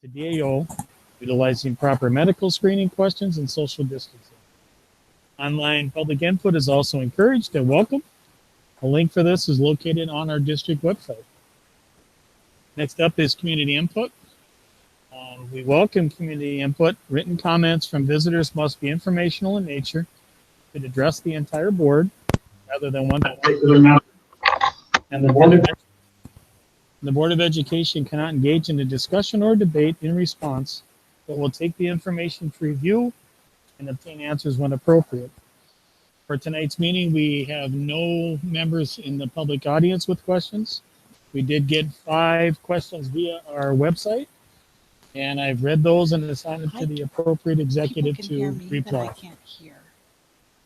the DAO, utilizing proper medical screening questions and social distancing. Online public input is also encouraged and welcome. A link for this is located on our district website. Next up is community input. We welcome community input. Written comments from visitors must be informational in nature, to address the entire board rather than one particular member. And the Board of Education cannot engage in a discussion or debate in response, but will take the information to review and obtain answers when appropriate. For tonight's meeting, we have no members in the public audience with questions. We did get 5 questions via our website, and I've read those and assigned them to the appropriate executive to reply. I can't hear.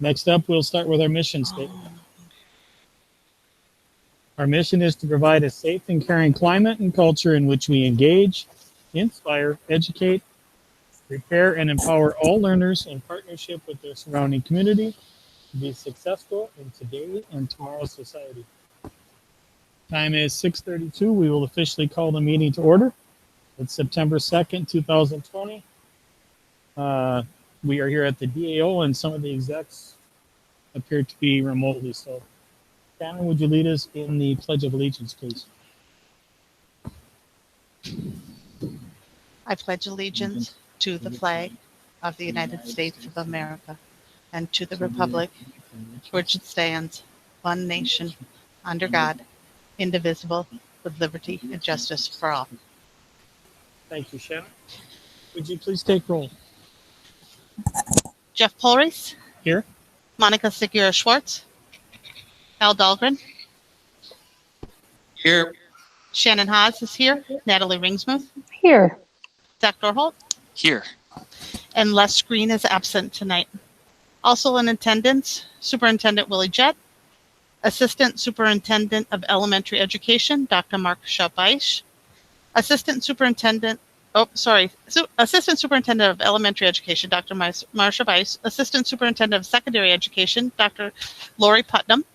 Next up, we'll start with our mission statement. Our mission is to provide a safe and caring climate and culture in which we engage, inspire, educate, prepare, and empower all learners in partnership with their surrounding community to be successful in today's and tomorrow's society. Time is 6:32. We will officially call the meeting to order. It's September 2nd, 2020. We are here at the DAO, and some of the execs appear to be remotely. So, Shannon, would you lead us in the Pledge of Allegiance, please? I pledge allegiance to the flag of the United States of America and to the republic for which it stands, one nation, under God, indivisible, with liberty and justice for all. Thank you, Shannon. Would you please take roll? Jeff Polreis. Here. Monica Segura-Schwartz. Al Dahlgren. Here. Shannon Haas is here. Natalie Ringsmuth. Here. Zach Dorholt. Here. And Les Green is absent tonight. Also in attendance, Superintendent Willie Jett, Assistant Superintendent of Elementary Education, Dr. Mark Shabaish, Assistant Superintendent of Elementary Education, Dr. Marsha Weiss, Assistant Superintendent of Secondary Education, Dr. Lori Putnam,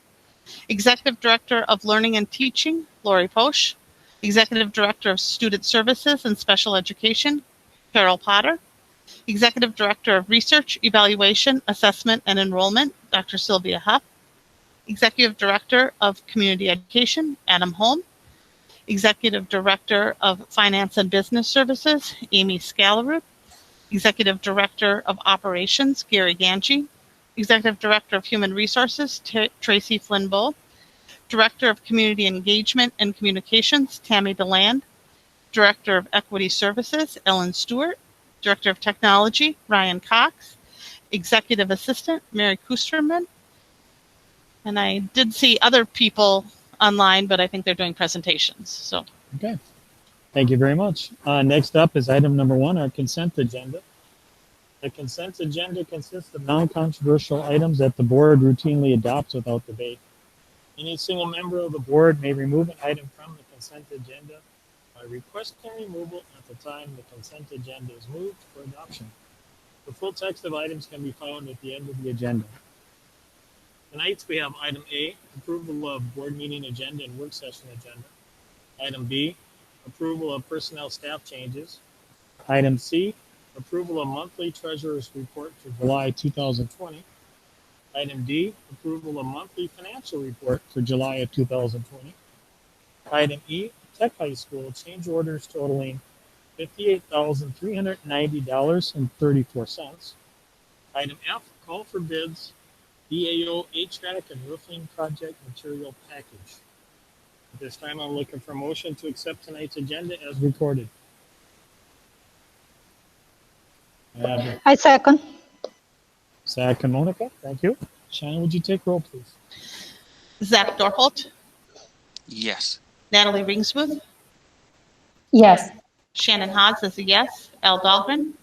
Executive Director of Learning and Teaching, Lori Posch, Executive Director of Student Services and Special Education, Carol Potter, Executive Director of Research, Evaluation, Assessment, and Enrollment, Dr. Sylvia Huff, Executive Director of Community Education, Adam Holm, Executive Director of Finance and Business Services, Amy Scalarud, Executive Director of Operations, Gary Ganji, Executive Director of Human Resources, Tracy Flynn Bull, Director of Community Engagement and Communications, Tammy DeLand, Director of Equity Services, Ellen Stewart, Director of Technology, Ryan Cox, Executive Assistant, Mary Kusterman, and I did see other people online, but I think they're doing presentations. So, okay. Thank you very much. Next up is item number 1, our consent agenda. The consent agenda consists of non-controversial items that the board routinely adopts without debate. Any single member of the board may remove an item from the consent agenda by requesting removal at the time the consent agenda is moved for adoption. The full text of items can be found at the end of the agenda. Tonight we have item A, approval of board meeting agenda and work session agenda. Item B, approval of personnel staff changes. Item C, approval of monthly treasurer's report for July 2020. Item D, approval of monthly financial report for July of 2020. Item E, Tech High School change orders totaling $58,390.34. Item F, call for bids, DAO HVAC and roofing project material package. At this time, I'm looking for a motion to accept tonight's agenda as recorded. I second. Zach and Monica, thank you. Shannon, would you take roll, please? Zach Dorholt, Yes. Natalie Ringsmuth, Yes. Shannon Haas is a yes. Al Dahlgren,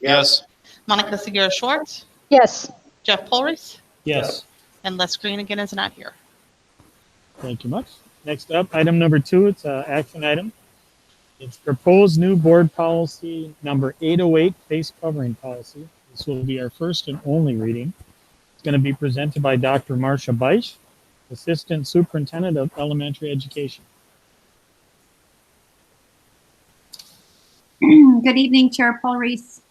Yes. Monica Segura-Schwartz, Yes. Jeff Polreis, Yes. and Les Green again is not here. Thank you much. Next up, item number 2, it's an action item. It's proposed new board policy number 808, face covering policy. This will be our first and only reading. It's going to be presented by Dr. Marsha Beisch, Assistant Superintendent of Elementary Education. Good evening, Chair Paul Reese,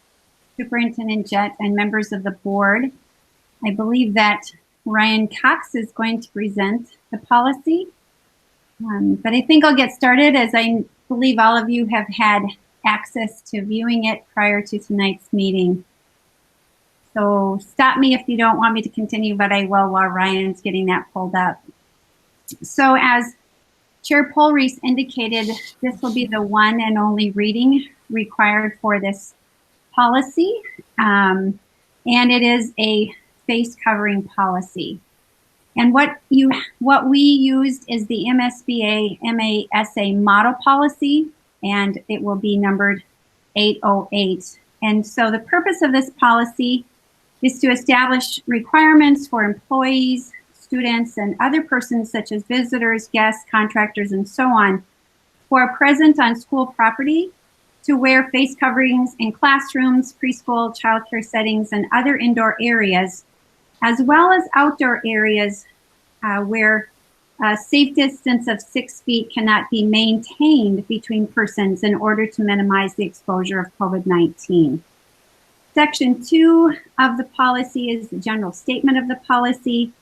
Superintendent Jett, and members of the board. I believe that Ryan Cox is going to present the policy, but I think I'll get started as I believe all of you have had access to viewing it prior to tonight's meeting. So stop me if you don't want me to continue, but I will while Ryan's getting that pulled up. So as Chair Paul Reese indicated, this will be the one and only reading required for this policy, and it is a face covering policy. And what we used is the MSBA MASA model policy, and it will be numbered 808. And so the purpose of this policy is to establish requirements for employees, students, and other persons such as visitors, guests, contractors, and so on, who are present on school property to wear face coverings in classrooms, preschool, childcare settings, and other indoor areas, as well as outdoor areas where a safe distance of 6 feet cannot be maintained between persons in order to minimize the exposure of COVID-19. Section 2 of the policy is the general statement of the policy,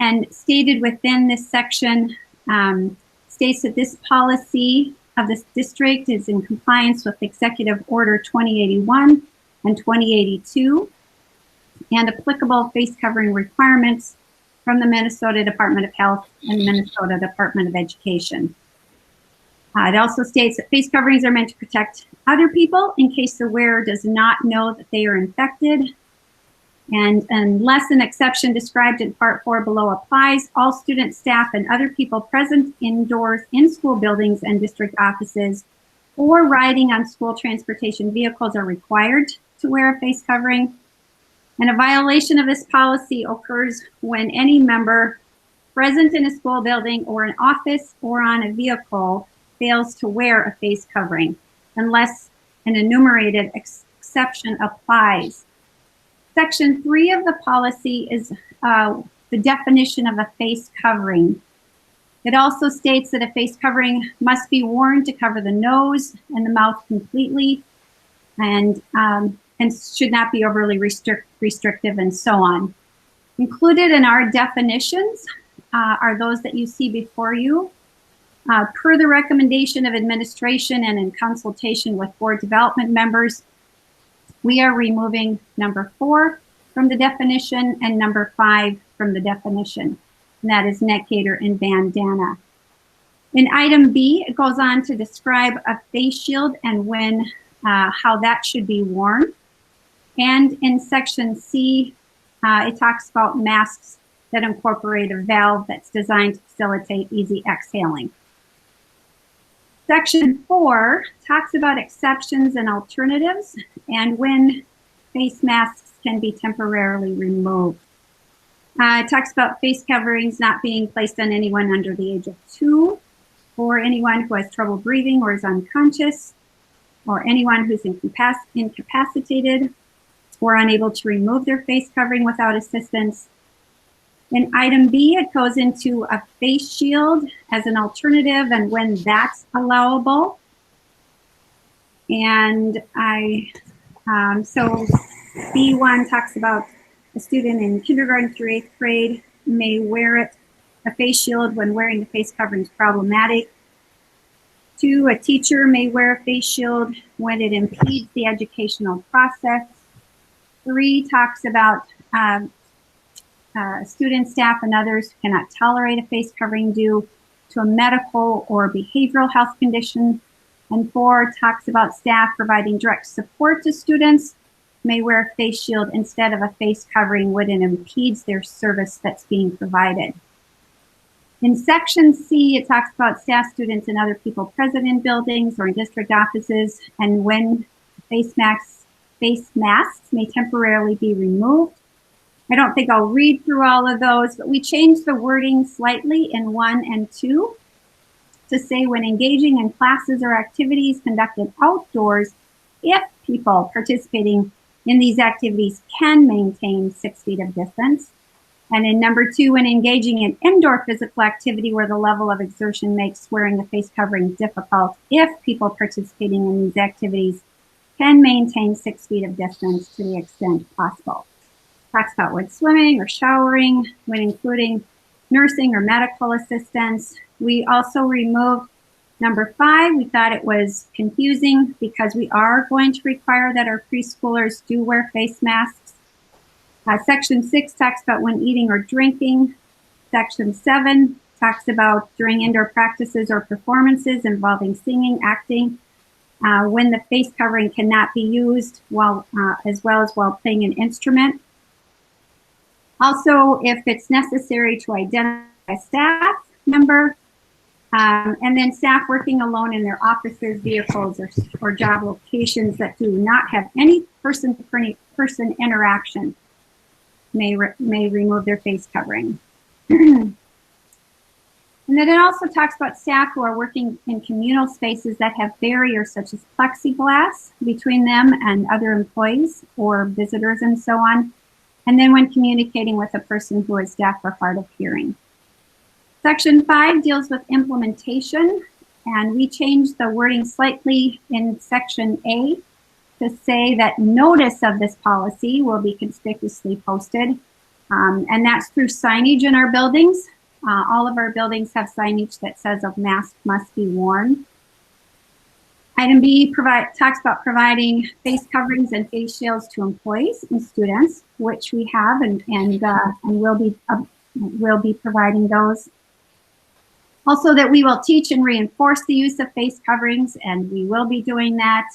and stated within this section states that this policy of this district is in compliance with Executive Order 2081 and 2082 and applicable face covering requirements from the Minnesota Department of Health and the Minnesota Department of Education. It also states that face coverings are meant to protect other people in case the wearer does not know that they are infected. And unless an exception described in Part 4 below applies, all students, staff, and other people present indoors in school buildings and district offices or riding on school transportation vehicles are required to wear a face covering. And a violation of this policy occurs when any member present in a school building or an office or on a vehicle fails to wear a face covering, unless an enumerated exception applies. Section 3 of the policy is the definition of a face covering. It also states that a face covering must be worn to cover the nose and the mouth completely, and should not be overly restrictive, and so on. Included in our definitions are those that you see before you. Per the recommendation of administration and in consultation with board development members, we are removing number 4 from the definition and number 5 from the definition, and that is neck gaiter and bandana. In item B, it goes on to describe a face shield and when, how that should be worn. And in section C, it talks about masks that incorporate a valve that's designed to facilitate easy exhaling. Section 4 talks about exceptions and alternatives and when face masks can be temporarily removed. It talks about face coverings not being placed on anyone under the age of 2, or anyone who has trouble breathing or is unconscious, or anyone who's incapacitated or unable to remove their face covering without assistance. In item B, it goes into a face shield as an alternative and when that's allowable. And so B1 talks about a student in kindergarten through 8th grade may wear a face shield when wearing the face covering is problematic. 2, a teacher may wear a face shield when it impedes the educational process. 3 talks about students, staff, and others who cannot tolerate a face covering due to a medical or behavioral health condition. And 4 talks about staff providing direct support to students may wear a face shield instead of a face covering when it impedes their service that's being provided. In section C, it talks about staff, students, and other people present in buildings or in district offices and when face masks may temporarily be removed. I don't think I'll read through all of those, but we changed the wording slightly in 1 and 2 to say when engaging in classes or activities conducted outdoors, if people participating in these activities can maintain 6 feet of distance. And in number 2, when engaging in indoor physical activity where the level of exertion makes wearing the face covering difficult, if people participating in these activities can maintain 6 feet of distance to the extent possible. Talks about when swimming or showering, when including nursing or medical assistance. We also removed number 5. We thought it was confusing because we are going to require that our preschoolers do wear face masks. Section 6 talks about when eating or drinking. Section 7 talks about during indoor practices or performances involving singing, acting, when the face covering cannot be used while, as well as while playing an instrument. Also, if it's necessary to identify a staff member, and then staff working alone in their offices, vehicles, or job locations that do not have any person-to-person interaction may remove their face covering. And then it also talks about staff who are working in communal spaces that have barriers such as plexiglass between them and other employees or visitors and so on. And then when communicating with a person who is deaf or hard of hearing. Section 5 deals with implementation, and we changed the wording slightly in Section A to say that notice of this policy will be conspicuously posted, and that's through signage in our buildings. All of our buildings have signage that says a mask must be worn. Item B talks about providing face coverings and face shields to employees and students, which we have and will be providing those. Also that we will teach and reinforce the use of face coverings, and we will be doing that.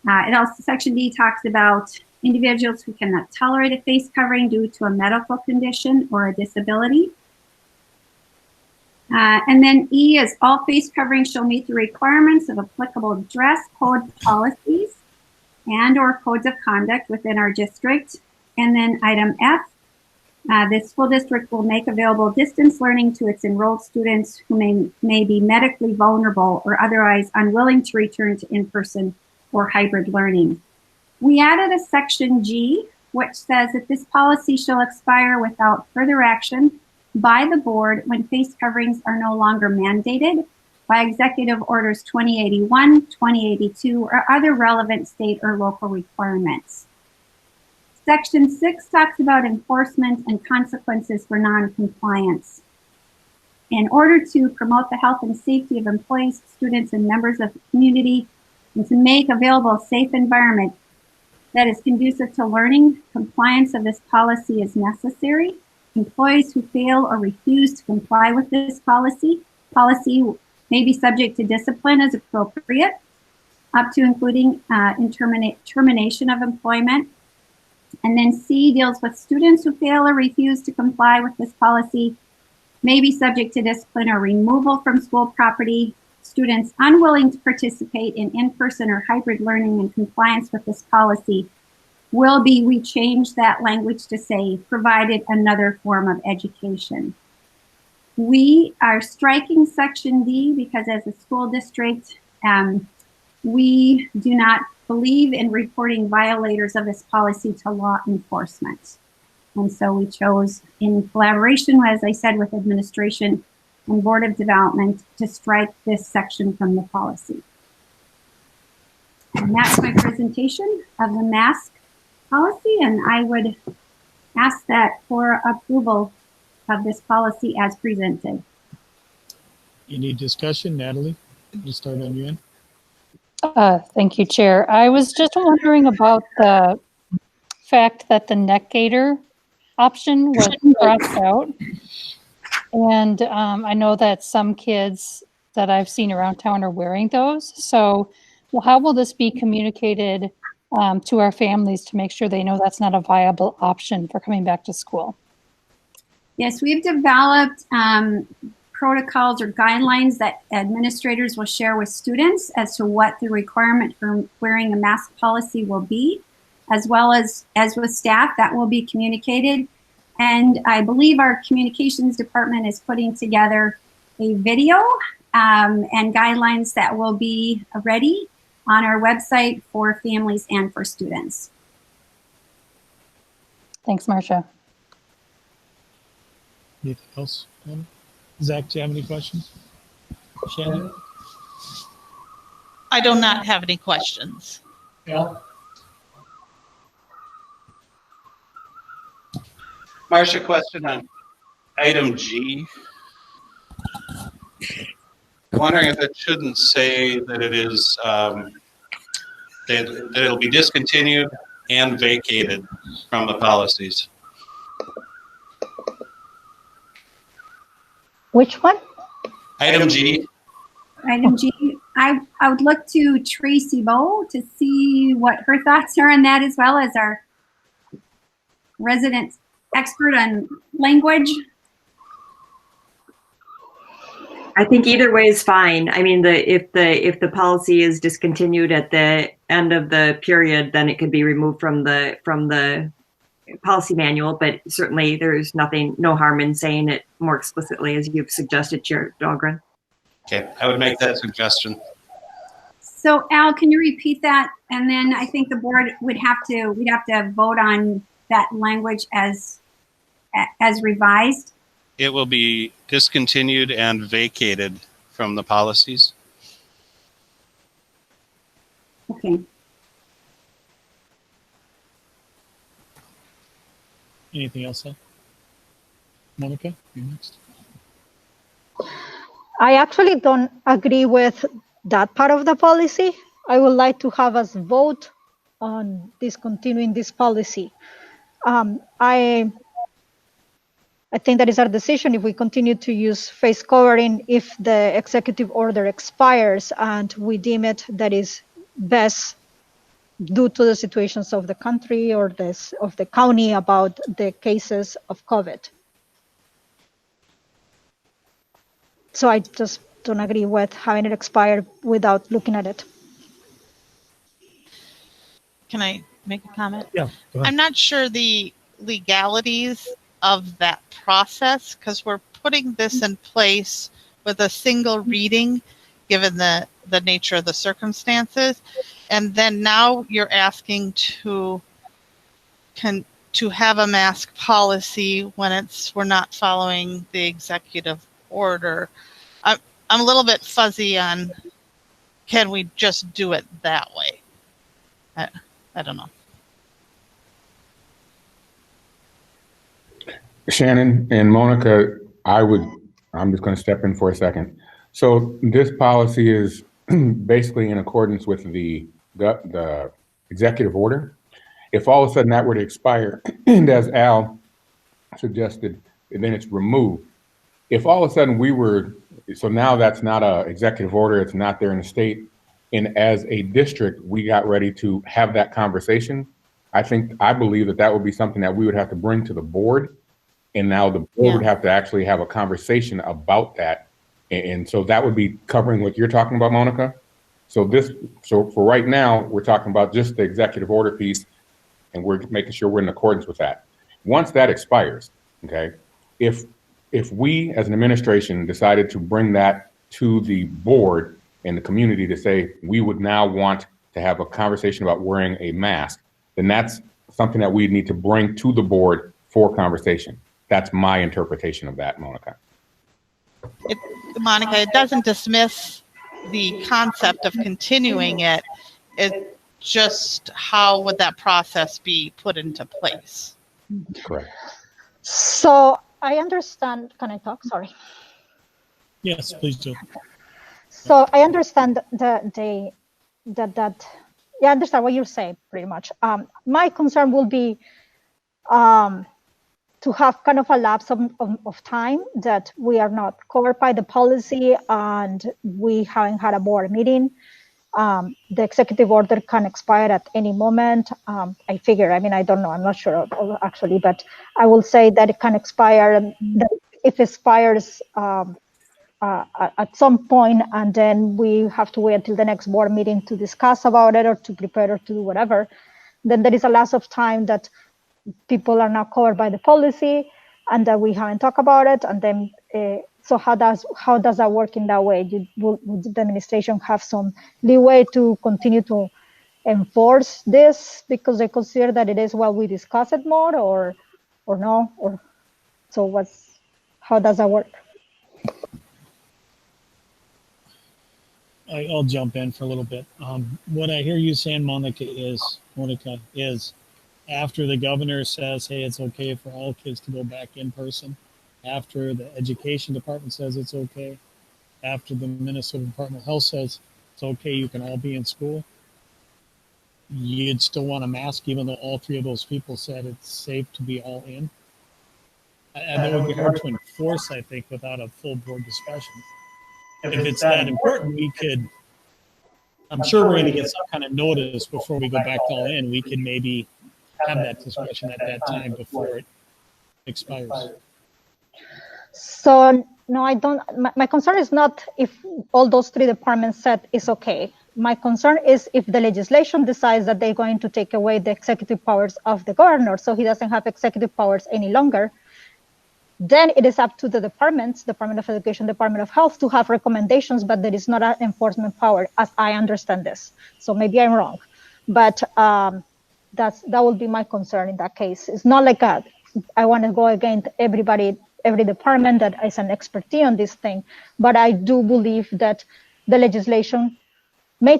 It also, Section D talks about individuals who cannot tolerate a face covering due to a medical condition or a disability. And then E is all face coverings shall meet the requirements of applicable dress code policies and or codes of conduct within our district. And then item F, the school district will make available distance learning to its enrolled students who may be medically vulnerable or otherwise unwilling to return to in-person or hybrid learning. We added a Section G, which says that this policy shall expire without further action by the board when face coverings are no longer mandated by Executive Orders 2081, 2082, or other relevant state or local requirements. Section 6 talks about enforcement and consequences for non-compliance. In order to promote the health and safety of employees, students, and members of the community, and to make available a safe environment that is conducive to learning, compliance of this policy is necessary. Employees who fail or refuse to comply with this policy may be subject to discipline as appropriate, up to including termination of employment. And then C deals with students who fail or refuse to comply with this policy may be subject to discipline or removal from school property. Students unwilling to participate in in-person or hybrid learning in compliance with this policy will be, we changed that language to say, provided another form of education. We are striking Section D because as a school district, we do not believe in reporting violators of this policy to law enforcement. And so we chose, in collaboration, as I said, with administration and Board of Development, to strike this section from the policy. And that's my presentation of the mask policy, and I would ask that for approval of this policy as presented. Any discussion, Natalie? We'll start on you. Thank you, Chair. I was just wondering about the fact that the neck gaiter option was crossed out. And I know that some kids that I've seen around town are wearing those. So how will this be communicated to our families to make sure they know that's not a viable option for coming back to school? Yes, we've developed protocols or guidelines that administrators will share with students as to what the requirement for wearing a mask policy will be, as well as with staff that will be communicated. And I believe our communications department is putting together a video and guidelines that will be ready on our website for families and for students. Thanks, Marcia. Anything else? Zach, do you have any questions? Shannon? I do not have any questions. Yeah. Marcia, question on item G. I'm wondering if it shouldn't say that it is that it'll be discontinued and vacated from the policies. Which one? Item G. Item G, I would look to Tracy Bow to see what her thoughts are on that, as well as our resident expert on language. I think either way is fine. I mean, if the policy is discontinued at the end of the period, then it could be removed from the policy manual. But certainly, there's no harm in saying it more explicitly, as you've suggested, Chair Dahlgren. Okay, I would make that suggestion. So Al, can you repeat that? And then I think the board we'd have to vote on that language as revised. It will be discontinued and vacated from the policies. Okay. Anything else, Ed? Monica, you next. I actually don't agree with that part of the policy. I would like to have us vote on discontinuing this policy. I think that is our decision if we continue to use face covering if the executive order expires and we deem it that is best due to the situations of the country or of the county about the cases of COVID. So I just don't agree with having it expire without looking at it. Can I make a comment? Yeah, go ahead. I'm not sure the legalities of that process because we're putting this in place with a single reading given the nature of the circumstances, and then now you're asking to have a mask policy when we're not following the executive order. I'm a little bit fuzzy on can we just do it that way. I don't know. Shannon and Monica, I'm just going to step in for a second. So this policy is basically in accordance with the executive order. If all of a sudden that were to expire, and as Al suggested, then it's removed. If all of a sudden so now that's not a executive order, it's not there in the state, and as a district, we got ready to have that conversation, I believe that would be something that we would have to bring to the board. And now the board would have to actually have a conversation about that. And so that would be covering what you're talking about, Monica. So for right now, we're talking about just the executive order piece, and we're making sure we're in accordance with that. Once that expires, okay, if we as an administration decided to bring that to the board and the community to say we would now want to have a conversation about wearing a mask, then that's something that we need to bring to the board for conversation. That's my interpretation of that, Monica. Monica, it doesn't dismiss the concept of continuing it. It's just how would that process be put into place? Correct. So I understand. Can I talk? Sorry. Yes, please do. So I understand I understand what you're saying pretty much. My concern will be to have kind of a lapse of time that we are not covered by the policy and we haven't had a board meeting. The executive order can expire at any moment. I figure, I don't know, I'm not sure actually, but I will say that it can expire, if it expires at some point, and then we have to wait until the next board meeting to discuss about it or to prepare or to do whatever, then there is a lapse of time that people are not covered by the policy and that we haven't talked about it. And then, so how does that work in that way? Would the administration have some leeway to continue to enforce this because they consider that it is while we discuss it more or no? Or so How does that work? I'll jump in for a little bit. What I hear you saying, Monica, is after the governor says, hey, it's okay for all kids to go back in person, after the education department says it's okay, after the Minnesota Department of Health says it's okay, you can all be in school, you'd still want a mask even though all three of those people said it's safe to be all in? And that would be hard to enforce, I think, without a full board discussion. If it's that important, we could, I'm sure we're going to get some kind of notice before we go back to all in. We could maybe have that discussion at that time before it expires. So no, I don't. My concern is not if all those three departments said it's okay. My concern is if the legislation decides that they're going to take away the executive powers of the governor, so he doesn't have executive powers any longer, then it is up to the departments, Department of Education, Department of Health, to have recommendations, but there is not an enforcement power, as I understand this. So maybe I'm wrong, but that will be my concern in that case. It's not like I want to go against everybody, every department that is an expertise on this thing, but I do believe that the legislation may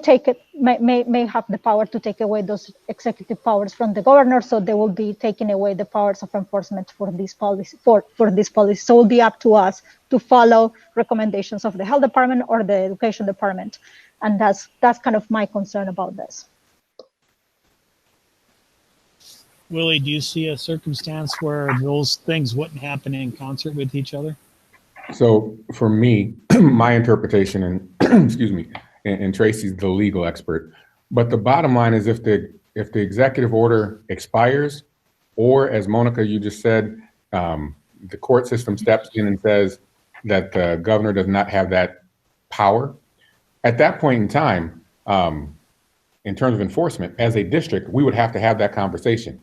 have the power to take away those executive powers from the governor, so they will be taking away the powers of enforcement for this policy. For this policy, so it will be up to us to follow recommendations of the health department or the education department, and that's kind of my concern about this. Willie, do you see a circumstance where those things wouldn't happen in concert with each other? So for me, my interpretation, and excuse me, and Tracy's the legal expert, but the bottom line is if the executive order expires, or as Monica, you just said, the court system steps in and says that the governor does not have that power, at that point in time, in terms of enforcement, as a district, we would have to have that conversation.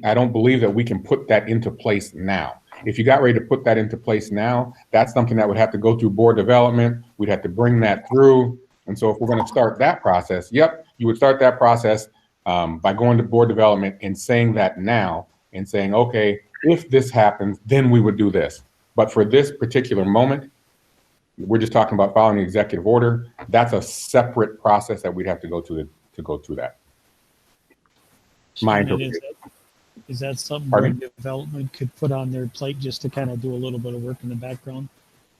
I don't believe that we can put that into place now. If you got ready to put that into place now, that's something that would have to go through board development. We'd have to bring that through. And so if we're going to start that process, yep, you would start that process by going to board development and saying that now and saying, okay, if this happens, then we would do this. But for this particular moment, we're just talking about following the executive order. That's a separate process that we'd have to go through to go through that. My interpretation. Is that something Pardon? board development could put on their plate just to kind of do a little bit of work in the background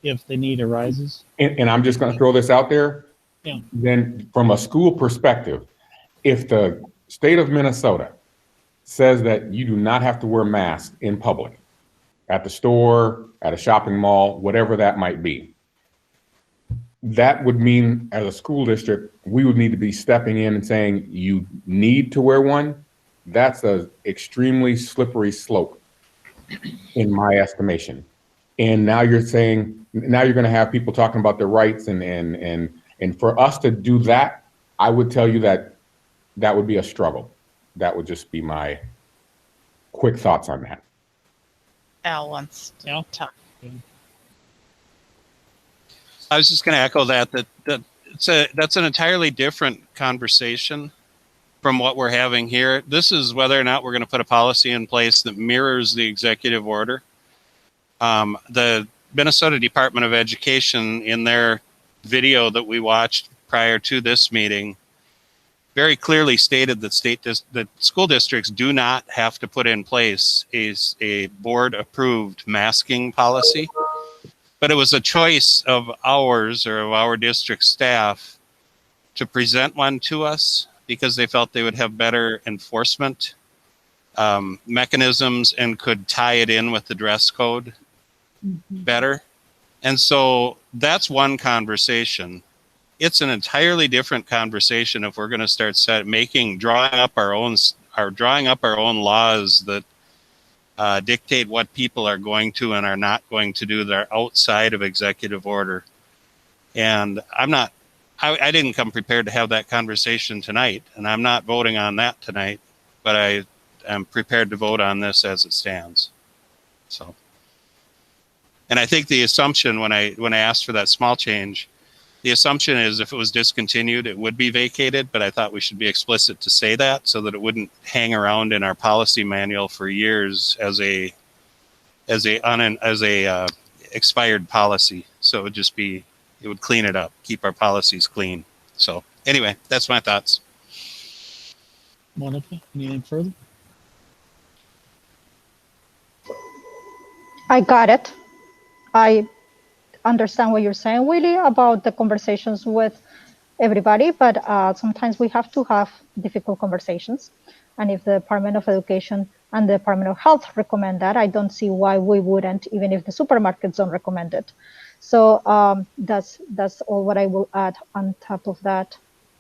if the need arises? And I'm just going to throw this out there. Yeah. Then from a school perspective, if the state of Minnesota says that you do not have to wear masks in public, at the store, at a shopping mall, whatever that might be, that would mean as a school district, we would need to be stepping in and saying, you need to wear one. That's an extremely slippery slope in my estimation. And now you're saying, now you're going to have people talking about their rights and for us to do that, I would tell you that that would be a struggle. That would just be my quick thoughts on that. Al wants to talk. I was just going to echo that's an entirely different conversation from what we're having here. This is whether or not we're going to put a policy in place that mirrors the executive order. The Minnesota Department of Education, in their video that we watched prior to this meeting, very clearly stated that school districts do not have to put in place a board-approved masking policy, but it was a choice of ours or of our district staff to present one to us because they felt they would have better enforcement mechanisms and could tie it in with the dress code better. And so that's one conversation. It's an entirely different conversation if we're going to start drawing up our own laws that dictate what people are going to and are not going to do that are outside of executive order. And I didn't come prepared to have that conversation tonight, and I'm not voting on that tonight, but I am prepared to vote on this as it stands. So, and I think the assumption when I asked for that small change, the assumption is if it was discontinued, it would be vacated, but I thought we should be explicit to say that so that it wouldn't hang around in our policy manual for years as a expired policy. So it would just be, it would clean it up, keep our policies clean. So anyway, that's my thoughts. Monica, anything further? I got it. I understand what you're saying, Willie, about the conversations with everybody, but sometimes we have to have difficult conversations. And if the Department of Education and the Department of Health recommend that, I don't see why we wouldn't, even if the supermarkets don't recommend it. So that's all what I will add on top of that.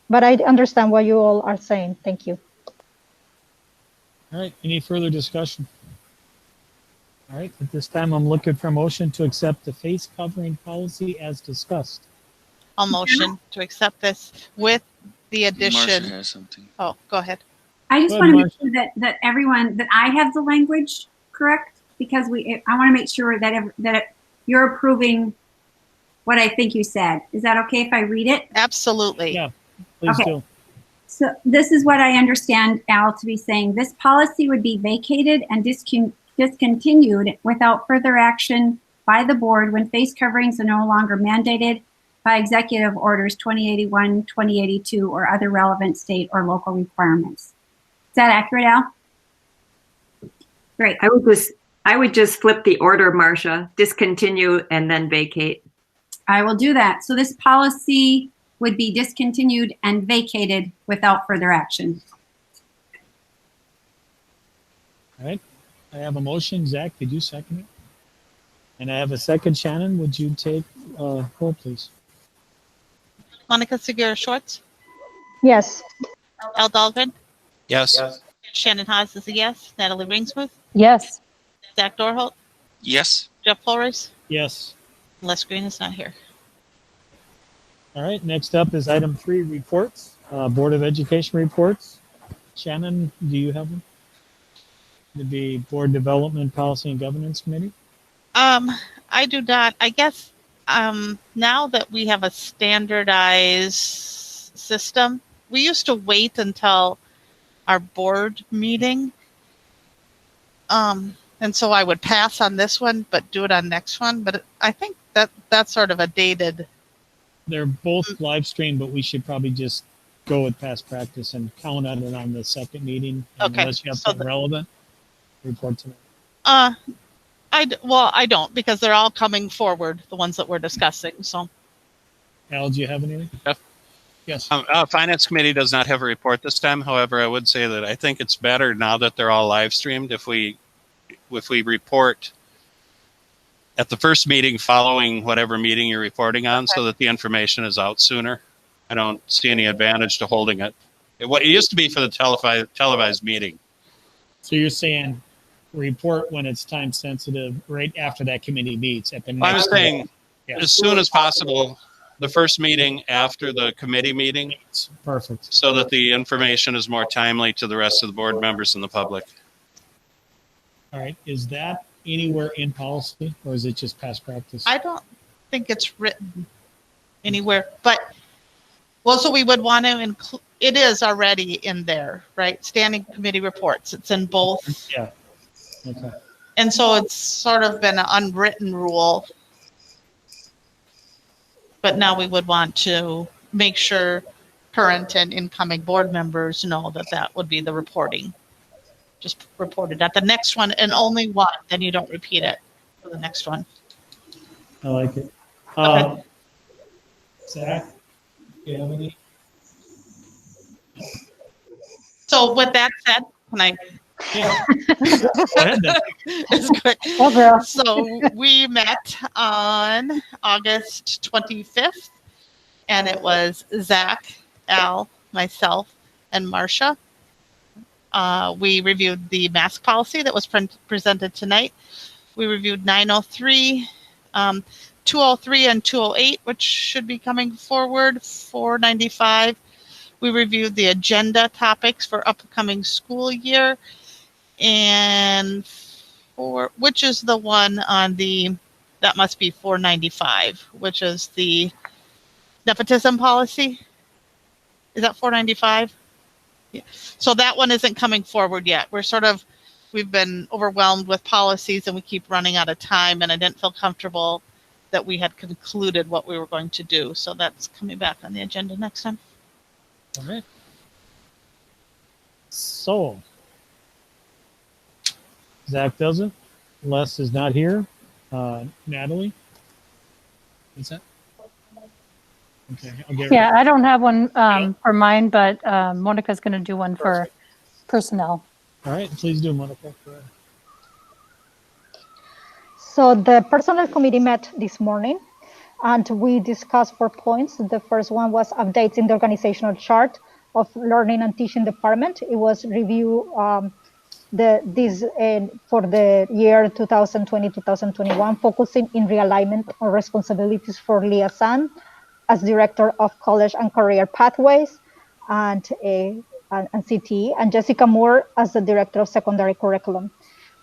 But I understand what you all are saying. Thank you. All right, any further discussion? All right, at this time, I'm looking for a motion to accept the face covering policy as discussed. I'll motion to accept this with the Marcia addition. has something. Oh, go ahead. I just Go want to ahead, make sure that everyone, that I have the language correct, because I want to make sure that you're approving what I think you said. Is that okay if I read it? Absolutely. Yeah, please Okay. do. So this is what I understand Al to be saying. This policy would be vacated and discontinued without further action by the board when face coverings are no longer mandated by Executive Orders 2081, 2082, or other relevant state or local requirements. Is that accurate, Al? Great. I would just flip the order, Marcia. Discontinue and then vacate. I will do that. So this policy would be discontinued and vacated without further action. All right, I have a motion. Zach, did you second it? And I have a second. Shannon, would you take roll, please? Monica Segura Schwartz, Yes. Al Dahlgren, Yes. Shannon Haas is a yes. Natalie Ringsmouth, Yes. Zach Dorholt, Yes. Jeff Flores, Yes. Les Green is not here. All right, next up is item 3, reports. Board of Education reports. Shannon, do you have them? It'd be Board Development, Policy, and Governance Committee. I do not. I guess now that we have a standardized system, we used to wait until our board meeting. And so I would pass on this one, but do it on next one. But I think that's sort of a dated. They're both live streamed, but we should probably just go with past practice and count on it on the second meeting. Okay, Unless you have so something relevant, report tonight. I don't, because they're all coming forward, the ones that we're discussing. So, Al, do you have anything? Jeff? Yes. Finance Committee does not have a report this time. However, I would say that I think it's better now that they're all live streamed if we report at the first meeting following whatever meeting you're reporting on, so that the information is out sooner. I don't see any advantage to holding it. It used to be for the televised meeting. So you're saying report when it's time sensitive, right after that committee meets at the next. I was saying Yeah. as soon as possible, the first meeting after the committee meeting, Perfect. so that the information is more timely to the rest of the board members and the public. All right. Is that anywhere in policy, or is it just past practice? I don't think it's written anywhere, but so we would want to include, it is already in there, right? Standing committee reports, it's in both. Yeah. Okay. And so it's sort of been an unwritten rule. But now we would want to make sure current and incoming board members know that would be the reporting. Just reported at the next one and only one, then you don't repeat it for the next one. I like it. Zach, do you have any? So with that said, can I? Yeah. Go ahead then. It's quick. Oh, girl. So we met on August 25th, and it was Zach, Al, myself, and Marcia. We reviewed the mask policy that was presented tonight. We reviewed 903, 203, and 208, which should be coming forward, 495. We reviewed the agenda topics for upcoming school year, and which is the one on that must be 495, which is the nepotism policy. Is that 495? Yeah. So that one isn't coming forward yet. We're sort of we've been overwhelmed with policies and we keep running out of time, and I didn't feel comfortable that we had concluded what we were going to do. So that's coming back on the agenda next time. All right. So, Zach doesn't. Les is not here. Natalie? What's that? Okay, I'll get Yeah, I don't have one for mine, but Monica's going to do one for personnel. All right, please do, Monica. Go ahead. So the personnel committee met this morning and we discussed 4 points. The first one was updates in the organizational chart of learning and teaching department. It was review for the year 2020-2021, focusing in realignment on responsibilities for Leah San as Director of College and Career Pathways and CTE, and Jessica Moore as the Director of Secondary Curriculum.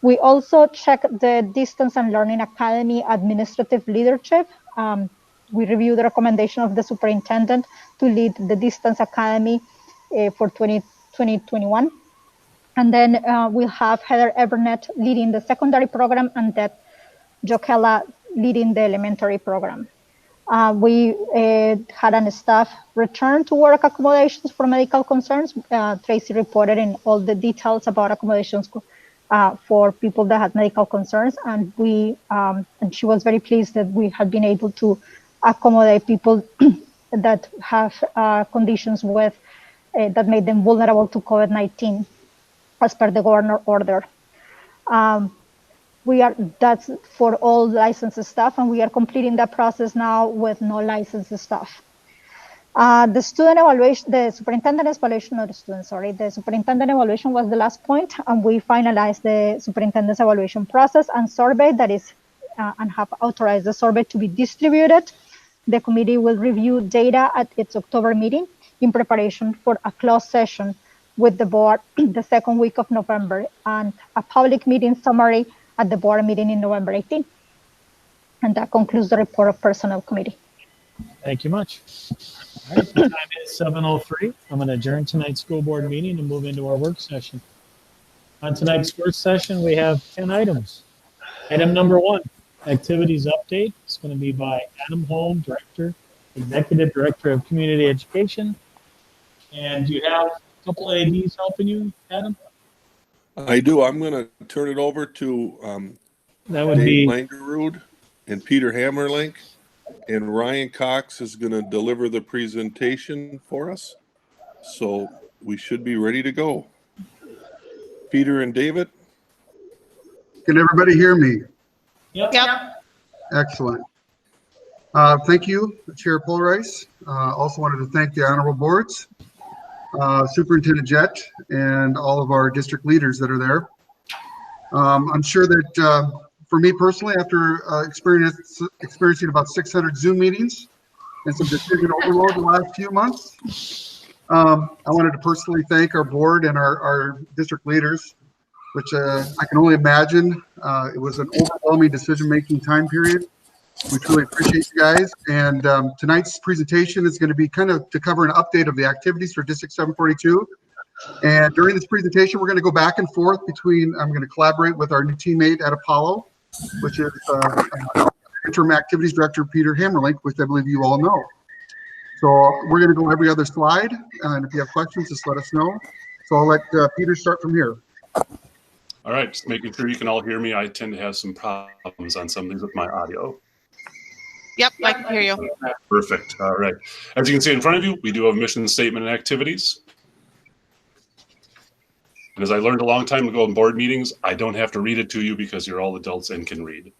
We also checked the Distance and Learning Academy administrative leadership. We reviewed the recommendation of the superintendent to lead the Distance Academy for 2020-21. And then we'll have Heather Everett leading the secondary program and that Jokela leading the elementary program. We had a staff return to work accommodations for medical concerns. Tracy reported in all the details about accommodations for people that had medical concerns, and she was very pleased that we had been able to accommodate people that have conditions with that made them vulnerable to COVID-19 as per the governor order. That's for all licensed staff, and we are completing that process now with no licensed staff. The superintendent evaluation was the last point, and we finalized the superintendent's evaluation process and survey that is, and have authorized the survey to be distributed. The committee will review data at its October meeting in preparation for a closed session with the board the second week of November, and a public meeting summary at the board meeting in November 18th. And that concludes the report of personnel committee. Thank you much. All right, the time is 7:03. I'm going to adjourn tonight's school board meeting and move into our work session. On tonight's work session, we have 10 items. Item number 1, activities update. It's going to be by Adam Holm, Executive Director of Community Education. And you have a couple of ADs helping you, Adam? I do. I'm going to turn it over to That would Dave be Langerud and Peter Hammerlink, and Ryan Cox is going to deliver the presentation for us. So we should be ready to go. Peter and David. Can everybody hear me? Yep. Excellent. Thank you, Chair Polrice. Also wanted to thank the honorable boards, Superintendent Jett, and all of our district leaders that are there. I'm sure that for me personally, after experiencing about 600 Zoom meetings and some decision overload the last few months, I wanted to personally thank our board and our district leaders, which I can only imagine. It was an overwhelming decision-making time period. We truly appreciate you guys. And tonight's presentation is going to be kind of to cover an update of the activities for District 742. And during this presentation, we're going to go back and forth between, I'm going to collaborate with our new teammate at Apollo, which is Interim Activities Director Peter Hammerlink, which I believe you all know. So we're going to go every other slide. And if you have questions, just let us know. So I'll let Peter start from here. All right, just making sure you can all hear me. I tend to have some problems on some of these with my audio. Yep, I can hear you. Perfect. All right. As you can see in front of you, we do have a mission statement and activities. And as I learned a long time ago in board meetings, I don't have to read it to you because you're all adults and can read.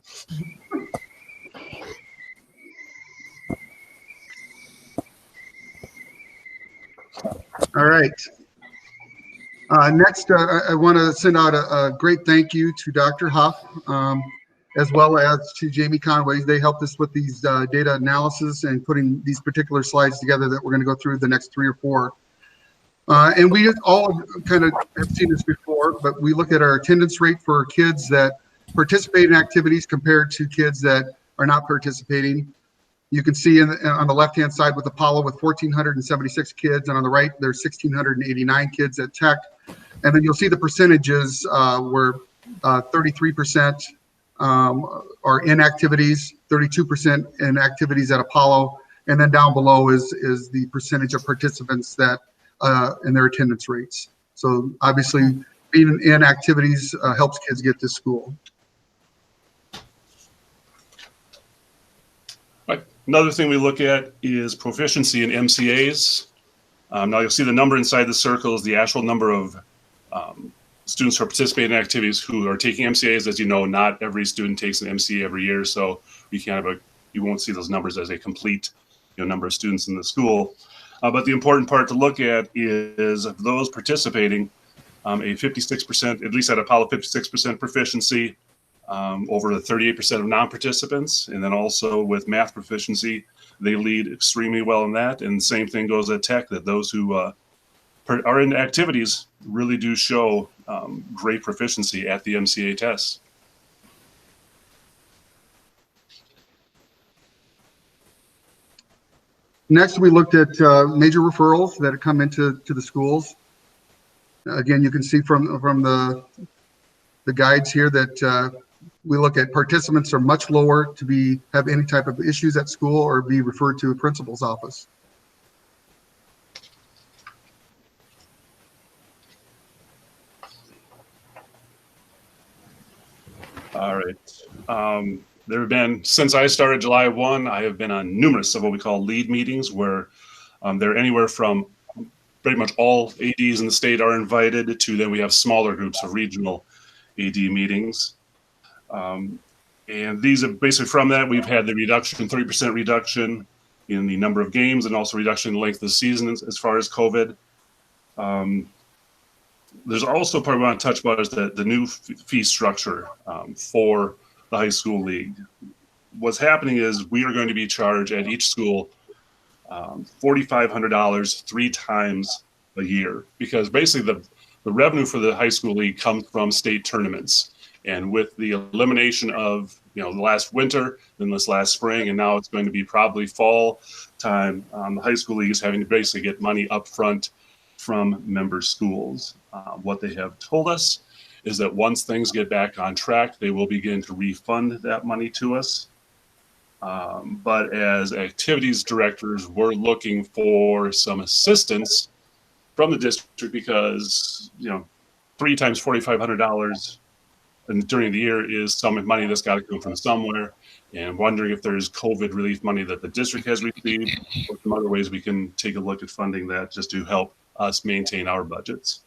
All right. Next, I want to send out a great thank you to Dr. Huff, as well as to Jamie Conway. They helped us with these data analysis and putting these particular slides together that we're going to go through the next 3 or 4. And we all kind of have seen this before, but we look at our attendance rate for kids that participate in activities compared to kids that are not participating. You can see on the left-hand side with Apollo with 1,476 kids, and on the right, there's 1,689 kids at Tech. And then you'll see the percentages where 33% are in activities, 32% in activities at Apollo, and then down below is the percentage of participants that and their attendance rates. So obviously, being in activities helps kids get to school. Right. Another thing we look at is proficiency in MCAs. Now you'll see the number inside the circle is the actual number of students who are participating in activities who are taking MCAs. As you know, not every student takes an MCA every year, so you won't see those numbers as a complete number of students in the school. But the important part to look at is of those participating, a 56%, at least at Apollo, 56% proficiency over the 38% of non-participants. And then also with math proficiency, they lead extremely well in that. And the same thing goes at Tech, that those who are in activities really do show great proficiency at the MCA test. Next, we looked at major referrals that come into the schools. Again, you can see from the guides here that we look at participants are much lower to have any type of issues at school or be referred to a principal's office. All right. There have been, since I started July 1, I have been on numerous of what we call lead meetings where they're anywhere from pretty much all ADs in the state are invited to then we have smaller groups of regional AD meetings. And these are basically from that, we've had the reduction, 30% reduction in the number of games and also reduction in length of the season as far as COVID. There's also part we want to touch about is the new fee structure for the high school league. What's happening is we are going to be charged at each school $4,500 3 times a year, because basically the revenue for the high school league comes from state tournaments. And with the elimination of the last winter, then this last spring, and now it's going to be probably fall time, the high school league is having to basically get money up front from member schools. What they have told us is that once things get back on track, they will begin to refund that money to us. But as activities directors, we're looking for some assistance from the district because 3 times $4,500 during the year is some money that's got to come from somewhere, and wondering if there's COVID relief money that the district has received or some other ways we can take a look at funding that just to help us maintain our budgets.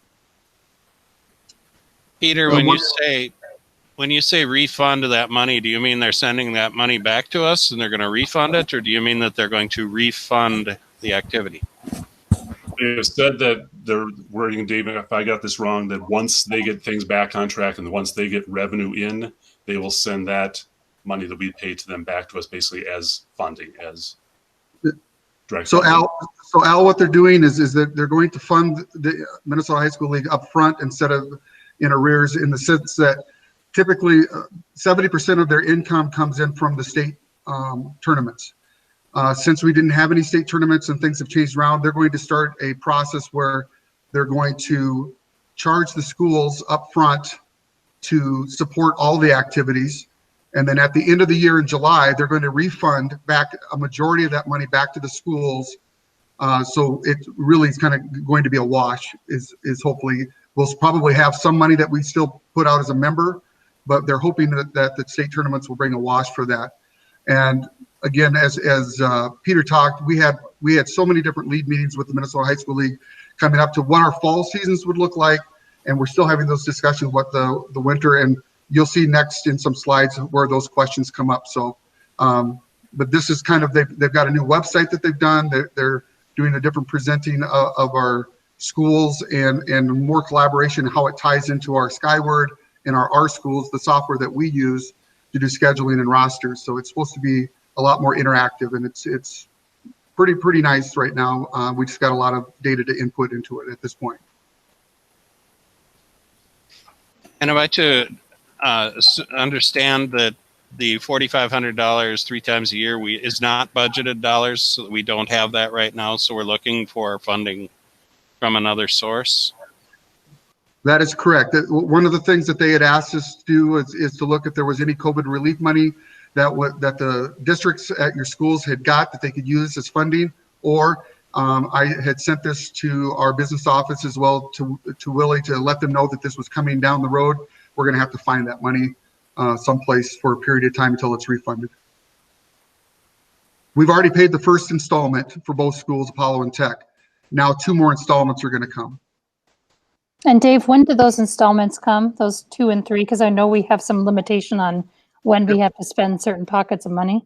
Peter, when you say refund that money, do you mean they're sending that money back to us and they're going to refund it, or do you mean that they're going to refund the activity? They have said that they're wording, David, if I got this wrong, that once they get things back on track and once they get revenue in, they will send that money that we pay to them back to us basically as funding, as direct funding. Al, what they're doing is that they're going to fund the Minnesota High School League up front instead of in arrears, in the sense that typically 70% of their income comes in from the state tournaments. Since we didn't have any state tournaments and things have changed around, they're going to start a process where they're going to charge the schools up front to support all the activities. And then at the end of the year in July, they're going to refund back a majority of that money back to the schools. So it really is kind of going to be a wash, is hopefully. We'll probably have some money that we still put out as a member, but they're hoping that the state tournaments will bring a wash for that. And again, as Peter talked, we had so many different lead meetings with the Minnesota High School League coming up to what our fall seasons would look like, and we're still having those discussions what the winter, and you'll see next in some slides where those questions come up. So, but this is kind of they've got a new website that they've done. They're doing a different presenting of our schools and more collaboration, how it ties into our Skyward and our schools, the software that we use to do scheduling and rosters. So it's supposed to be a lot more interactive, and it's pretty nice right now. We just got a lot of data to input into it at this point. And am I to understand that the $4,500 3 times a year is not budgeted dollars, so that we don't have that right now, so we're looking for funding from another source? That is correct. One of the things that they had asked us to do is to look if there was any COVID relief money that the districts at your schools had got that they could use as funding, or I had sent this to our business office as well to Willie to let them know that this was coming down the road. We're going to have to find that money someplace for a period of time until it's refunded. We've already paid the first installment for both schools, Apollo and Tech. Now 2 more installments are going to come. And Dave, when do those installments come, those 2 and 3? Because I know we have some limitation on when we have to spend certain pockets of money.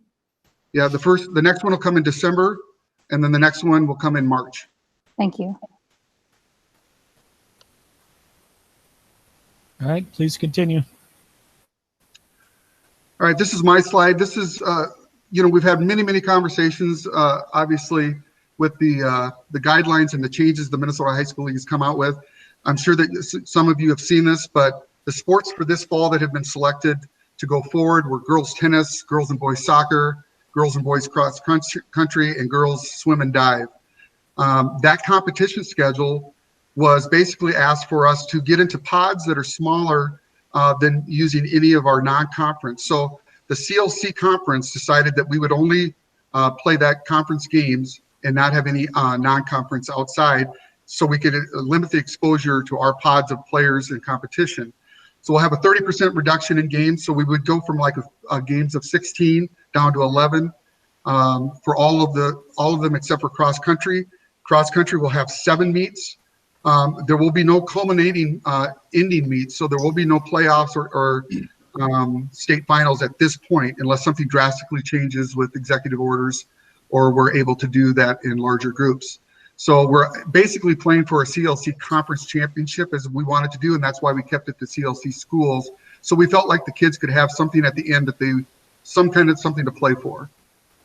Yeah, the next one will come in December, and then the next one will come in March. Thank you. All right, please continue. All right, this is my slide. This is, we've had many conversations, obviously, with the guidelines and the changes the Minnesota High School League has come out with. I'm sure that some of you have seen this, but the sports for this fall that have been selected to go forward were girls tennis, girls and boys soccer, girls and boys cross country, and girls swim and dive. That competition schedule was basically asked for us to get into pods that are smaller than using any of our non-conference. So the CLC conference decided that we would only play that conference games and not have any non-conference outside, so we could limit the exposure to our pods of players in competition. So we'll have a 30% reduction in games. So we would go from like games of 16 down to 11 for all of them except for cross country. Cross country will have 7 meets. There will be no culminating ending meets, so there will be no playoffs or state finals at this point unless something drastically changes with executive orders or we're able to do that in larger groups. So we're basically playing for a CLC conference championship as we wanted to do, and that's why we kept it to CLC schools. So we felt like the kids could have something at the end that something to play for.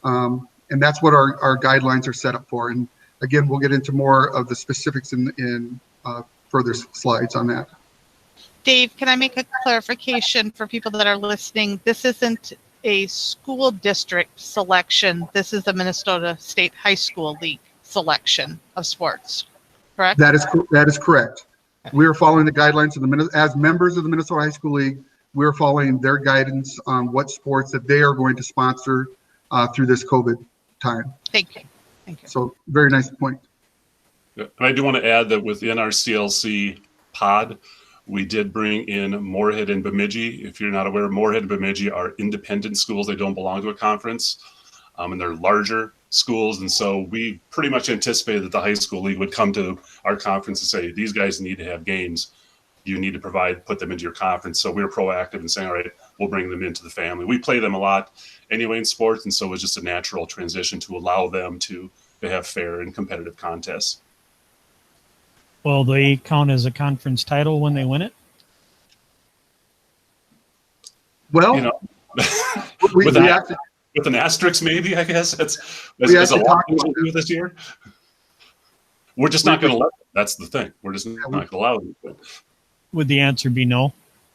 And that's what our guidelines are set up for. And again, we'll get into more of the specifics in further slides on that. Dave, can I make a clarification for people that are listening? This isn't a school district selection. This is the Minnesota State High School League selection of sports, correct? That is correct. We are following the guidelines of as members of the Minnesota High School League. We are following their guidance on what sports that they are going to sponsor through this COVID time. Thank you. Thank you. So very nice point. And I do want to add that within our CLC pod, we did bring in Moorhead and Bemidji. If you're not aware, Moorhead and Bemidji are independent schools. They don't belong to a conference, and they're larger schools. And so we pretty much anticipated that the high school league would come to our conference and say, these guys need to have games. You need to put them into your conference. So we were proactive in saying, all right, we'll bring them into the family. We play them a lot anyway in sports. And so it was just a natural transition to allow them to have fair and competitive contests. Will they count as a conference title when they win it? Well, you know, with an asterisk, maybe, I guess. That's a lot to do this year. We're just not going to let them. That's the thing. We're just not going to allow them. Would the answer be no?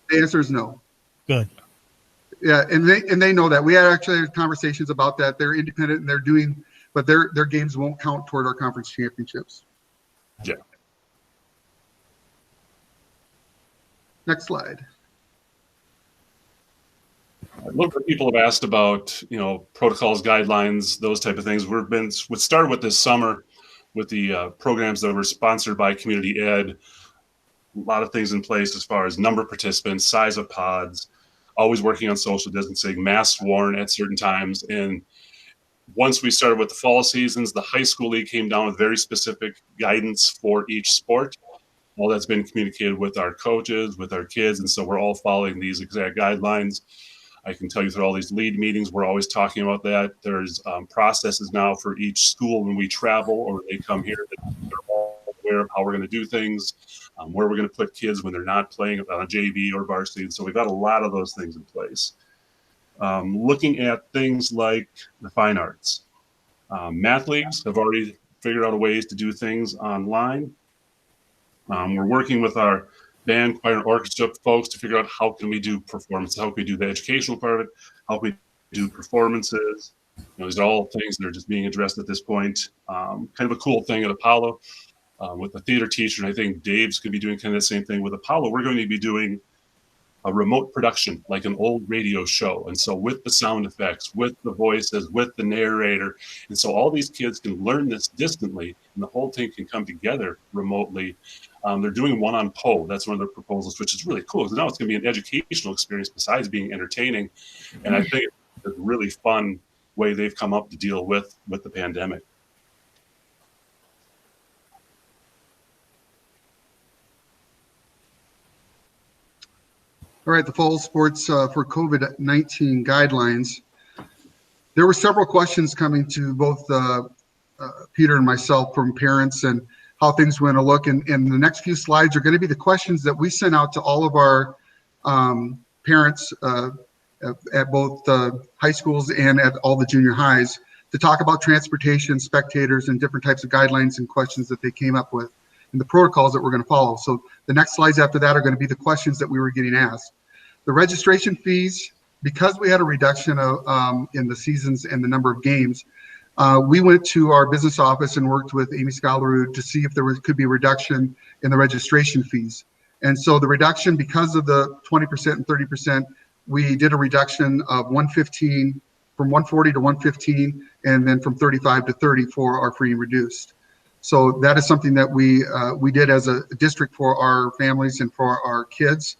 The answer is no. Good. Yeah, and they know that. We actually had conversations about that. They're independent and they're doing, but their games won't count toward our conference championships. Yeah. Next slide. Look, people have asked about, protocols, guidelines, those type of things. We started with this summer with the programs that were sponsored by Community Ed. A lot of things in place as far as number of participants, size of pods, always working on social distancing, masks worn at certain times. And once we started with the fall seasons, the high school league came down with very specific guidance for each sport. All that's been communicated with our coaches, with our kids, and so we're all following these exact guidelines. I can tell you through all these lead meetings, we're always talking about that. There's processes now for each school when we travel or they come here that they're all aware of how we're going to do things, where we're going to put kids when they're not playing on a JV or varsity. So we've got a lot of those things in place. Looking at things like the fine arts. Math leagues have already figured out ways to do things online. We're working with our band, choir, and orchestra folks to figure out how can we do performance, how can we do the educational part of it, how can we do performances. These are all things that are just being addressed at this point. Kind of a cool thing at Apollo. with the theater teacher. And I think Dave's going to be doing kind of the same thing with Apollo. We're going to be doing a remote production, like an old radio show. And so with the sound effects, with the voices, with the narrator. And so all these kids can learn this distantly, and the whole thing can come together remotely. They're doing one on Poe. That's one of their proposals, which is really cool, because now it's going to be an educational experience besides being entertaining. And I think it's a really fun way they've come up to deal with the pandemic. All right, the fall sports for COVID-19 guidelines. There were several questions coming to both Peter and myself from parents and how things were going to look. And the next few slides are going to be the questions that we sent out to all of our parents at both high schools and at all the junior highs to talk about transportation, spectators, and different types of guidelines and questions that they came up with and the protocols that we're going to follow. So the next slides after that are going to be the questions that we were getting asked. The registration fees, because we had a reduction of, in the seasons and the number of games, we went to our business office and worked with Amy Scholarud to see if there could be a reduction in the registration fees. And so the reduction, because of the 20% and 30%, we did a reduction of 115 from 140 to 115, and then from 35 to 30 for our free and reduced. So that is something that we did as a district for our families and for our kids.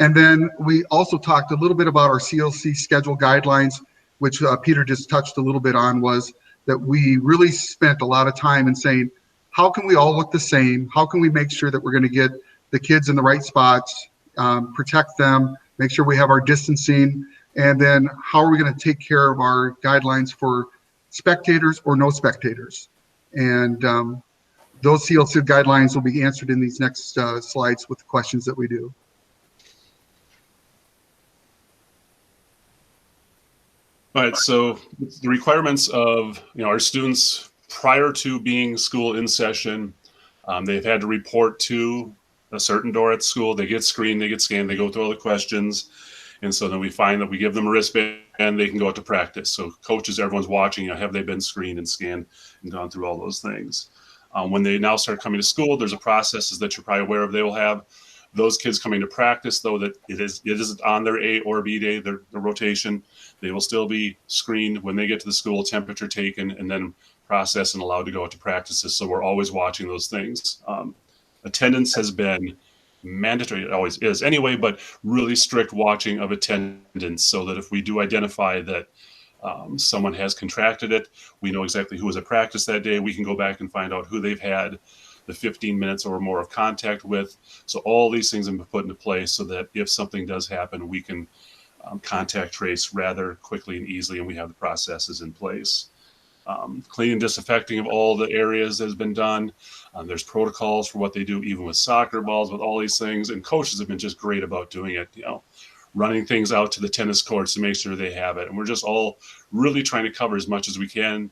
And then we also talked a little bit about our CLC schedule guidelines, which Peter just touched a little bit on, was that we really spent a lot of time in saying, how can we all look the same? How can we make sure that we're going to get the kids in the right spots, protect them, make sure we have our distancing, and then how are we going to take care of our guidelines for spectators or no spectators? And those CLC guidelines will be answered in these next slides with the questions that we do. All right, so the requirements of our students prior to being school in session, they've had to report to a certain door at school. They get screened, they get scanned, they go through all the questions. And so then we find that we give them a wristband and they can go out to practice. So coaches, everyone's watching, have they been screened and scanned and gone through all those things. When they now start coming to school, there's a process that you're probably aware of. They will have those kids coming to practice, though, that it is on their A or B day, their rotation. They will still be screened when they get to the school, temperature taken, and then processed and allowed to go out to practices. So we're always watching those things. Attendance has been mandatory. It always is anyway, but really strict watching of attendance so that if we do identify that someone has contracted it, we know exactly who was at practice that day. We can go back and find out who they've had the 15 minutes or more of contact with. So all these things have been put into place so that if something does happen, we can contact trace rather quickly and easily, and we have the processes in place. Cleaning and disinfecting of all the areas has been done. There's protocols for what they do, even with soccer balls, with all these things, and coaches have been just great about doing it, running things out to the tennis courts to make sure they have it. And we're just all really trying to cover as much as we can,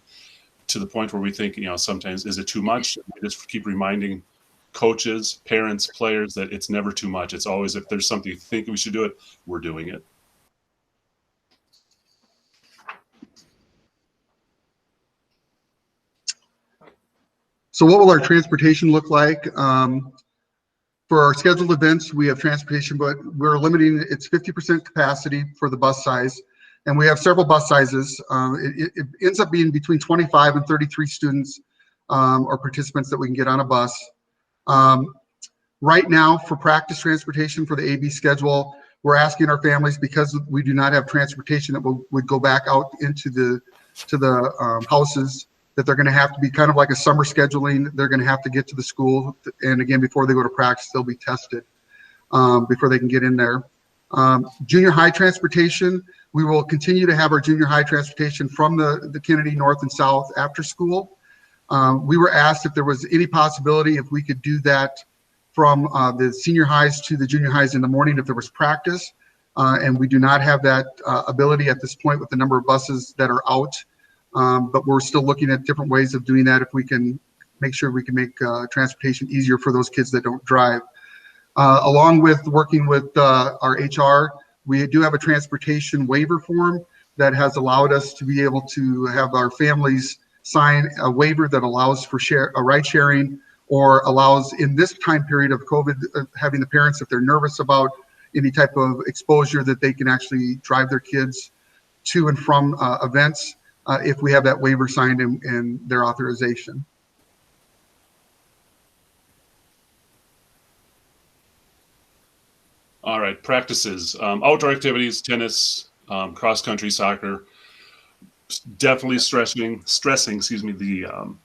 to the point where we think, sometimes, is it too much? We just keep reminding coaches, parents, players that it's never too much. It's always, if there's something you think we should do it, we're doing it. So what will our transportation look like? For our scheduled events, we have transportation, but we're limiting it's 50% capacity for the bus size. And we have several bus sizes. It ends up being between 25 and 33 students or participants that we can get on a bus. Right now, for practice transportation for the AB schedule, we're asking our families, because we do not have transportation that would go back out into the houses, that they're going to have to be kind of like a summer scheduling. They're going to have to get to the school, and again, before they go to practice, they'll be tested before they can get in there. Junior high transportation, we will continue to have our junior high transportation from the Kennedy North and South after school. We were asked if there was any possibility if we could do that from the senior highs to the junior highs in the morning if there was practice, and we do not have that ability at this point with the number of buses that are out. But we're still looking at different ways of doing that if we can make sure we can make transportation easier for those kids that don't drive. Along with working with our HR, we do have a transportation waiver form that has allowed us to be able to have our families sign a waiver that allows for ride sharing or allows in this time period of COVID, having the parents, if they're nervous about any type of exposure, that they can actually drive their kids to and from events if we have that waiver signed and their authorization. All right, practices, outdoor activities, tennis, cross-country soccer. Definitely stressing, the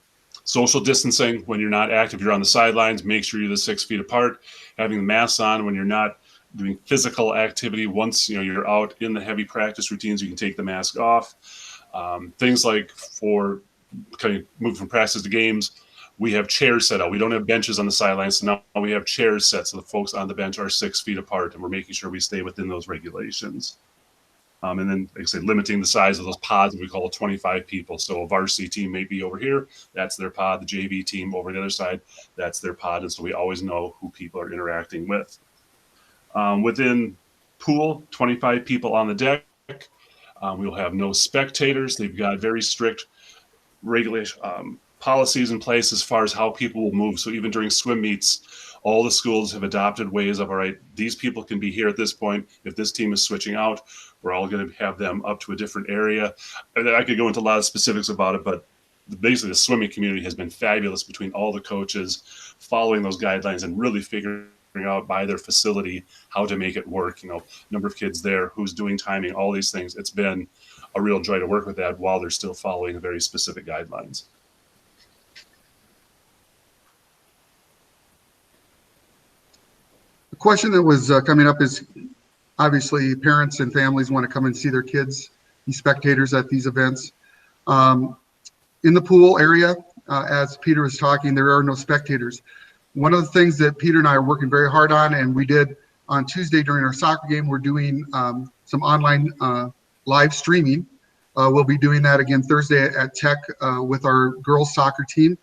social distancing when you're not active. You're on the sidelines. Make sure you're the 6 feet apart. Having the masks on when you're not doing physical activity. Once you're out in the heavy practice routines, you can take the mask off. Things like for kind of moving from practice to games, we have chairs set out. We don't have benches on the sidelines, so now we have chairs set so the folks on the bench are 6 feet apart, and we're making sure we stay within those regulations. And then, like I said, limiting the size of those pods, we call it 25 people. So a varsity team may be over here, that's their pod. The JV team over the other side, that's their pod. And so we always know who people are interacting with. Within pool, 25 people on the deck. We'll have no spectators. They've got very strict regulation policies in place as far as how people will move. So even during swim meets, all the schools have adopted ways of, all right, these people can be here at this point. If this team is switching out, we're all going to have them up to a different area. And I could go into a lot of specifics about it, but basically the swimming community has been fabulous between all the coaches following those guidelines and really figuring out by their facility how to make it work. Number of kids there, who's doing timing, all these things. It's been a real joy to work with that while they're still following very specific guidelines. The question that was coming up is, obviously parents and families want to come and see their kids, be spectators at these events. In the pool area, as Peter was talking, there are no spectators. One of the things that Peter and I are working very hard on, and we did on Tuesday during our soccer game, we're doing some online live streaming. We'll be doing that again Thursday at Tech with our girls soccer team.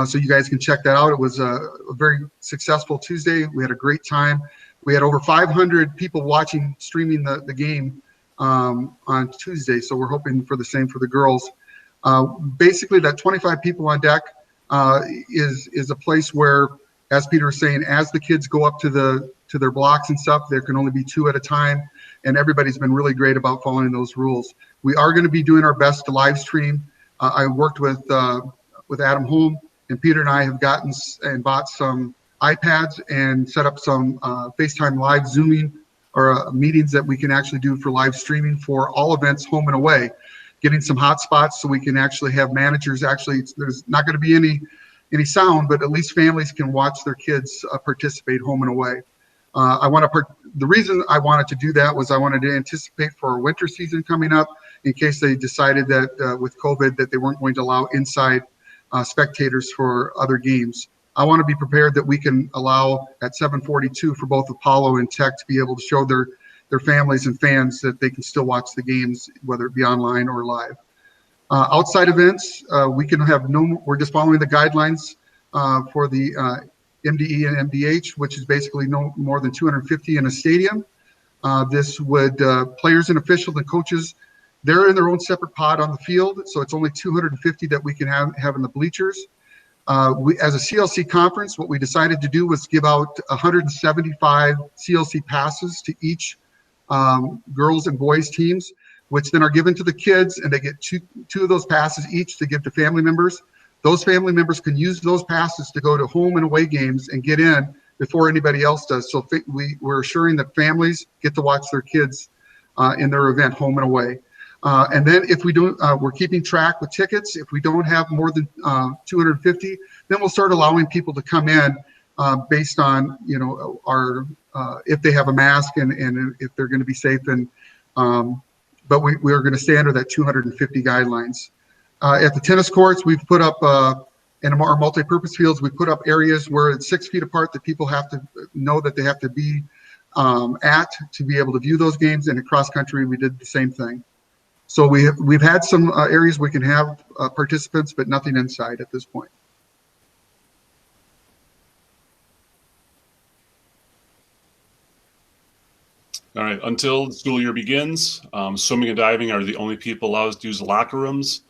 So you guys can check that out. It was a very successful Tuesday. We had a great time. We had over 500 people watching, streaming the game on Tuesday. So we're hoping for the same for the girls. Basically, that 25 people on deck is a place where, as Peter was saying, as the kids go up to their blocks and stuff, there can only be 2 at a time. And everybody's been really great about following those rules. We are going to be doing our best to live stream. I worked with Adam Holm, and Peter and I have gotten and bought some iPads and set up some FaceTime live Zooming or meetings that we can actually do for live streaming for all events, home and away. Getting some hotspots so we can actually have managers. Actually, there's not going to be any sound, but at least families can watch their kids participate home and away. The reason I wanted to do that was I wanted to anticipate for our winter season coming up in case they decided that with COVID that they weren't going to allow inside spectators for other games. I want to be prepared that we can allow at 7:42 for both Apollo and Tech to be able to show their families and fans that they can still watch the games, whether it be online or live. Outside events, we can have we're just following the guidelines for the MDE and MDH, which is basically no more than 250 in a stadium. This would, players and officials and coaches, they're in their own separate pod on the field, so it's only 250 that we can have in the bleachers. As a CLC conference, what we decided to do was give out 175 CLC passes to each girls and boys teams, which then are given to the kids, and they get two of those passes each to give to family members. Those family members can use those passes to go to home and away games and get in before anybody else does. So we're assuring that families get to watch their kids in their event, home and away. And then if we do, we're keeping track with tickets. If we don't have more than 250, then we'll start allowing people to come in based on, our if they have a mask and if they're going to be safe. And but we are going to stay under that 250 guidelines. At the tennis courts, we've put up in our multi-purpose fields, we put up areas where it's 6 feet apart that people have to know that they have to be at to be able to view those games. And at cross country, we did the same thing. So we've had some areas we can have participants, but nothing inside at this point. All right, until the school year begins, swimming and diving are the only people allowed to use the locker rooms,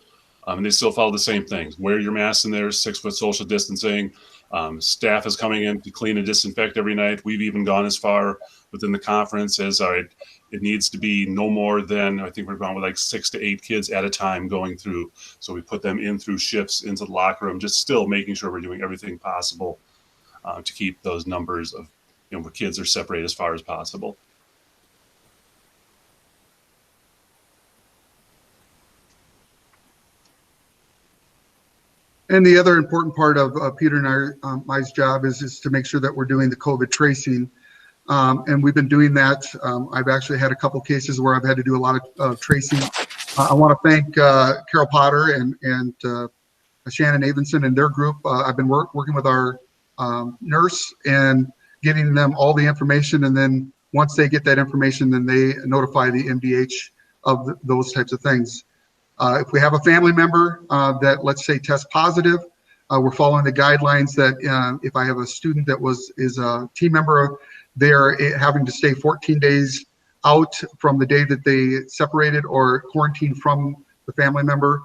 and they still follow the same things. Wear your mask in there, 6 foot social distancing. Staff is coming in to clean and disinfect every night. We've even gone as far within the conference as it needs to be no more than, I think we're going with like 6 to 8 kids at a time going through. So we put them in through shifts into the locker room, just still making sure we're doing everything possible to keep those numbers of, where kids are separated as far as possible. And the other important part of Peter and my job is to make sure that we're doing the COVID tracing. And we've been doing that. I've actually had a couple cases where I've had to do a lot of tracing. I want to thank Carol Potter and Shannon Avenson and their group. I've been working with our nurse and getting them all the information. And then once they get that information, then they notify the MDH of those types of things. If we have a family member that, let's say, tests positive, we're following the guidelines that if I have a student that is a team member, they're having to stay 14 days out from the day that they separated or quarantine from the family member.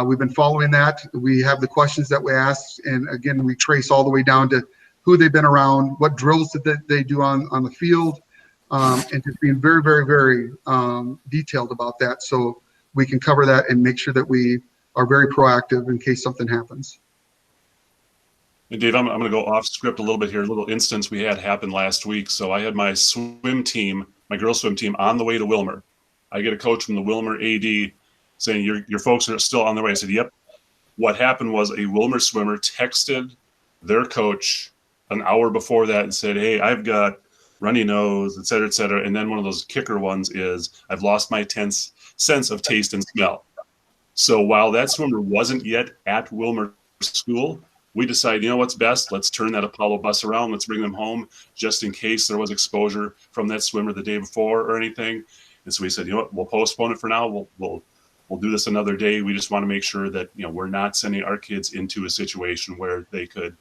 We've been following that. We have the questions that we ask, and again, we trace all the way down to who they've been around, what drills that they do on the field, and just being very, very, very detailed about that. So we can cover that and make sure that we are very proactive in case something happens. And Dave, I'm going to go off script a little bit here. A little instance we had happen last week. So I had my swim team, my girls swim team, on the way to Wilmer. I get a coach from the Wilmer AD saying, your folks are still on their way. I said, yep. What happened was a Wilmer swimmer texted their coach an hour before that and said, hey, I've got runny nose, et cetera, et cetera. And then one of those kicker ones is, I've lost my sense of taste and smell. So while that swimmer wasn't yet at Wilmer school, we decided, what's best? Let's turn that Apollo bus around. Let's bring them home just in case there was exposure from that swimmer the day before or anything. And so we said, what, we'll postpone it for now. We'll do this another day. We just want to make sure that, we're not sending our kids into a situation where they could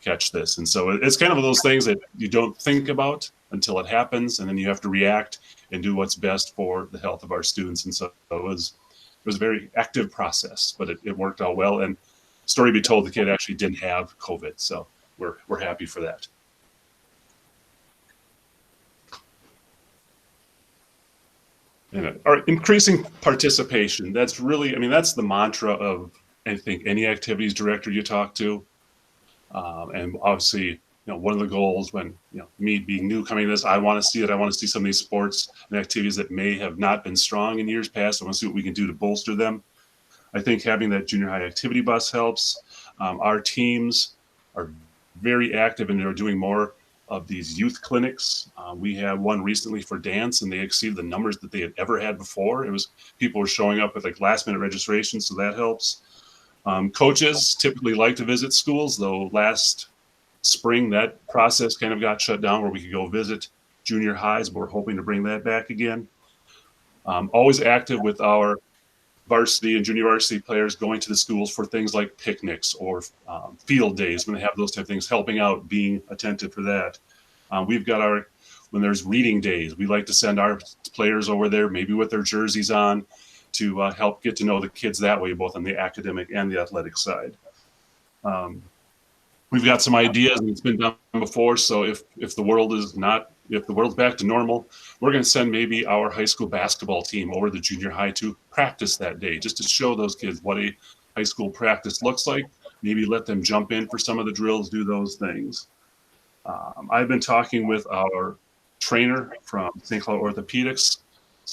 catch this. And so it's kind of those things that you don't think about until it happens, and then you have to react and do what's best for the health of our students. And so it was a very active process, but it worked out well. And story be told, the kid actually didn't have COVID, so we're happy for that. And our increasing participation, that's really, that's the mantra of, I think, any activities director you talk to. And obviously, one of the goals when, me being new coming to this, I want to see it. I want to see some of these sports and activities that may have not been strong in years past. I want to see what we can do to bolster them. I think having that junior high activity bus helps. Our teams are very active and they're doing more of these youth clinics. We had one recently for dance, and they exceeded the numbers that they had ever had before. It was people were showing up with like last minute registration, so that helps. Coaches typically like to visit schools, though last spring that process kind of got shut down where we could go visit junior highs, but we're hoping to bring that back again. Always active with our varsity and junior varsity players going to the schools for things like picnics or field days when they have those type of things, helping out, being attentive for that. We've got when there's reading days, we like to send our players over there, maybe with their jerseys on, to help get to know the kids that way, both on the academic and the athletic side. We've got some ideas, and it's been done before. So if the world's back to normal, we're going to send maybe our high school basketball team over to junior high to practice that day, just to show those kids what a high school practice looks like. Maybe let them jump in for some of the drills, do those things. I've been talking with our trainer from St. Cloud Orthopedics.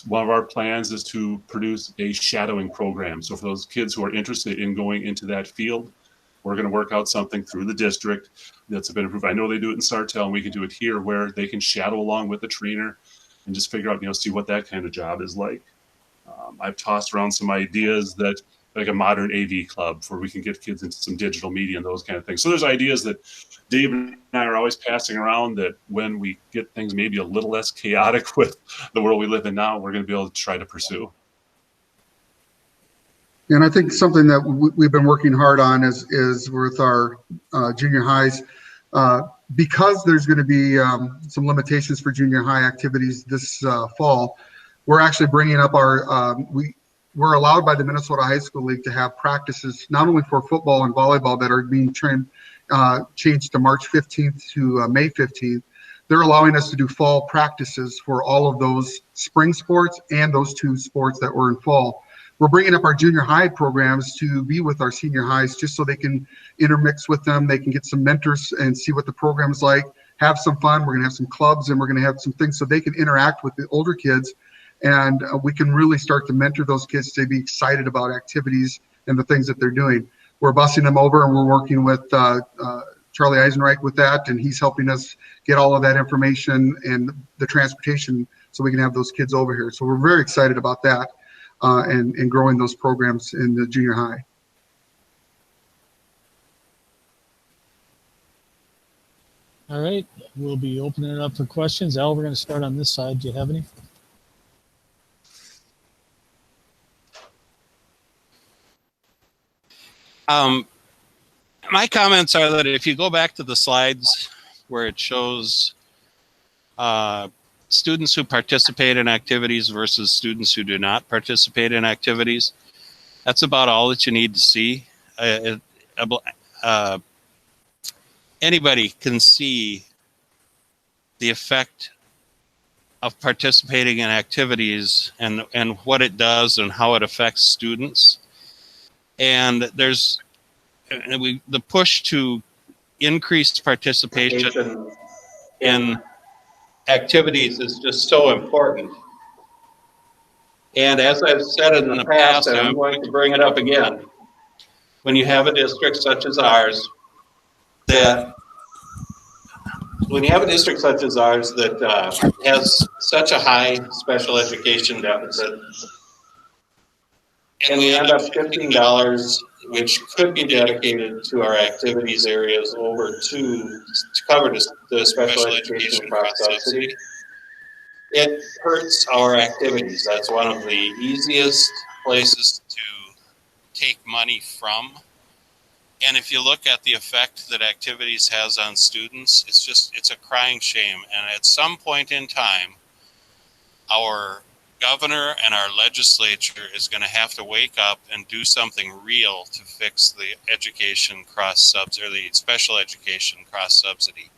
One of our plans is to produce a shadowing program. So for those kids who are interested in going into that field, we're going to work out something through the district that's been approved. I know they do it in Sartell, and we can do it here where they can shadow along with the trainer and just figure out, see what that kind of job is like. I've tossed around some ideas that like a modern AV club where we can get kids into some digital media and those kind of things. So there's ideas that Dave and I are always passing around that when we get things maybe a little less chaotic with the world we live in now, we're going to be able to try to pursue. And I think something that we've been working hard on is with our junior highs, because there's going to be some limitations for junior high activities this fall. We're actually bringing up we're allowed by the Minnesota High School League to have practices not only for football and volleyball that are being trained changed to March 15th to May 15th, they're allowing us to do fall practices for all of those spring sports and those 2 sports that were in fall. We're bringing up our junior high programs to be with our senior highs just so they can intermix with them. They can get some mentors and see what the program's like, have some fun. We're going to have some clubs and we're going to have some things so they can interact with the older kids. And we can really start to mentor those kids to be excited about activities and the things that they're doing. We're busing them over and we're working with Charlie Eisenreich with that, and he's helping us get all of that information and the transportation so we can have those kids over here. So we're very excited about that and growing those programs in the junior high. All right, we'll be opening it up for questions. Al, we're going to start on this side. Do you have any? My comments are that if you go back to the slides where it shows students who participate in activities versus students who do not participate in activities, that's about all that you need to see. Anybody can see the effect of participating in activities and what it does and how it affects students. And there's the push to increase participation in activities is just so important. And as I've said in the past, and I'm going to bring it up again, when you have a district such as ours that has such a high special education deficit, and we end up shifting dollars which could be dedicated to our activities areas over to cover the special education cross subsidy, it hurts our activities. That's one of the easiest places to take money from. And if you look at the effect that activities has on students, it's a crying shame. And at some point in time, our governor and our legislature is going to have to wake up and do something real to fix the education cross subsidy, or the special education cross subsidy,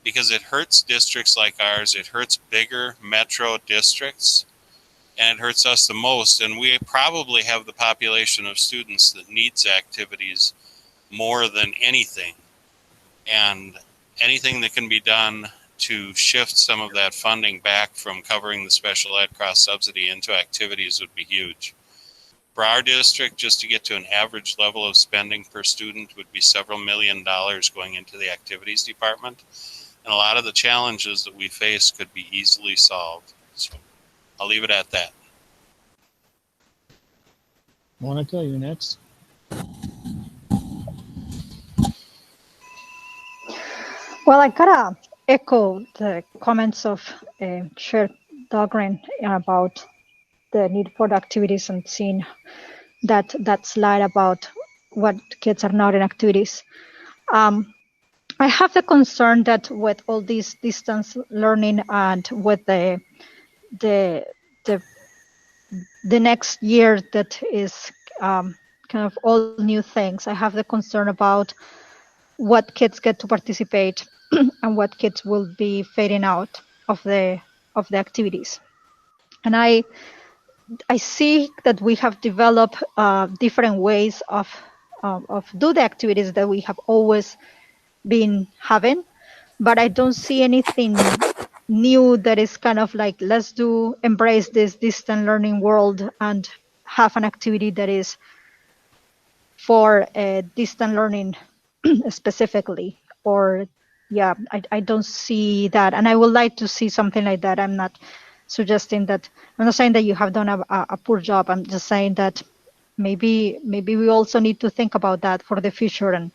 because it hurts districts like ours. It hurts bigger metro districts, and it hurts us the most. And we probably have the population of students that needs activities more than anything. And anything that can be done to shift some of that funding back from covering the special ed cross subsidy into activities would be huge. For our district, just to get to an average level of spending per student would be several $1 million going into the activities department. And a lot of the challenges that we face could be easily solved. So I'll leave it at that. Monica, you're next. Well, I gotta echo the comments of Chair Dahlgren about the need for the activities and seeing that slide about what kids are not in activities. I have the concern that with all this distance learning and with the next year that is kind of all new things, I have the concern about what kids get to participate and what kids will be fading out of the activities. And I see that we have developed different ways of do the activities that we have always been having, but I don't see anything new that is kind of like, let's embrace this distant learning world and have an activity that is for distant learning specifically. Or yeah, I don't see that, and I would like to see something like that. I'm not suggesting that, I'm not saying that you have done a poor job. I'm just saying that maybe we also need to think about that for the future and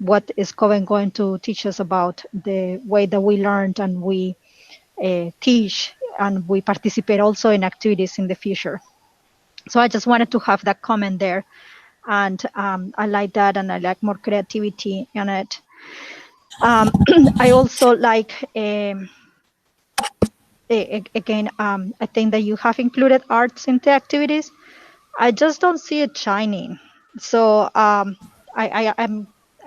what is going to teach us about the way that we learned and we teach and we participate also in activities in the future. So I just wanted to have that comment there. And I like that, and I like more creativity in it. I also like, again, I think that you have included arts into activities. I just don't see it shining. So I'm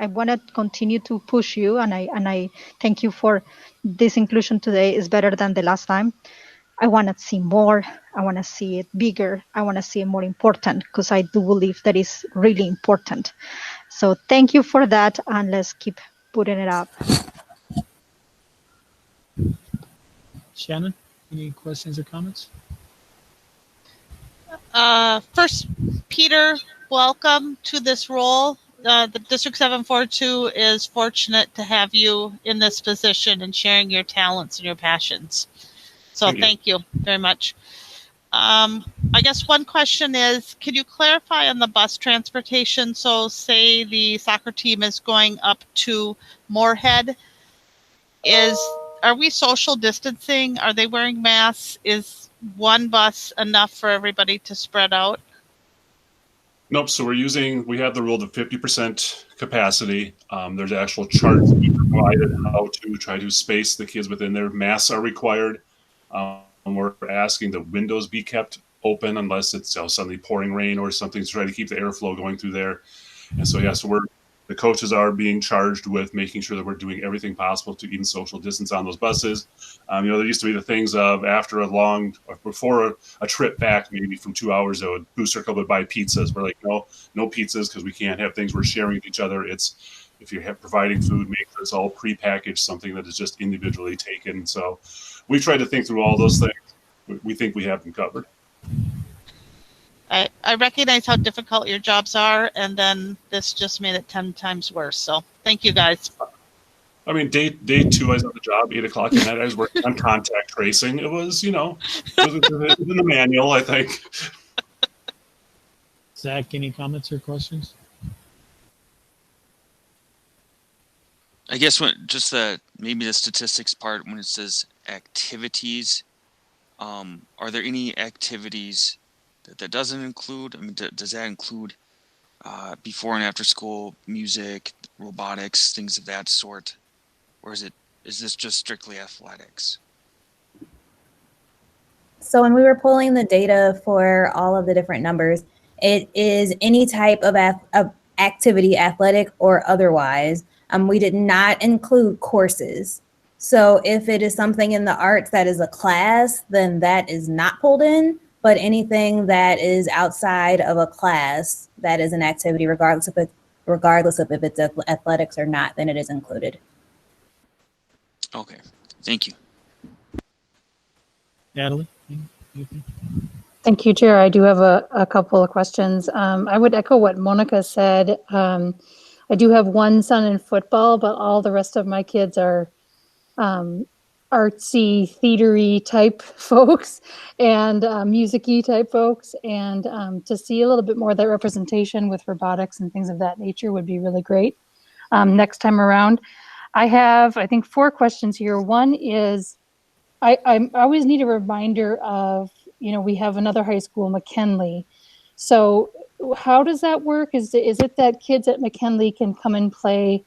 want to continue to push you, and I thank you for this inclusion today is better than the last time. I want to see more. I want to see it bigger. I want to see it more important, because I do believe that is really important. So thank you for that, and let's keep putting it up. Shannon, any questions or comments? First, Peter, welcome to this role. The District 742 is fortunate to have you in this position and sharing your talents and your passions. So thank you very much. I guess one question is, can you clarify on the bus transportation? So say the soccer team is going up to Moorhead. Are we social distancing? Are they wearing masks? Is one bus enough for everybody to spread out? Nope. So we have the rule of 50% capacity. There's actual charts provided how to try to space the kids within there. Masks are required. We're asking the windows be kept open unless it's suddenly pouring rain or something, to try to keep the airflow going through there. And so, the coaches are being charged with making sure that we're doing everything possible to even social distance on those buses. There used to be the things of before a trip back, maybe from 2 hours, a booster club would buy pizzas. We're like, no pizzas, because we can't have things we're sharing with each other. It's, if you're providing food, make sure it's all prepackaged, something that is just individually taken. So we try to think through all those things. We think we have them covered. I recognize how difficult your jobs are, and then this just made it 10 times worse. So thank you, guys. I mean, day 2, I was at the job, 8 o'clock at night. I was working on contact tracing. It was, it was in the manual, I think. Zach, any comments or questions? I guess maybe the statistics part, when it says activities, are there any activities that doesn't include? I mean, does that include before and after school music, robotics, things of that sort, or is this just strictly athletics? So when we were pulling the data for all of the different numbers, it is any type of activity, athletic or otherwise. We did not include courses. So if it is something in the arts that is a class, then that is not pulled in. But anything that is outside of a class that is an activity, regardless of if it's athletics or not, then it is included. Okay, thank you. Natalie? Thank you, Chair. I do have a couple of questions. I would echo what Monica said. I do have one son in football, but all the rest of my kids are artsy, theatery type folks and music-y type folks. And to see a little bit more of that representation with robotics and things of that nature would be really great next time around. I have, I think, 4 questions here. One is, I always need a reminder of, we have another high school, McKinley. So how does that work? Is it that kids at McKinley can come and play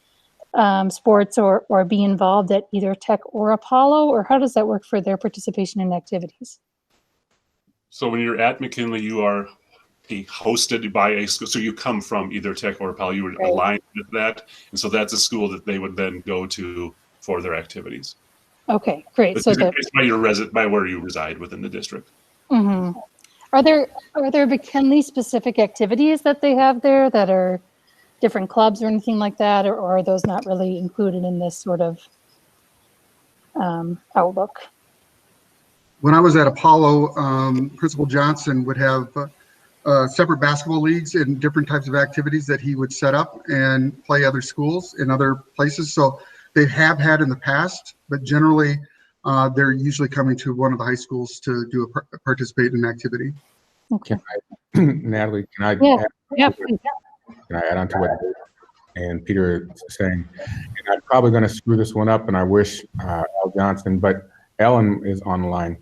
sports or be involved at either Tech or Apollo, or how does that work for their participation in activities? So when you're at McKinley, you are hosted by a school. So you come from either Tech or Apollo, you would align with that. And so that's a school that they would then go to for their activities. Okay, great. But so it's by where you reside within the district. Mm-hmm. Are there McKinley specific activities that they have there that are different clubs or anything like that, or are those not really included in this sort of outlook? When I was at Apollo, Principal Johnson would have separate basketball leagues and different types of activities that he would set up and play other schools in other places. So they have had in the past, but generally they're usually coming to one of the high schools to do participate in an activity. Okay. Natalie, can I add on to what and Peter is saying? And I'm probably going to screw this one up, and I wish Al Johnson, but Ellen is on the line.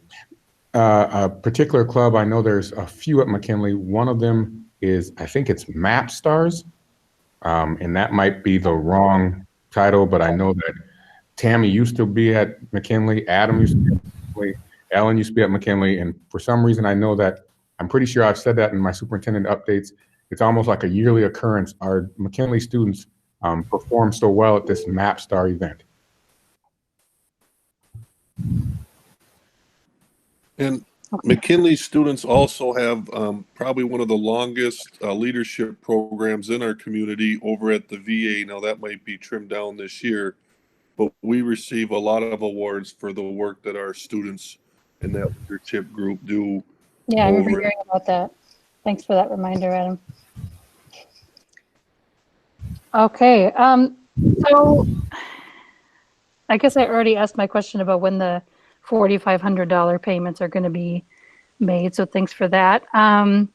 A particular club, I know there's a few at McKinley. One of them is, I think it's Map Stars, and that might be the wrong title, but I know that Tammy used to be at McKinley, Adam used to be at McKinley, Ellen used to be at McKinley, and for some reason I know that, I'm pretty sure I've said that in my superintendent updates, it's almost like a yearly occurrence. Our McKinley students performed so well at this MapStar event. And McKinley students also have probably one of the longest leadership programs in our community over at the VA. Now that might be trimmed down this year, but we receive a lot of awards for the work that our students in that leadership group do. Yeah, I remember hearing about that. Thanks for that reminder, Adam. Okay, so I guess I already asked my question about when the $4,500 payments are going to be made, so thanks for that. I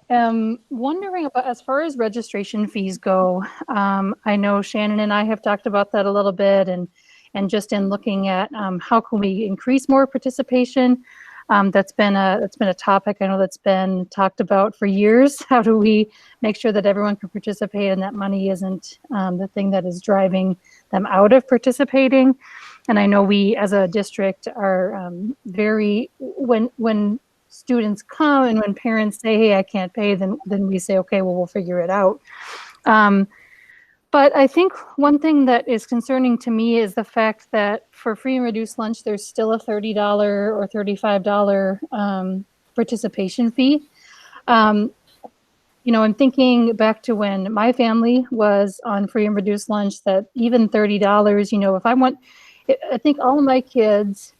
am wondering about, as far as registration fees go, I know Shannon and I have talked about that a little bit, and just in looking at how can we increase more participation. That's been a topic I know that's been talked about for years. How do we make sure that everyone can participate and that money isn't the thing that is driving them out of participating? And I know we as a district are very, when students come and when parents say, hey, I can't pay, then we say, okay, well, we'll figure it out. But I think one thing that is concerning to me is the fact that for free and reduced lunch, there's still a $30 or $35 participation fee. You know, I'm thinking back to when my family was on free and reduced lunch, that even $30, you know, if I want, I think all of my kids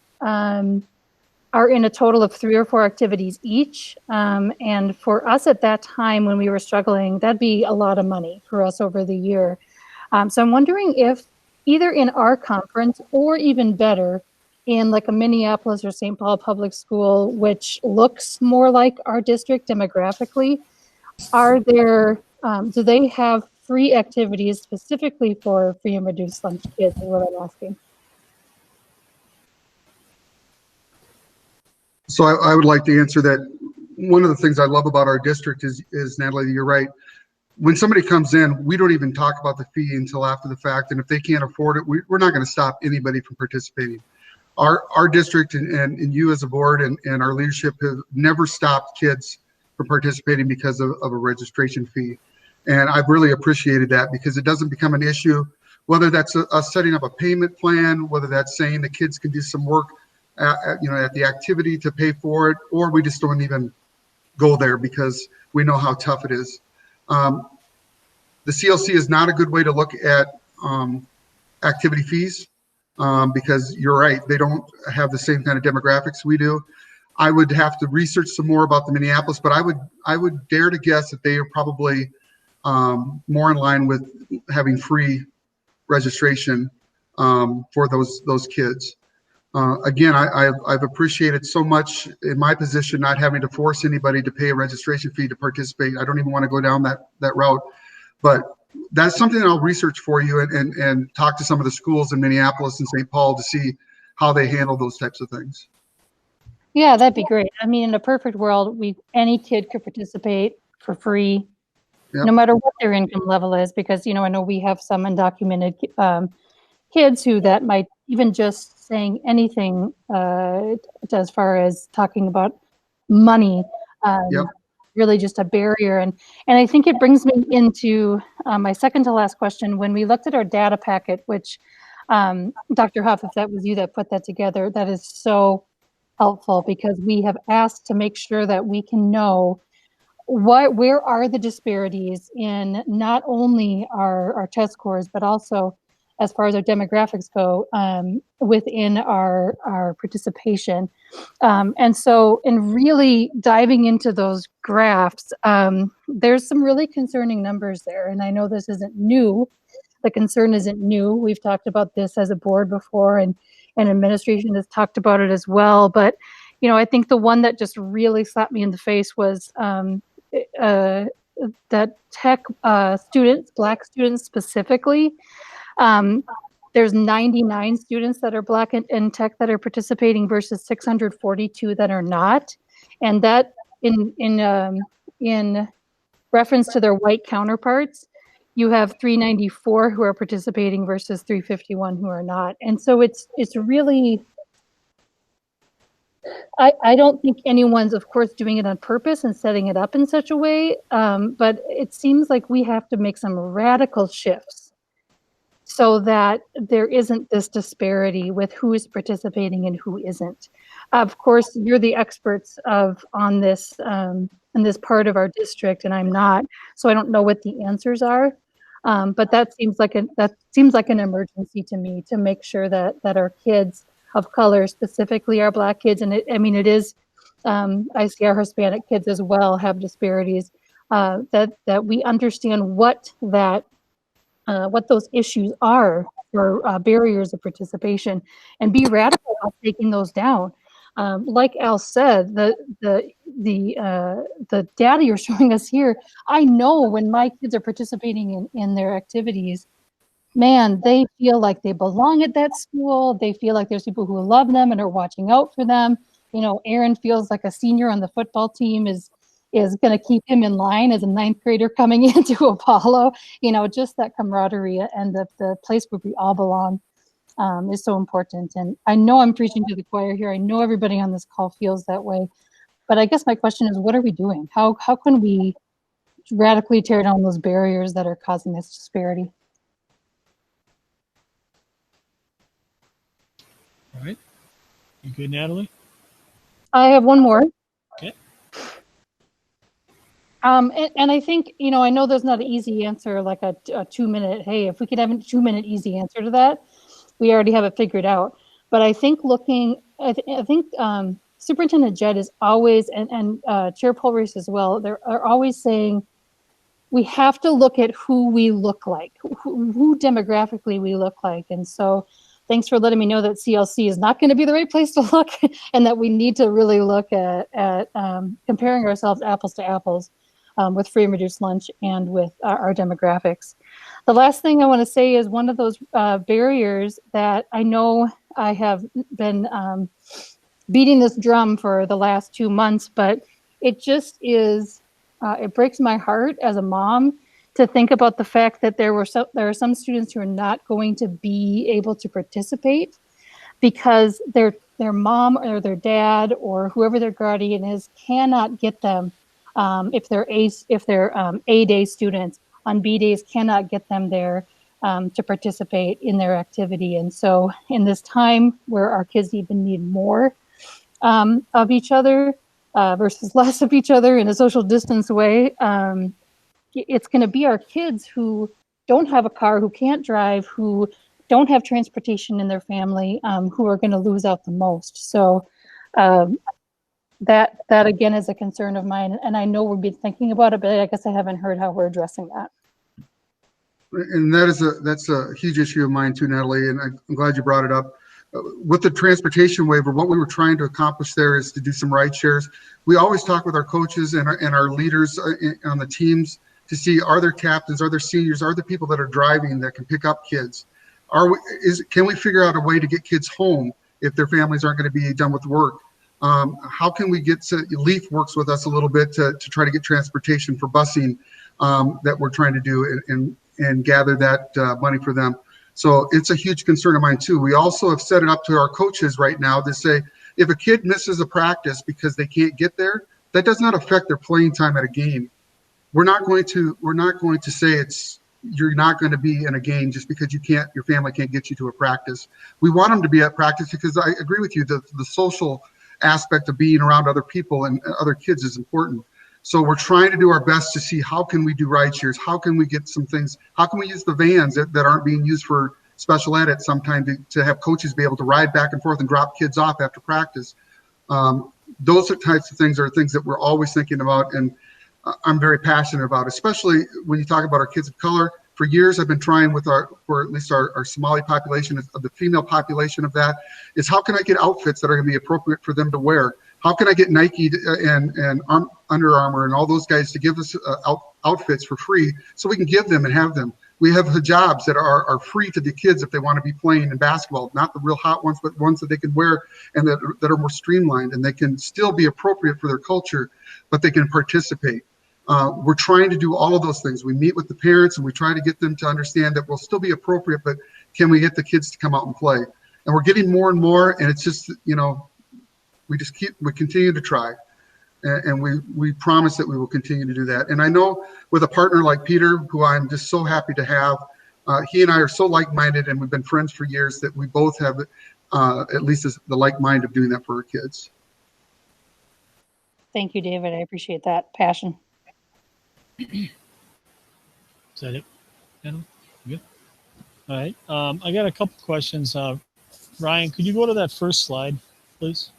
are in a total of 3 or 4 activities each. And for us at that time when we were struggling, that'd be a lot of money for us over the year. So I'm wondering if either in our conference or even better in like a Minneapolis or St. Paul public school, which looks more like our district demographically, are there, do they have free activities specifically for free and reduced lunch kids is what I'm asking. So I would like to answer that. One of the things I love about our district is Natalie, you're right. When somebody comes in, we don't even talk about the fee until after the fact. And if they can't afford it, we're not going to stop anybody from participating. Our district and you as a board and our leadership have never stopped kids from participating because of a registration fee. And I've really appreciated that because it doesn't become an issue, whether that's us setting up a payment plan, whether that's saying the kids can do some work at the activity to pay for it, or we just don't even go there because we know how tough it is. The CLC is not a good way to look at activity fees because you're right, they don't have the same kind of demographics we do. I would have to research some more about the Minneapolis, but I would dare to guess that they are probably more in line with having free registration for those kids. Again, I've appreciated so much in my position not having to force anybody to pay a registration fee to participate. I don't even want to go down that route, but that's something that I'll research for you and talk to some of the schools in Minneapolis and St. Paul to see how they handle those types of things. Yeah, that'd be great. I mean, in a perfect world, any kid could participate for free, Yep. no matter what their income level is, because, you know, I know we have some undocumented kids who that might even just saying anything as far as talking about money, Yep. really just a barrier. And I think it brings me into my second to last question. When we looked at our data packet, which Dr. Huff, if that was you that put that together, that is so helpful because we have asked to make sure that we can know where are the disparities in not only our test scores, but also as far as our demographics go within our participation. And so in really diving into those graphs, there's some really concerning numbers there. And I know this isn't new. The concern isn't new. We've talked about this as a board before, and administration has talked about it as well. But, you know, I think the one that just really slapped me in the face was that tech students, Black students specifically, there's 99 students that are Black in tech that are participating versus 642 that are not. And that in reference to their white counterparts, you have 394 who are participating versus 351 who are not. And so it's really, I don't think anyone's, of course, doing it on purpose and setting it up in such a way, but it seems like we have to make some radical shifts so that there isn't this disparity with who is participating and who isn't. Of course, you're the experts on this in this part of our district, and I'm not, so I don't know what the answers are. But that seems like an emergency to me, to make sure that our kids of color, specifically our Black kids, and it is, I see our Hispanic kids as well have disparities. That we understand what those issues are for barriers of participation, and be radical about taking those down. Like Al said, the data you're showing us here, I know when my kids are participating in their activities, man, they feel like they belong at that school. They feel like there's people who love them and are watching out for them. Aaron feels like a senior on the football team is going to keep him in line as a ninth grader coming into Apollo. Just that camaraderie and the place where we all belong is so important. And I know I'm preaching to the choir here. I know everybody on this call feels that way. But I guess my question is, what are we doing? How can we radically tear down those barriers that are causing this disparity? All right. You good, Natalie? I have one more. Okay. And I think, I know there's not an easy answer, like a 2-minute, hey, if we could have a 2-minute easy answer to that, we already have it figured out. But I think Superintendent Jett is always, and Chair Pulreis as well, they're always saying, we have to look at who we look like, who demographically we look like. And so thanks for letting me know that CLC is not going to be the right place to look, and that we need to really look at comparing ourselves apples to apples with free and reduced lunch and with our demographics. The last thing I want to say is one of those barriers that I know I have been beating this drum for the last 2 months, but it just is, it breaks my heart as a mom to think about the fact that there are some students who are not going to be able to participate because their mom or their dad or whoever their guardian is cannot get them, if they're A day students, on B days cannot get them there to participate in their activity. And so in this time where our kids even need more of each other versus less of each other in a social distance way, it's going to be our kids who don't have a car, who can't drive, who don't have transportation in their family, who are going to lose out the most. So that again is a concern of mine, and I know we've been thinking about it, but I guess I haven't heard how we're addressing that. And that's a huge issue of mine too, Natalie, and I'm glad you brought it up. With the transportation waiver, what we were trying to accomplish there is to do some ride shares. We always talk with our coaches and our leaders on the teams to see, are there captains, are there seniors, are there people that are driving that can pick up kids? Can we figure out a way to get kids home if their families aren't going to be done with work? How can we get to, Leaf works with us a little bit to try to get transportation for busing that we're trying to do and gather that money for them. So it's a huge concern of mine too. We also have set it up to our coaches right now to say, if a kid misses a practice because they can't get there, that does not affect their playing time at a game. We're not going to say you're not going to be in a game just because your family can't get you to a practice. We want them to be at practice because I agree with you, the social aspect of being around other people and other kids is important. So we're trying to do our best to see how can we do ride shares, how can we get some things, how can we use the vans that aren't being used for special ed at some time to have coaches be able to ride back and forth and drop kids off after practice. Those are types of things that we're always thinking about, and I'm very passionate about, especially when you talk about our kids of color. For years, I've been trying for at least our Somali population, of the female population of that, is how can I get outfits that are going to be appropriate for them to wear? How can I get Nike and Under Armour and all those guys to give us outfits for free so we can give them and have them? We have hijabs that are free to the kids if they want to be playing in basketball, not the real hot ones, but ones that they can wear and that are more streamlined, and they can still be appropriate for their culture, but they can participate. We're trying to do all of those things. We meet with the parents and we try to get them to understand that we'll still be appropriate, but can we get the kids to come out and play? And we're getting more and more, and it's just, we continue to try, and we promise that we will continue to do that. And I know with a partner like Peter, who I'm just so happy to have, he and I are so like-minded, and we've been friends for years, that we both have at least the like mind of doing that for our kids. Thank you, David. I appreciate that passion. Is that it? Adam? Good. All right. I got a couple questions. Ryan, could you go to that first slide, please?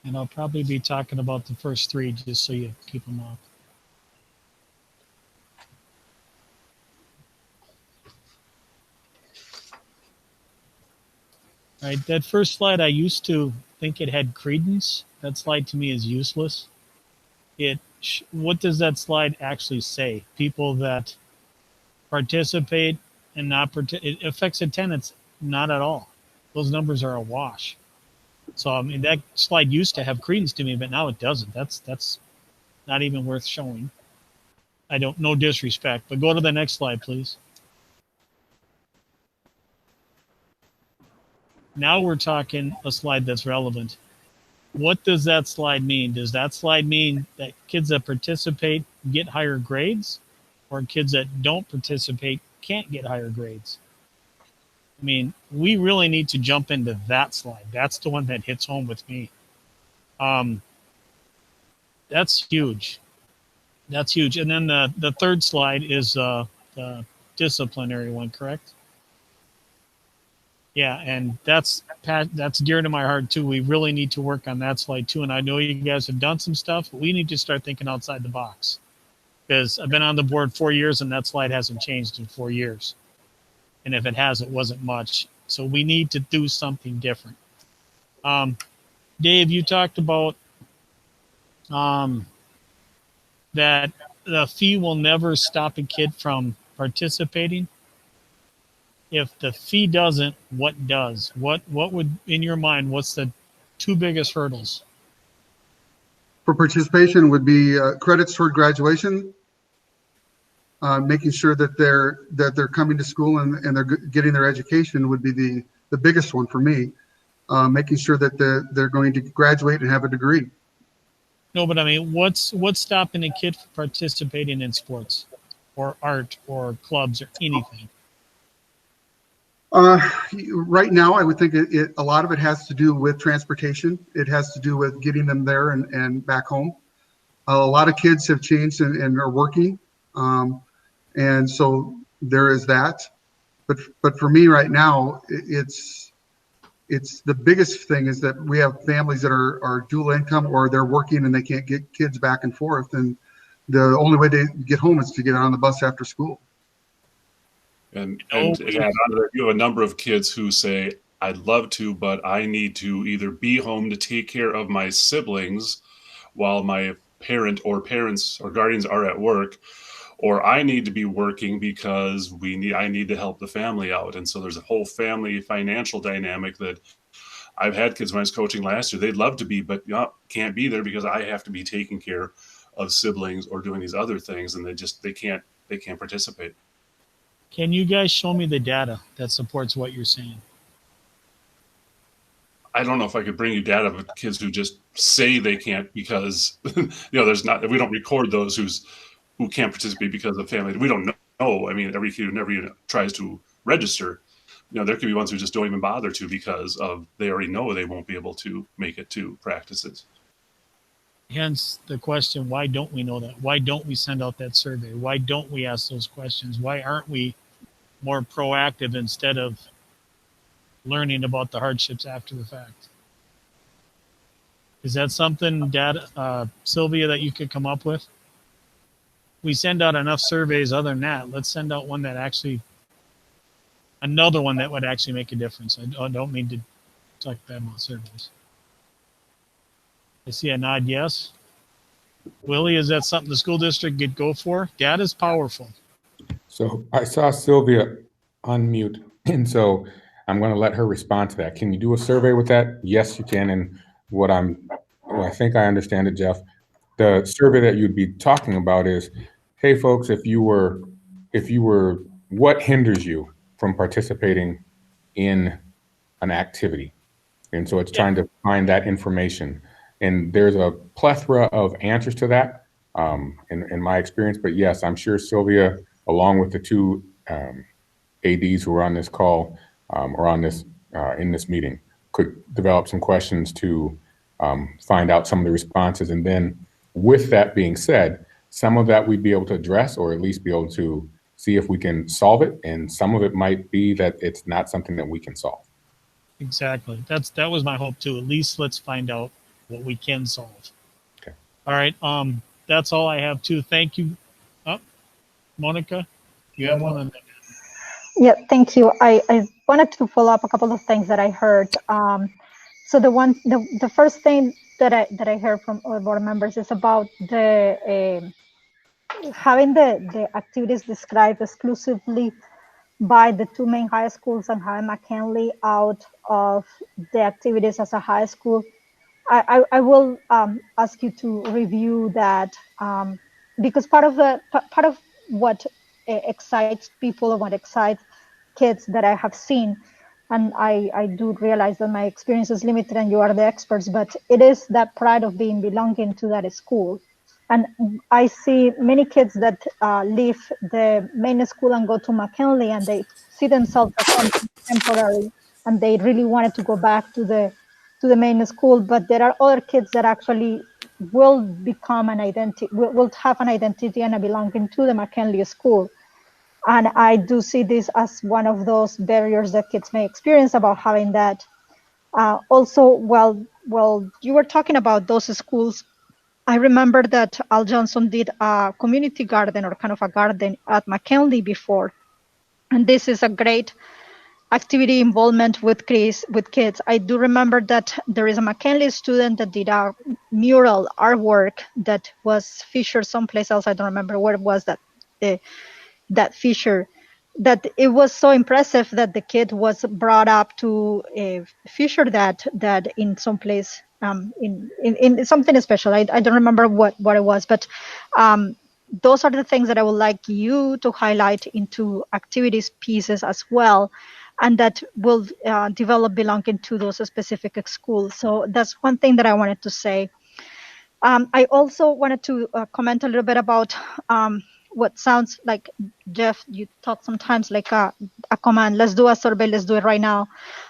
And I'll probably be talking about the first three just so you keep them off. All right, that first slide, I used to think it had credence. That slide to me is useless. What does that slide actually say? People that participate and not participate, it affects attendance, not at all. Those numbers are a wash. So, I mean, that slide used to have credence to me, but now it doesn't. That's not even worth showing. No disrespect, but go to the next slide, please. Now we're talking a slide that's relevant. What does that slide mean? Does that slide mean that kids that participate get higher grades, or kids that don't participate can't get higher grades? I mean, we really need to jump into that slide. That's the one that hits home with me. That's huge. That's huge. And then the third slide is the disciplinary one, correct? Yeah, and that's dear to my heart too. We really need to work on that slide too. And I know you guys have done some stuff, but we need to start thinking outside the box. Because I've been on the board 4 years and that slide hasn't changed in 4 years. And if it has, it wasn't much. So we need to do something different. Dave, you talked about that the fee will never stop a kid from participating. If the fee doesn't, what does? What would, in your mind, what's the two biggest hurdles? For participation would be credits toward graduation, making sure that they're coming to school and they're getting their education would be the biggest one for me. Making sure that they're going to graduate and have a degree. No, but I mean, what's stopping a kid from participating in sports or art or clubs or anything? Right now, I would think a lot of it has to do with transportation. It has to do with getting them there and back home. A lot of kids have changed and are working. And so there is that. But for me right now, it's the biggest thing is that we have families that are dual income or they're working and they can't get kids back and forth. And the only way to get home is to get on the bus after school. And to add on to that, you have a number of kids who say, I'd love to, but I need to either be home to take care of my siblings while my parent or parents or guardians are at work, or I need to be working because I need to help the family out. And so there's a whole family financial dynamic that I've had kids when I was coaching last year. They'd love to be, but can't be there because I have to be taking care of siblings or doing these other things, and they can't participate. Can you guys show me the data that supports what you're saying? I don't know if I could bring you data of kids who just say they can't because there's not. We don't record those who can't participate because of family. We don't know. I mean, every kid who never even tries to register, there could be ones who just don't even bother to because they already know they won't be able to make it to practices. Hence the question, why don't we know that? Why don't we send out that survey? Why don't we ask those questions? Why aren't we more proactive instead of learning about the hardships after the fact? Is that something, Sylvia, that you could come up with? We send out enough surveys other than that. Let's send out another one that would actually make a difference. I don't mean to talk bad about surveys. I see a nod, yes. Willie, is that something the school district could go for? Data is powerful. So I saw Sylvia unmute. And so I'm going to let her respond to that. Can you do a survey with that? Yes, you can. And I think I understand it, Jeff. The survey that you'd be talking about is, hey folks, if you were, what hinders you from participating in an activity? And so it's trying to find that information. And there's a plethora of answers to that in my experience. But yes, I'm sure Sylvia, along with the two ADs who are on this call or on this in this meeting, could develop some questions to find out some of the responses. And then with that being said, some of that we'd be able to address or at least be able to see if we can solve it. And some of it might be that it's not something that we can solve. Exactly. That was my hope too. At least let's find out what we can solve. Okay. All right. That's all I have too. Thank you. Monica, you have one? Yeah, thank you. I wanted to follow up a couple of things that I heard. So the first thing that I heard from other board members is about the having the activities described exclusively by the two main high schools and having McKinley out of the activities as a high school. I will ask you to review that because part of what excites people or what excites kids that I have seen, and I do realize that my experience is limited and you are the experts, but it is that pride of being belonging to that school. And I see many kids that leave the main school and go to McKinley and they see themselves as something temporary and they really wanted to go back to the main school, but there are other kids that actually will become an identity, will have an identity and a belonging to the McKinley school. And I do see this as one of those barriers that kids may experience about having that. Also, while you were talking about those schools, I remember that Al Johnson did a community garden or kind of a garden at McKinley before. And this is a great activity involvement with kids. I do remember that there is a McKinley student that did a mural artwork that was featured someplace else. I don't remember where it was that feature. That it was so impressive that the kid was brought up to feature that in some place in something special. I don't remember what it was, but those are the things that I would like you to highlight into activities pieces as well, and that will develop belonging to those specific schools. So that's one thing that I wanted to say. I also wanted to comment a little bit about what sounds like, Jeff, you talk sometimes like a command, let's do a survey, let's do it right now.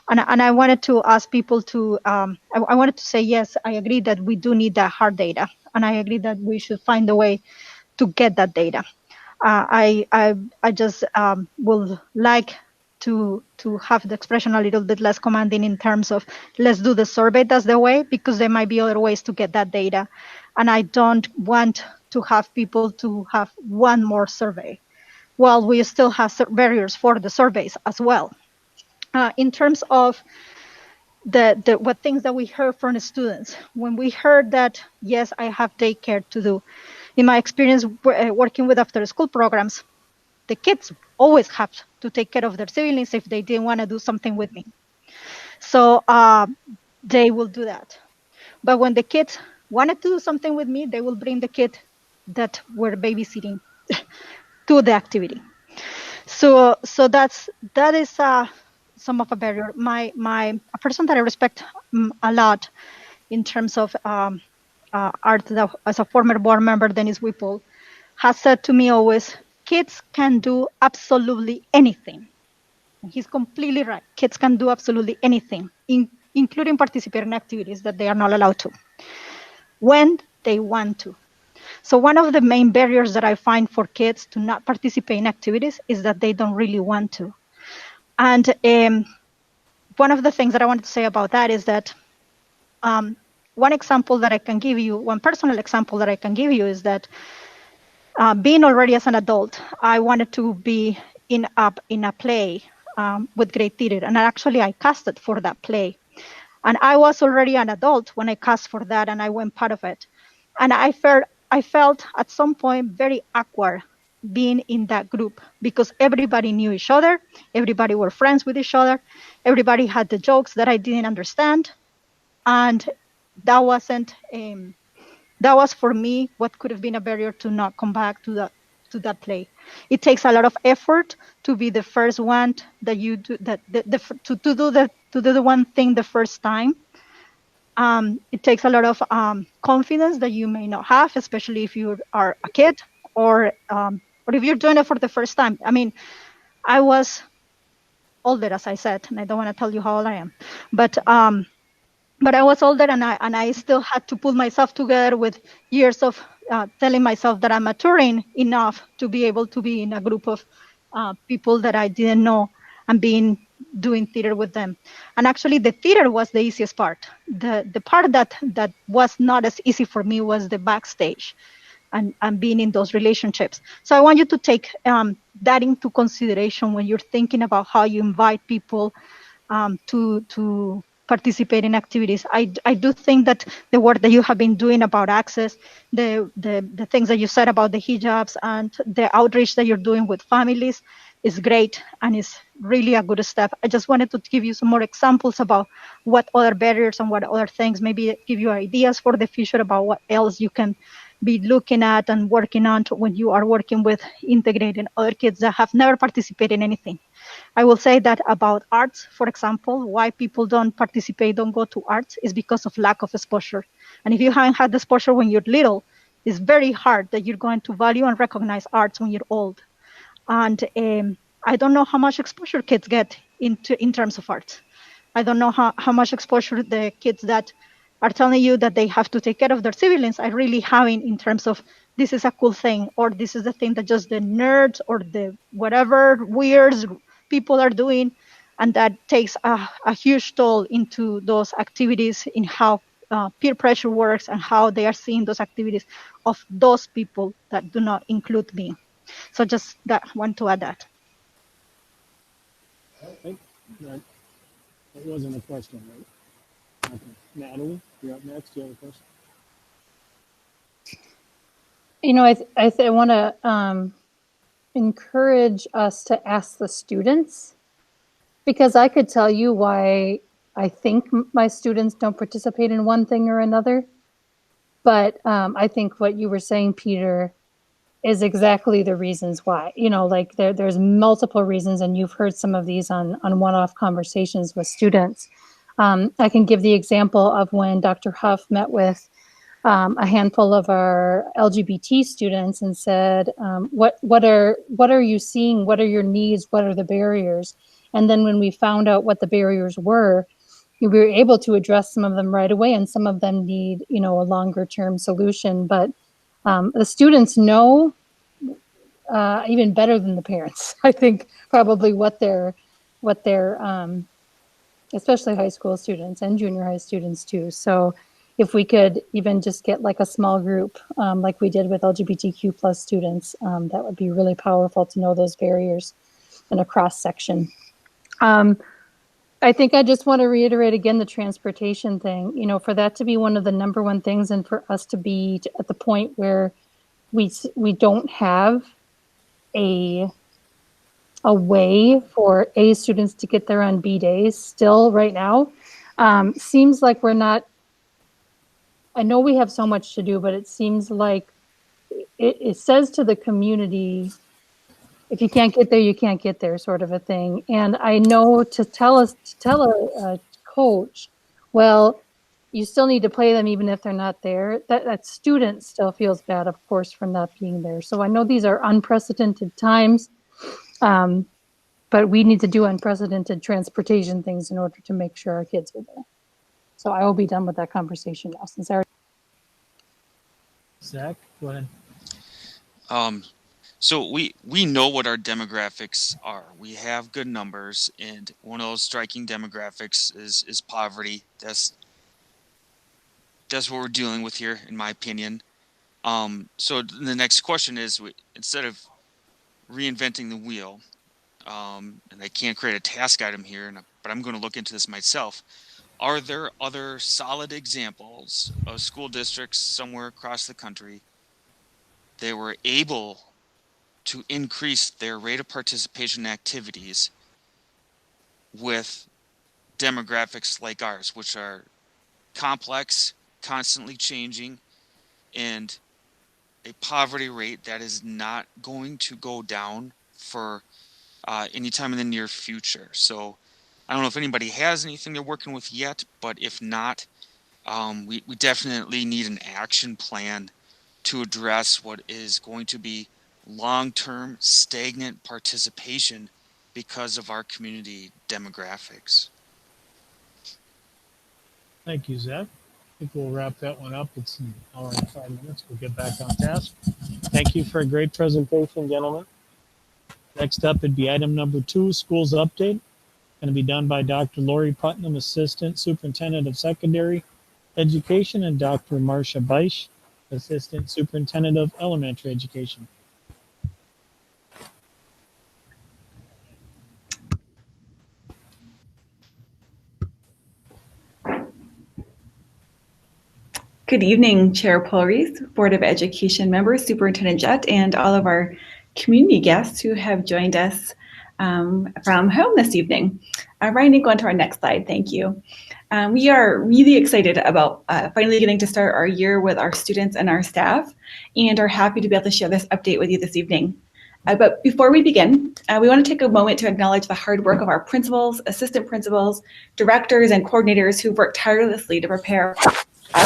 And I wanted to ask people to, I wanted to say, yes, I agree that we do need that hard data. And I agree that we should find a way to get that data. I just would like to have the expression a little bit less commanding in terms of let's do the survey, that's the way, because there might be other ways to get that data. And I don't want to have people to have one more survey while we still have barriers for the surveys as well. In terms of what things that we heard from the students, when we heard that, yes, I have daycare to do. In my experience working with after school programs, the kids always have to take care of their siblings if they didn't want to do something with me. So they will do that. But when the kids wanted to do something with me, they will bring the kid that were babysitting to the activity. So that is some of a barrier. A person that I respect a lot in terms of art, as a former board member, Dennis Whipple, has said to me always, kids can do absolutely anything. And he's completely right. Kids can do absolutely anything, including participate in activities that they are not allowed to, when they want to. So one of the main barriers that I find for kids to not participate in activities is that they don't really want to. And one of the things that I wanted to say about that is that one example that I can give you, one personal example that I can give you is that being already as an adult, I wanted to be in a play with great theater. And actually I casted for that play. And I was already an adult when I cast for that and I went part of it. And I felt at some point very awkward being in that group because everybody knew each other, everybody were friends with each other, everybody had the jokes that I didn't understand, and that wasn't that was for me what could have been a barrier to not come back to that play. It takes a lot of effort to be the first one that you do that to do the one thing the first time. It takes a lot of confidence that you may not have, especially if you are a kid or if you're doing it for the first time. I mean, I was older, as I said, and I don't want to tell you how old I am, but I was older, and I still had to pull myself together with years of telling myself that I'm maturing enough to be able to be in a group of people that I didn't know and doing theater with them. And actually, the theater was the easiest part. The part that was not as easy for me was the backstage and being in those relationships. So I want you to take that into consideration when you're thinking about how you invite people to participate in activities. I do think that the work that you have been doing about access, the things that you said about the hijabs and the outreach that you're doing with families is great and is really a good step. I just wanted to give you some more examples about what other barriers and what other things, maybe give you ideas for the future about what else you can be looking at and working on when you are working with integrating other kids that have never participated in anything. I will say that about arts, for example, why people don't participate, don't go to arts is because of lack of exposure. And if you haven't had the exposure when you're little, it's very hard that you're going to value and recognize arts when you're old. And I don't know how much exposure kids get in terms of arts. I don't know how much exposure the kids that are telling you that they have to take care of their siblings are really having in terms of this is a cool thing, or this is the thing that just the nerds or the whatever weirds people are doing. And that takes a huge toll into those activities in how peer pressure works and how they are seeing those activities of those people that do not include me. So just that, want to add that. That wasn't a question, right? Okay. Natalie, you're up next. Do you have a question? You know, I want to encourage us to ask the students, because I could tell you why I think my students don't participate in one thing or another. But I think what you were saying, Peter, is exactly the reasons why. You know, like there's multiple reasons, and you've heard some of these on one-off conversations with students. I can give the example of when Dr. Huff met with a handful of our LGBT students and said, what are you seeing? What are your needs? What are the barriers? And then when we found out what the barriers were, we were able to address some of them right away, and some of them need, you know, a longer term solution. But the students know even better than the parents, I think, probably what they're especially high school students and junior high students too. So if we could even just get like a small group, like we did with LGBTQ plus students, that would be really powerful to know those barriers in a cross section. I think I just want to reiterate again the transportation thing, you know, for that to be one of the number one things, and for us to be at the point where we don't have a way for A students to get there on B days still right now. Seems like we're not, I know we have so much to do, but it seems like it says to the community, if you can't get there, you can't get there, sort of a thing. And I know to tell a coach, well, you still need to play them even if they're not there. That student still feels bad, of course, for not being there. So I know these are unprecedented times, but we need to do unprecedented transportation things in order to make sure our kids are there. So I will be done with that conversation now, since I already. Zach, go ahead. So we know what our demographics are. We have good numbers, and one of those striking demographics is poverty. That's what we're dealing with here, in my opinion. So the next question is, instead of reinventing the wheel, and I can't create a task item here, but I'm going to look into this myself. Are there other solid examples of school districts somewhere across the country that were able to increase their rate of participation in activities with demographics like ours, which are complex, constantly changing, and a poverty rate that is not going to go down for anytime in the near future. So I don't know if anybody has anything they're working with yet, but if not, we definitely need an action plan to address what is going to be long-term stagnant participation because of our community demographics. Thank you, Zach. I think we'll wrap that one up. It's an hour and 5 minutes. We'll get back on task. Thank you for a great presentation, gentlemen. Next up would be item number 2, schools update. Going to be done by Dr. Lori Putnam, Assistant Superintendent of Secondary Education, and Dr. Marcia Beisch, Assistant Superintendent of Elementary Education. Good evening, Chair Polreese, Board of Education members, Superintendent Jett, and all of our community guests who have joined us from home this evening. Ryan, you go on to our next slide. Thank you. We are really excited about finally getting to start our year with our students and our staff, and are happy to be able to share this update with you this evening. But before we begin, we want to take a moment to acknowledge the hard work of our principals, assistant principals, directors, and coordinators who've worked tirelessly to prepare for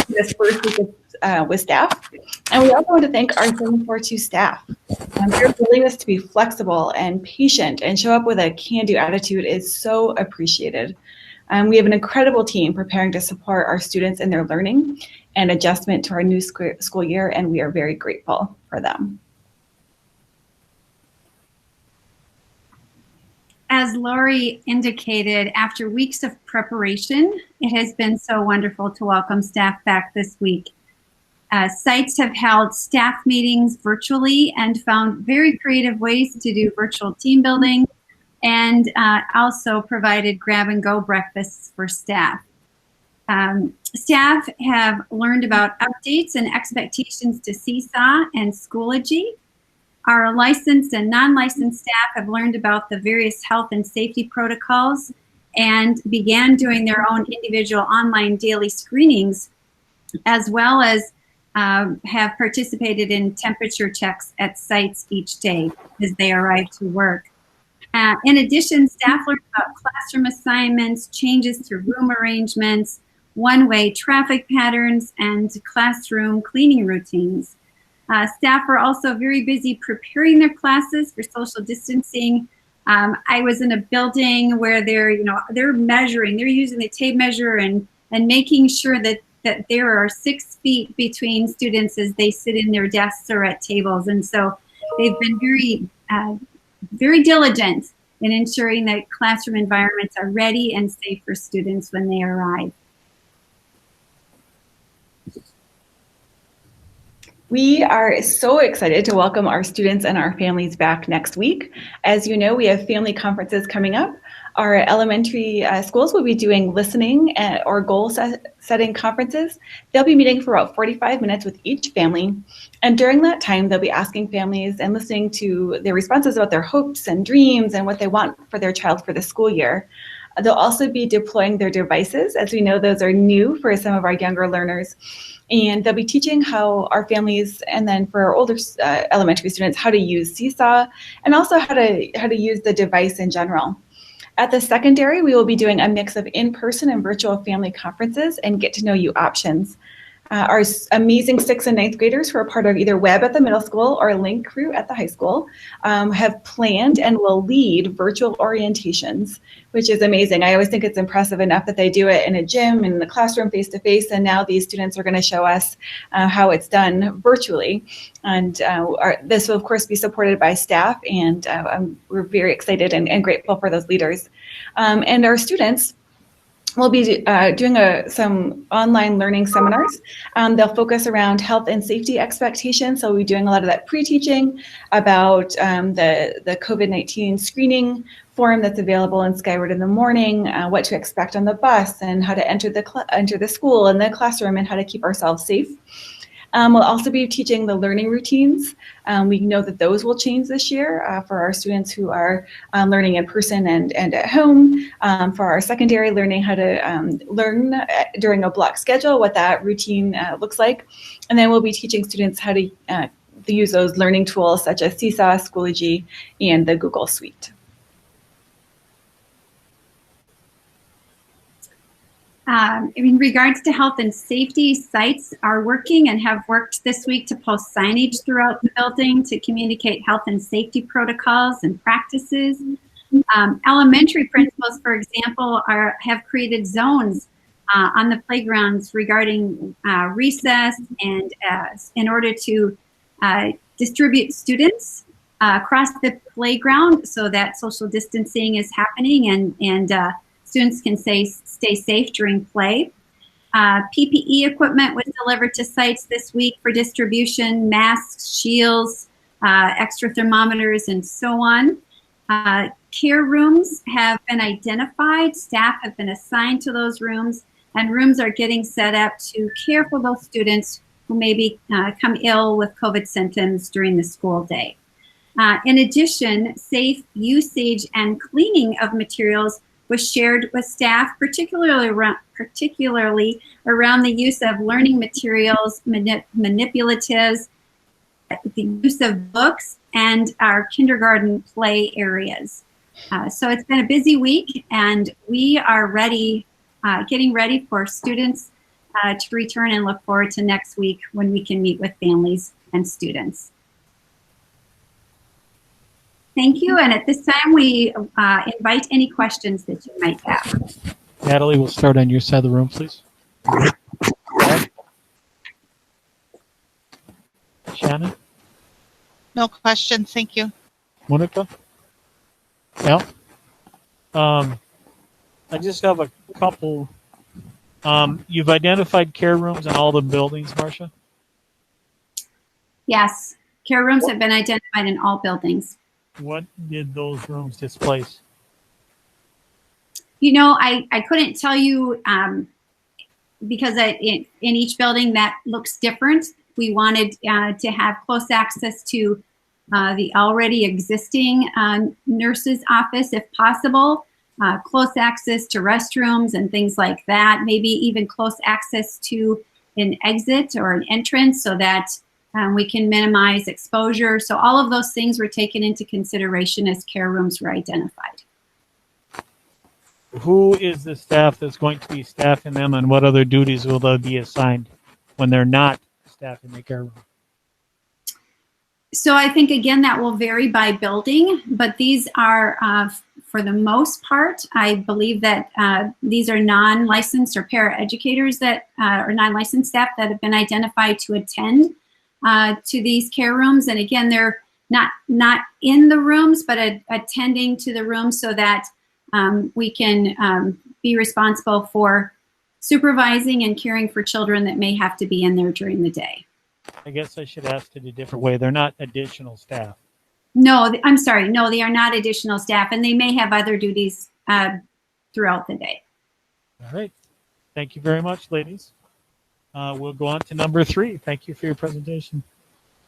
this first week with staff. And we also want to thank our 742 staff. Their willingness to be flexible and patient and show up with a can-do attitude is so appreciated. We have an incredible team preparing to support our students in their learning and adjustment to our new school year, and we are very grateful for them. As Lori indicated, after weeks of preparation, it has been so wonderful to welcome staff back this week. Sites have held staff meetings virtually and found very creative ways to do virtual team building, and also provided grab-and-go breakfasts for staff. Staff have learned about updates and expectations to Seesaw and Schoology. Our licensed and non-licensed staff have learned about the various health and safety protocols and began doing their own individual online daily screenings, as well as have participated in temperature checks at sites each day as they arrive to work. In addition, staff learned about classroom assignments, changes to room arrangements, one-way traffic patterns, and classroom cleaning routines. Staff are also very busy preparing their classes for social distancing. I was in a building where they're measuring, they're using the tape measure and making sure that there are 6 feet between students as they sit in their desks or at tables. And so they've been very diligent in ensuring that classroom environments are ready and safe for students when they arrive. We are so excited to welcome our students and our families back next week. As you know, we have family conferences coming up. Our elementary schools will be doing listening or goal setting conferences. They'll be meeting for about 45 minutes with each family. And during that time, they'll be asking families and listening to their responses about their hopes and dreams and what they want for their child for the school year. They'll also be deploying their devices. As we know, those are new for some of our younger learners. And they'll be teaching how our families, and then for our older elementary students, how to use Seesaw, and also how to use the device in general. At the secondary, we will be doing a mix of in-person and virtual family conferences and get to know you options. Our amazing 6th and 9th graders who are part of either Web at the middle school or Link crew at the high school have planned and will lead virtual orientations, which is amazing. I always think it's impressive enough that they do it in a gym, in the classroom, face-to-face, and now these students are going to show us how it's done virtually. And this will, of course, be supported by staff, and we're very excited and grateful for those leaders. And our students will be doing some online learning seminars. They'll focus around health and safety expectations. So we'll be doing a lot of that pre-teaching about the COVID-19 screening form that's available in Skyward in the morning, what to expect on the bus, and how to enter the school and the classroom, and how to keep ourselves safe. We'll also be teaching the learning routines. We know that those will change this year for our students who are learning in person and at home. For our secondary, learning how to learn during a block schedule, what that routine looks like. And then we'll be teaching students how to use those learning tools such as Seesaw, Schoology, and the Google Suite. In regards to health and safety, sites are working and have worked this week to post signage throughout the building to communicate health and safety protocols and practices. Elementary principals, for example, have created zones on the playgrounds regarding recess and in order to distribute students across the playground so that social distancing is happening and students can stay safe during play. PPE equipment was delivered to sites this week for distribution, masks, shields, extra thermometers, and so on. Care rooms have been identified, staff have been assigned to those rooms, and rooms are getting set up to care for those students who maybe come ill with COVID symptoms during the school day. In addition, safe usage and cleaning of materials was shared with staff, particularly around the use of learning materials, manipulatives, the use of books, and our kindergarten play areas. So it's been a busy week, and we are ready, getting ready for students to return and look forward to next week when we can meet with families and students. Thank you, and at this time we invite any questions that you might have. Natalie, we'll start on your side of the room, please. Shannon? No questions, thank you. Monica? Yeah. I just have a couple. You've identified care rooms in all the buildings, Marcia? Yes, care rooms have been identified in all buildings. What did those rooms displace? You know, I couldn't tell you because in each building that looks different. We wanted to have close access to the already existing nurse's office if possible, close access to restrooms and things like that, maybe even close access to an exit or an entrance so that we can minimize exposure. So all of those things were taken into consideration as care rooms were identified. Who is the staff that's going to be staffing them, and what other duties will they be assigned when they're not staffing the care room? So I think, again, that will vary by building, but these are, for the most part, I believe that these are non-licensed or paraeducators that, or non-licensed staff that have been identified to attend to these care rooms. And again, they're not in the rooms, but attending to the rooms so that we can be responsible for supervising and caring for children that may have to be in there during the day. I guess I should ask it a different way. They're not additional staff. No, I'm sorry. No, they are not additional staff, and they may have other duties throughout the day. All right. Thank you very much, ladies. We'll go on to number 3. Thank you for your presentation.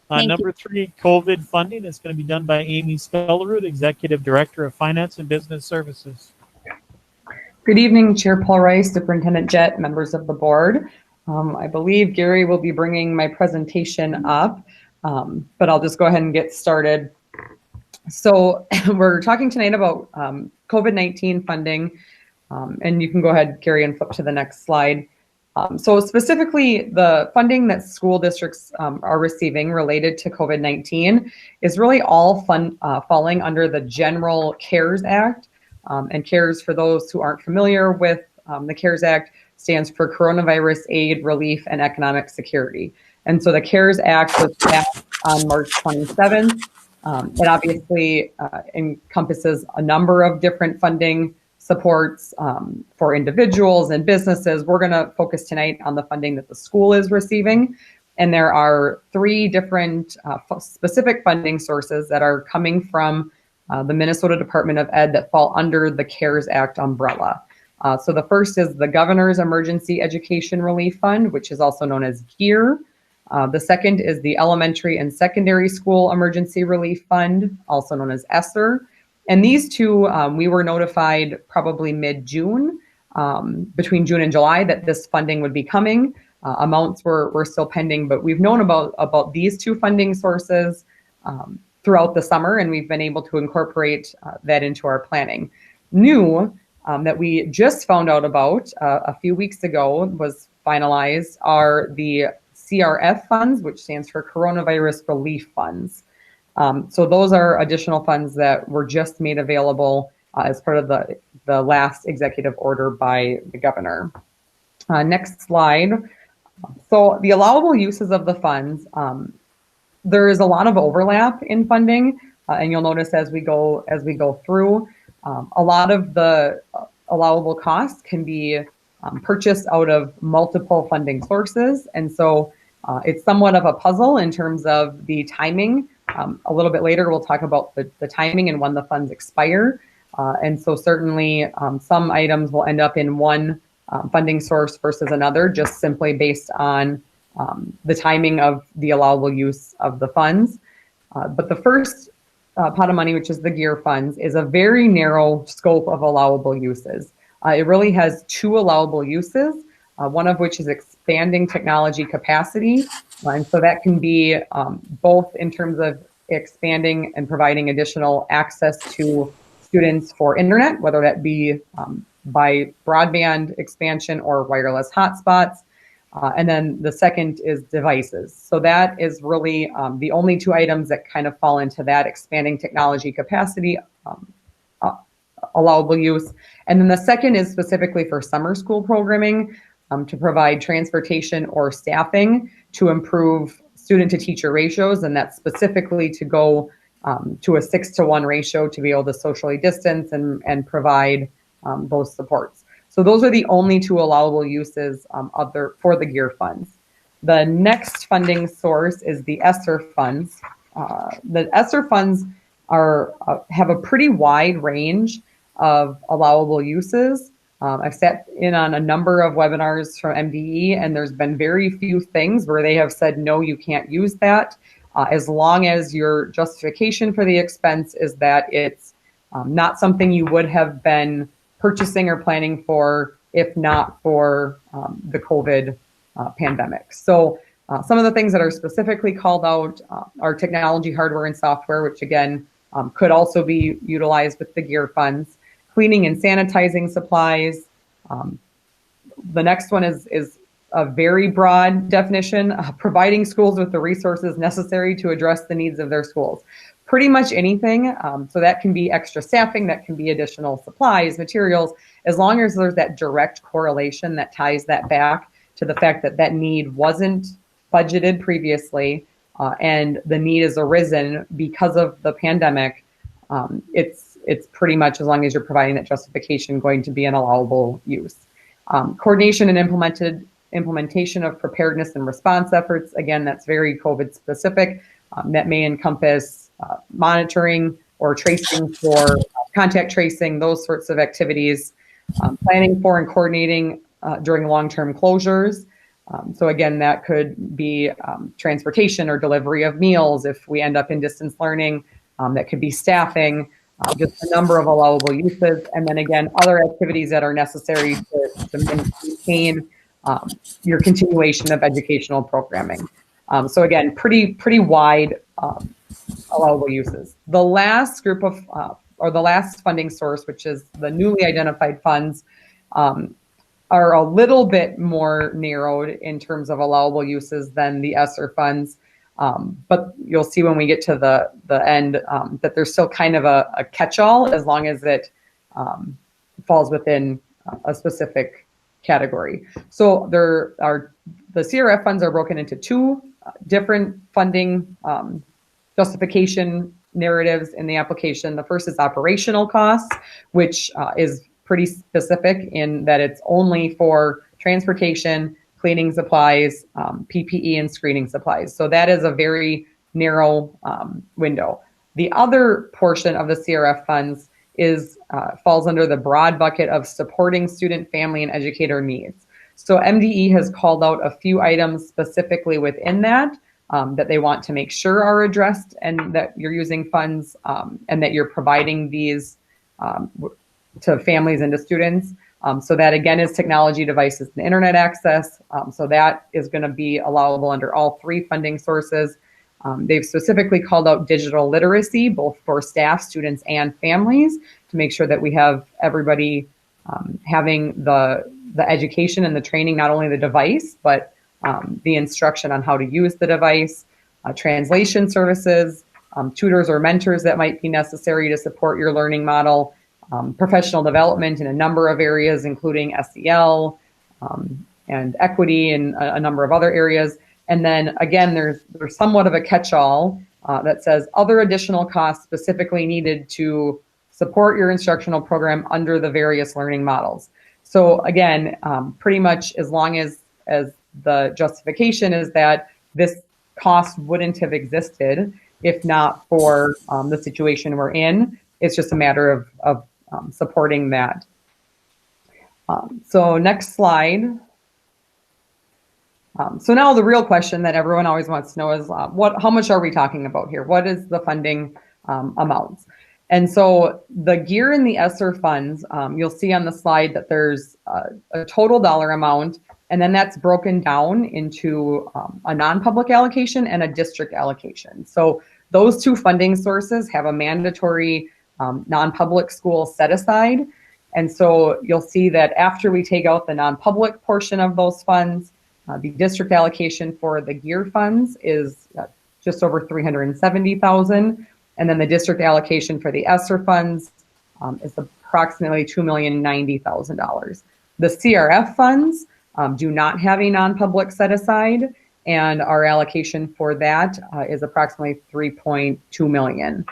Number 3, COVID funding is going to be done by Amy Spellerud, Executive Director of Finance and Business Services. Good evening, Chair Paul Rice, Superintendent Jett, members of the board. I believe Gary will be bringing my presentation up, but I'll just go ahead and get started. So we're talking tonight about COVID-19 funding, and you can go ahead, Gary, and flip to the next slide. So specifically, the funding that school districts are receiving related to COVID-19 is really all falling under the General CARES Act. And CARES, for those who aren't familiar with the CARES Act, stands for Coronavirus Aid, Relief, and Economic Security. And so the CARES Act was passed on March 27th. It obviously encompasses a number of different funding supports for individuals and businesses. We're going to focus tonight on the funding that the school is receiving. And there are 3 different specific funding sources that are coming from the Minnesota Department of Ed that fall under the CARES Act umbrella. So the first is the Governor's Emergency Education Relief Fund, which is also known as GEAR. The second is the Elementary and Secondary School Emergency Relief Fund, also known as ESSER. And these two, we were notified probably mid-June, between June and July, that this funding would be coming. Amounts were still pending, but we've known about these two funding sources throughout the summer, and we've been able to incorporate that into our planning. New that we just found out about a few weeks ago, was finalized, are the CRF funds, which stands for Coronavirus Relief Funds. So those are additional funds that were just made available as part of the last executive order by the governor. Next slide. So the allowable uses of the funds, there is a lot of overlap in funding, and you'll notice as we go through, a lot of the allowable costs can be purchased out of multiple funding sources, and so it's somewhat of a puzzle in terms of the timing. A little bit later, we'll talk about the timing and when the funds expire, and so certainly some items will end up in one funding source versus another, just simply based on the timing of the allowable use of the funds. But the first pot of money, which is the GEAR funds, is a very narrow scope of allowable uses. It really has two allowable uses, one of which is expanding technology capacity. And so that can be both in terms of expanding and providing additional access to students for internet, whether that be by broadband expansion or wireless hotspots. And then the second is devices. So that is really the only two items that kind of fall into that expanding technology capacity allowable use. And then the second is specifically for summer school programming to provide transportation or staffing to improve student to teacher ratios. And that's specifically to go to a 6-to-1 ratio to be able to socially distance and provide those supports. So those are the only two allowable uses for the GEAR funds. The next funding source is the ESSER funds. The ESSER funds have a pretty wide range of allowable uses. I've sat in on a number of webinars from MDE, and there's been very few things where they have said, no, you can't use that, as long as your justification for the expense is that it's not something you would have been purchasing or planning for if not for the COVID pandemic. So some of the things that are specifically called out are technology, hardware, and software, which again could also be utilized with the GEAR funds. Cleaning and sanitizing supplies. The next one is a very broad definition, providing schools with the resources necessary to address the needs of their schools. Pretty much anything. So that can be extra staffing, that can be additional supplies, materials, as long as there's that direct correlation that ties that back to the fact that that need wasn't budgeted previously and the need has arisen because of the pandemic. It's pretty much, as long as you're providing that justification, going to be an allowable use. Coordination and implementation of preparedness and response efforts. Again, that's very COVID specific. That may encompass monitoring or tracing for contact tracing, those sorts of activities. Planning for and coordinating during long-term closures. So again, that could be transportation or delivery of meals if we end up in distance learning. That could be staffing, just a number of allowable uses. And then again, other activities that are necessary to maintain your continuation of educational programming. So again, pretty wide allowable uses. The last group of, or the last funding source, which is the newly identified funds, are a little bit more narrowed in terms of allowable uses than the ESSER funds. But you'll see when we get to the end that there's still kind of a catch-all as long as it falls within a specific category. So the CRF funds are broken into two different funding justification narratives in the application. The first is operational costs, which is pretty specific in that it's only for transportation, cleaning supplies, PPE, and screening supplies. So that is a very narrow window. The other portion of the CRF funds falls under the broad bucket of supporting student, family, and educator needs. So MDE has called out a few items specifically within that that they want to make sure are addressed, and that you're using funds and that you're providing these to families and to students. So that again is technology devices and internet access. So that is going to be allowable under all three funding sources. They've specifically called out digital literacy, both for staff, students, and families, to make sure that we have everybody having the education and the training, not only the device, but the instruction on how to use the device, translation services, tutors or mentors that might be necessary to support your learning model, professional development in a number of areas, including SEL and equity and a number of other areas. And then again, there's somewhat of a catch-all that says other additional costs specifically needed to support your instructional program under the various learning models. So again, pretty much as long as the justification is that this cost wouldn't have existed if not for the situation we're in. It's just a matter of supporting that. So next slide. So now the real question that everyone always wants to know is how much are we talking about here? What is the funding amounts? And so the GEAR and the ESSER funds, you'll see on the slide that there's a total dollar amount, and then that's broken down into a non-public allocation and a district allocation. So those two funding sources have a mandatory non-public school set aside. And so you'll see that after we take out the non-public portion of those funds, the district allocation for the GEAR funds is just over $370,000. And then the district allocation for the ESSER funds is approximately $2,090,000. The CRF funds do not have a non-public set aside, and our allocation for that is approximately $3.2 million.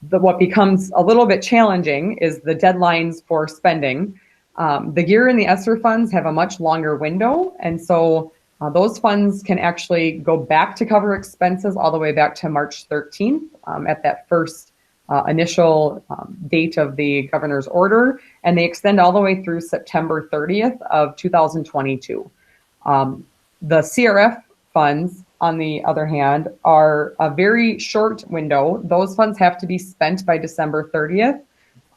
What becomes a little bit challenging is the deadlines for spending. The GEAR and the ESSER funds have a much longer window, and so those funds can actually go back to cover expenses all the way back to March 13th at that first initial date of the governor's order, and they extend all the way through September 30th of 2022. The CRF funds, on the other hand, are a very short window. Those funds have to be spent by December 30th,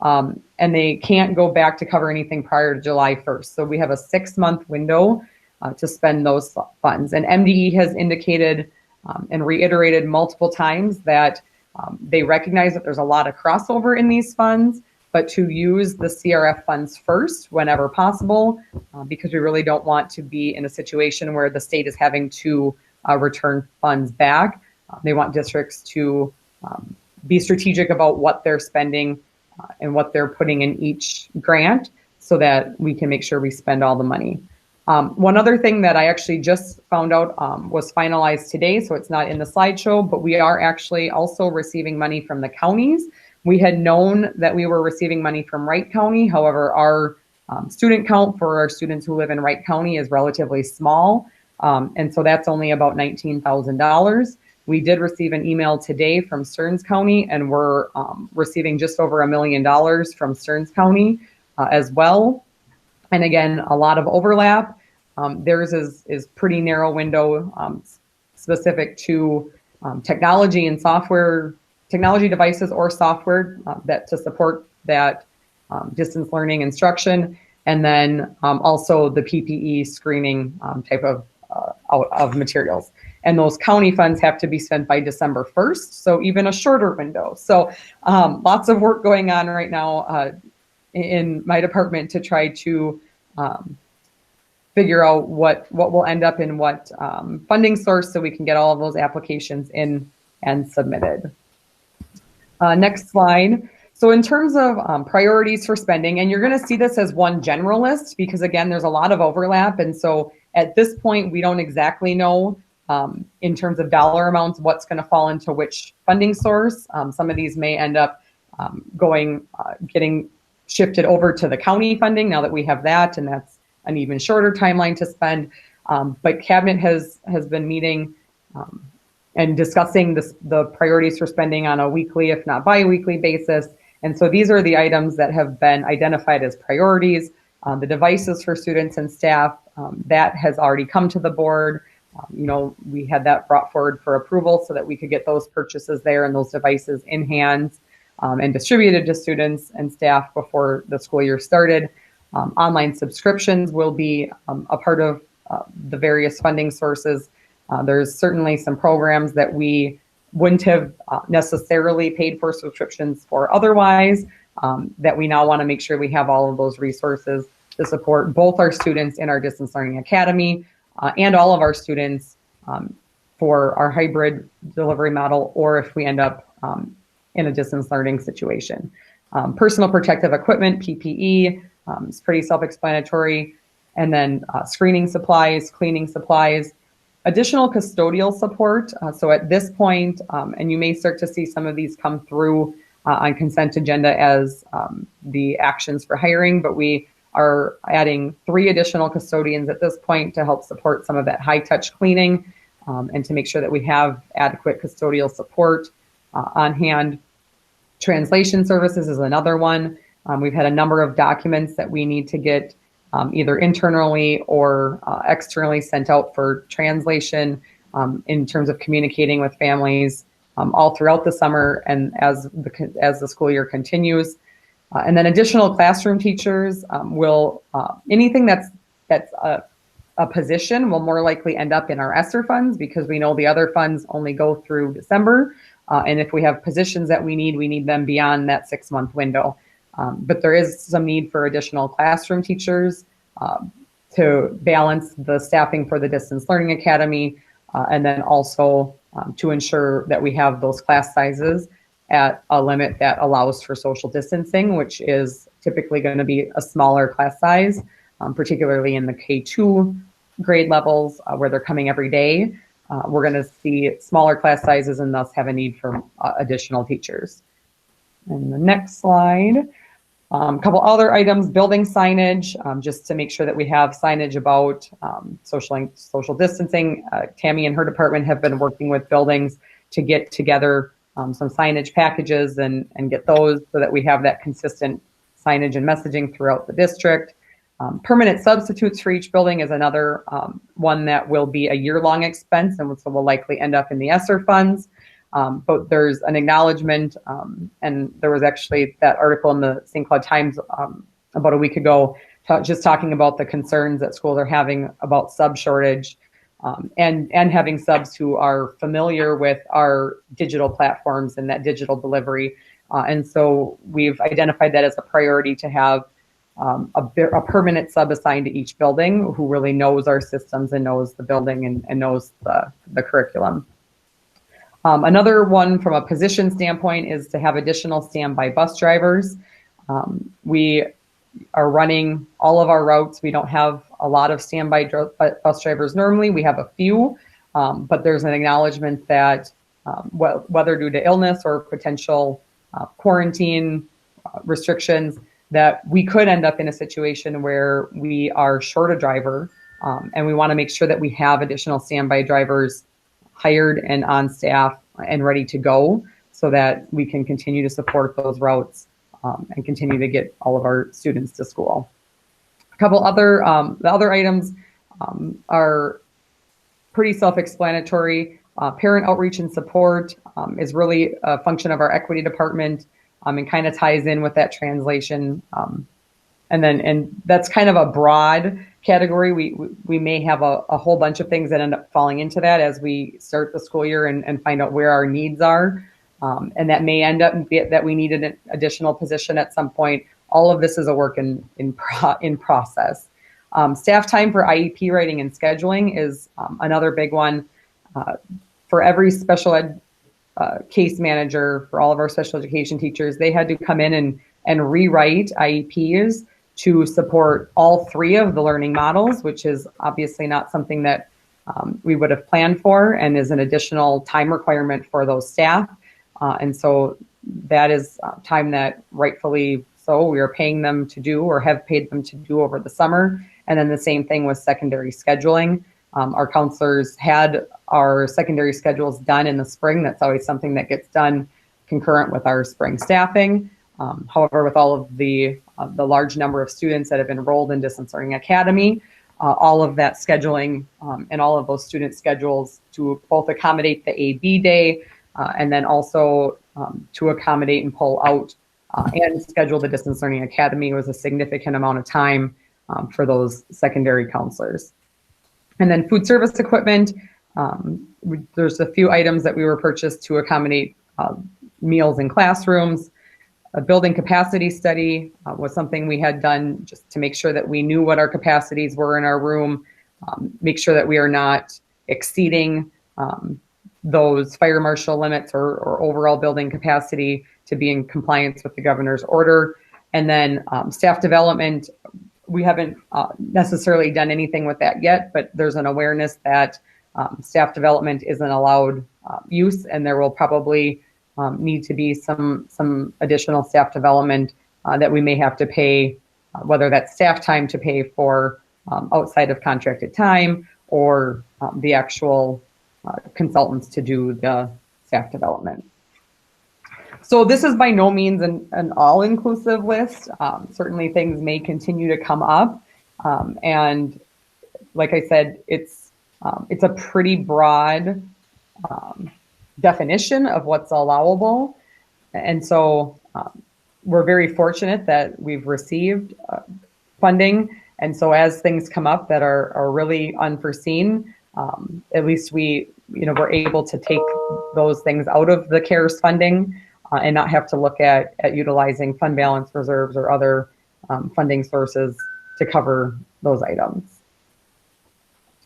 and they can't go back to cover anything prior to July 1st. So we have a 6-month window to spend those funds. And MDE has indicated and reiterated multiple times that they recognize that there's a lot of crossover in these funds, but to use the CRF funds first whenever possible, because we really don't want to be in a situation where the state is having to return funds back. They want districts to be strategic about what they're spending and what they're putting in each grant so that we can make sure we spend all the money. One other thing that I actually just found out was finalized today, so it's not in the slideshow, but we are actually also receiving money from the counties. We had known that we were receiving money from Wright County. However, our student count for our students who live in Wright County is relatively small. And so that's only about $19,000. We did receive an email today from Stearns County, and we're receiving just over $1 million from Stearns County as well. And again, a lot of overlap. Theirs is pretty narrow window specific to technology and software, technology devices or software that to support that distance learning instruction. And then also the PPE screening type of materials. And those county funds have to be spent by December 1st, so even a shorter window. So lots of work going on right now in my department to try to figure out what will end up in what funding source so we can get all of those applications in and submitted. Next slide. So in terms of priorities for spending, and you're going to see this as one general list because again, there's a lot of overlap. And so at this point, we don't exactly know in terms of dollar amounts what's going to fall into which funding source. Some of these may end up getting shifted over to the county funding now that we have that, and that's an even shorter timeline to spend. But Cabinet has been meeting and discussing the priorities for spending on a weekly, if not bi-weekly basis. And so these are the items that have been identified as priorities. The devices for students and staff, that has already come to the board. We had that brought forward for approval so that we could get those purchases there and those devices in hands and distributed to students and staff before the school year started. Online subscriptions will be a part of the various funding sources. There's certainly some programs that we wouldn't have necessarily paid for subscriptions for otherwise, that we now want to make sure we have all of those resources to support both our students in our Distance Learning Academy and all of our students for our hybrid delivery model, or if we end up in a distance learning situation. Personal protective equipment, PPE, is pretty self-explanatory. And then screening supplies, cleaning supplies, additional custodial support. So at this point, and you may start to see some of these come through on consent agenda as the actions for hiring, but we are adding 3 additional custodians at this point to help support some of that high-touch cleaning and to make sure that we have adequate custodial support on hand. Translation services is another one. We've had a number of documents that we need to get either internally or externally sent out for translation in terms of communicating with families all throughout the summer and as the school year continues. And then additional classroom teachers will, anything that's a position will more likely end up in our ESSER funds because we know the other funds only go through December. And if we have positions that we need them beyond that 6-month window. But there is some need for additional classroom teachers to balance the staffing for the Distance Learning Academy, and then also to ensure that we have those class sizes at a limit that allows for social distancing, which is typically going to be a smaller class size, particularly in the K2 grade levels where they're coming every day. We're going to see smaller class sizes and thus have a need for additional teachers. And the next slide, a couple other items, building signage, just to make sure that we have signage about social distancing. Tammy and her department have been working with buildings to get together some signage packages and get those so that we have that consistent signage and messaging throughout the district. Permanent substitutes for each building is another one that will be a year-long expense and so will likely end up in the ESSER funds. But there's an acknowledgement, and there was actually that article in the St. Cloud Times about a week ago, just talking about the concerns that schools are having about sub shortage and having subs who are familiar with our digital platforms and that digital delivery. And so we've identified that as a priority to have a permanent sub assigned to each building who really knows our systems and knows the building and knows the curriculum. Another one from a position standpoint is to have additional standby bus drivers. We are running all of our routes. We don't have a lot of standby bus drivers normally. We have a few, but there's an acknowledgement that whether due to illness or potential quarantine restrictions, that we could end up in a situation where we are short a driver, and we want to make sure that we have additional standby drivers hired and on staff and ready to go so that we can continue to support those routes and continue to get all of our students to school. A couple other, the other items are pretty self-explanatory. Parent outreach and support is really a function of our equity department and kind of ties in with that translation. And that's kind of a broad category. We may have a whole bunch of things that end up falling into that as we start the school year and find out where our needs are. And that may end up that we need an additional position at some point. All of this is a work in process. Staff time for IEP writing and scheduling is another big one. For every special ed case manager, for all of our special education teachers, they had to come in and rewrite IEPs to support all 3 of the learning models, which is obviously not something that we would have planned for and is an additional time requirement for those staff. And so that is time that rightfully so we are paying them to do or have paid them to do over the summer. And then the same thing with secondary scheduling. Our counselors had our secondary schedules done in the spring. That's always something that gets done concurrent with our spring staffing. However, with all of the large number of students that have enrolled in Distance Learning Academy, all of that scheduling and all of those student schedules to both accommodate the AB day and then also to accommodate and pull out and schedule the Distance Learning Academy was a significant amount of time for those secondary counselors. And then food service equipment, there's a few items that we were purchased to accommodate meals in classrooms. A building capacity study was something we had done just to make sure that we knew what our capacities were in our room, make sure that we are not exceeding those fire marshal limits or overall building capacity to be in compliance with the governor's order. And then staff development, we haven't necessarily done anything with that yet, but there's an awareness that staff development isn't allowed use, and there will probably need to be some additional staff development that we may have to pay, whether that's staff time to pay for outside of contracted time or the actual consultants to do the staff development. So this is by no means an all-inclusive list. Certainly things may continue to come up. And like I said, it's a pretty broad definition of what's allowable. And so we're very fortunate that we've received funding. And so as things come up that are really unforeseen, at least we're able to take those things out of the CARES funding and not have to look at utilizing fund balance reserves or other funding sources to cover those items.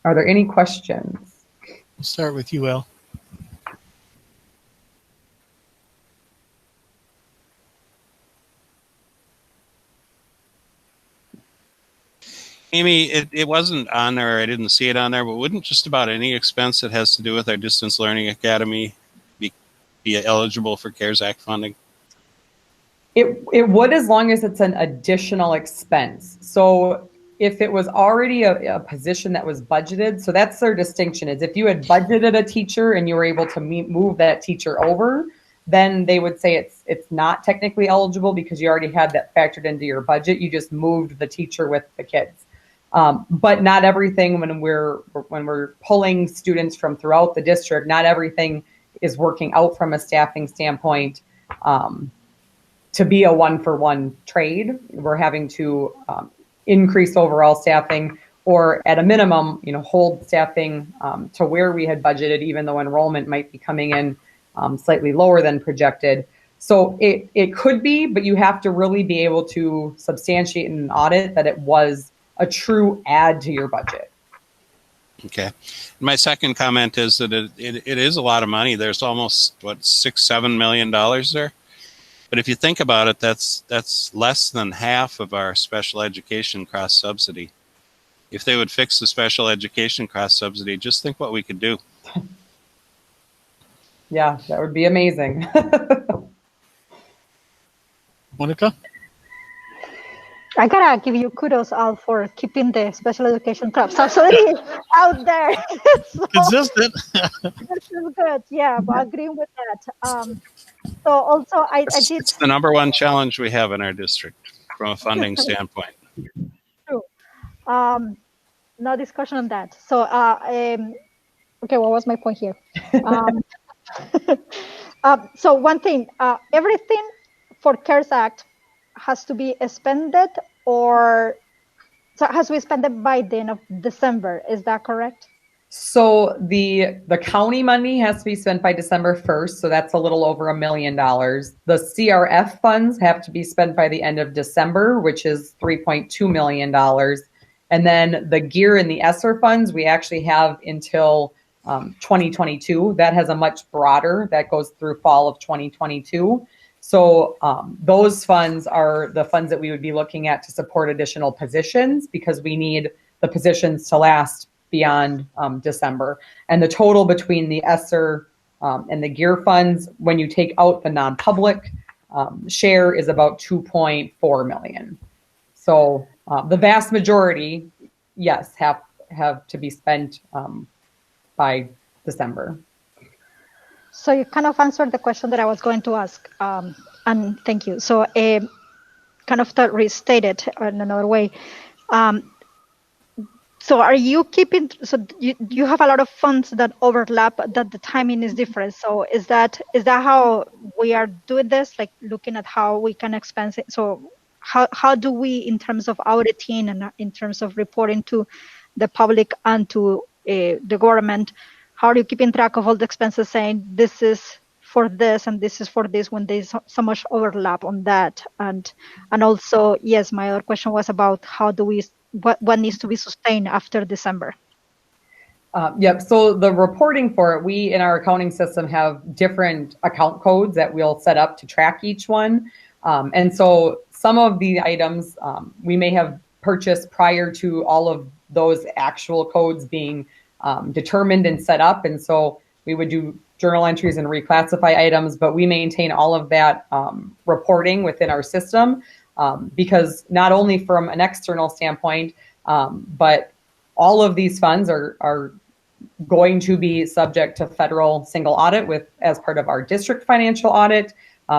Are there any questions? We'll start with you, El. Amy, it wasn't on there, I didn't see it on there, but wouldn't just about any expense that has to do with our Distance Learning Academy be eligible for CARES Act funding? It would, as long as it's an additional expense. So if it was already a position that was budgeted, so that's their distinction, is if you had budgeted a teacher and you were able to move that teacher over, then they would say it's not technically eligible because you already had that factored into your budget. You just moved the teacher with the kids. But not everything, when we're pulling students from throughout the district, not everything is working out from a staffing standpoint to be a one-for-one trade. We're having to increase overall staffing, or at a minimum, hold staffing to where we had budgeted, even though enrollment might be coming in slightly lower than projected. So it could be, but you have to really be able to substantiate in an audit that it was a true add to your budget. Okay. My second comment is that it is a lot of money. There's almost, $6-7 million there. But if you think about it, that's less than half of our special education cross subsidy. If they would fix the special education cross subsidy, just think what we could do. Yeah, that would be amazing. Monica? I gotta give you kudos, Al, for keeping the special education club subsidy out there. So, Consistent. this is good. Yeah, but agreeing with that. So also, I did. It's the number one challenge we have in our district from a funding standpoint. True. No discussion on that. So, okay, what was my point here? So one thing, everything for CARES Act has to be expended, or so it has to be expended by the end of December. Is that correct? So the county money has to be spent by December 1st. So that's a little over $1 million. The CRF funds have to be spent by the end of December, which is $3.2 million. And then the GEAR and the ESSER funds, we actually have until 2022. That has a much broader, that goes through fall of 2022. So those funds are the funds that we would be looking at to support additional positions, because we need the positions to last beyond December. And the total between the ESSER and the GEAR funds, when you take out the non-public share, is about $2.4 million. So the vast majority, yes, have to be spent by December. So you kind of answered the question that I was going to ask. And and thank you. So, kind of to restate it in another way. So are you keeping, so you have a lot of funds that overlap, that the timing is different. So is that how we are doing this? Like looking at how we can expense it. So how do we, in terms of auditing and in terms of reporting to the public and to the government, how are you keeping track of all the expenses, saying this is for this and this is for this, when there's so much overlap on that? And also, yes, my other question was about how do we, what needs to be sustained after December? Yep. So the reporting for it, we in our accounting system have different account codes that we'll set up to track each one. And so some of the items we may have purchased prior to all of those actual codes being determined and set up. And so we would do journal entries and reclassify items, but we maintain all of that reporting within our system because not only from an external standpoint, but all of these funds are going to be subject to federal single audit as part of our district financial audit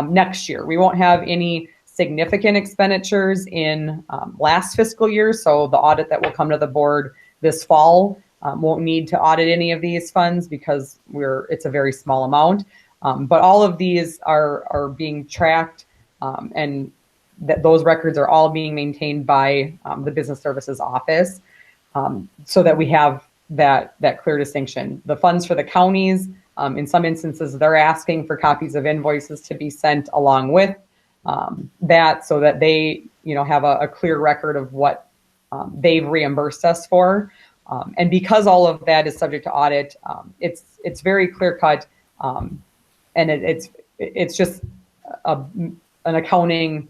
next year. We won't have any significant expenditures in last fiscal year, so the audit that will come to the board this fall won't need to audit any of these funds because it's a very small amount. But all of these are being tracked and those records are all being maintained by the Business Services Office. So that we have that clear distinction. The funds for the counties, in some instances, they're asking for copies of invoices to be sent along with that, so that they, have a clear record of what they've reimbursed us for. And because all of that is subject to audit, it's very clear cut, and it's just an accounting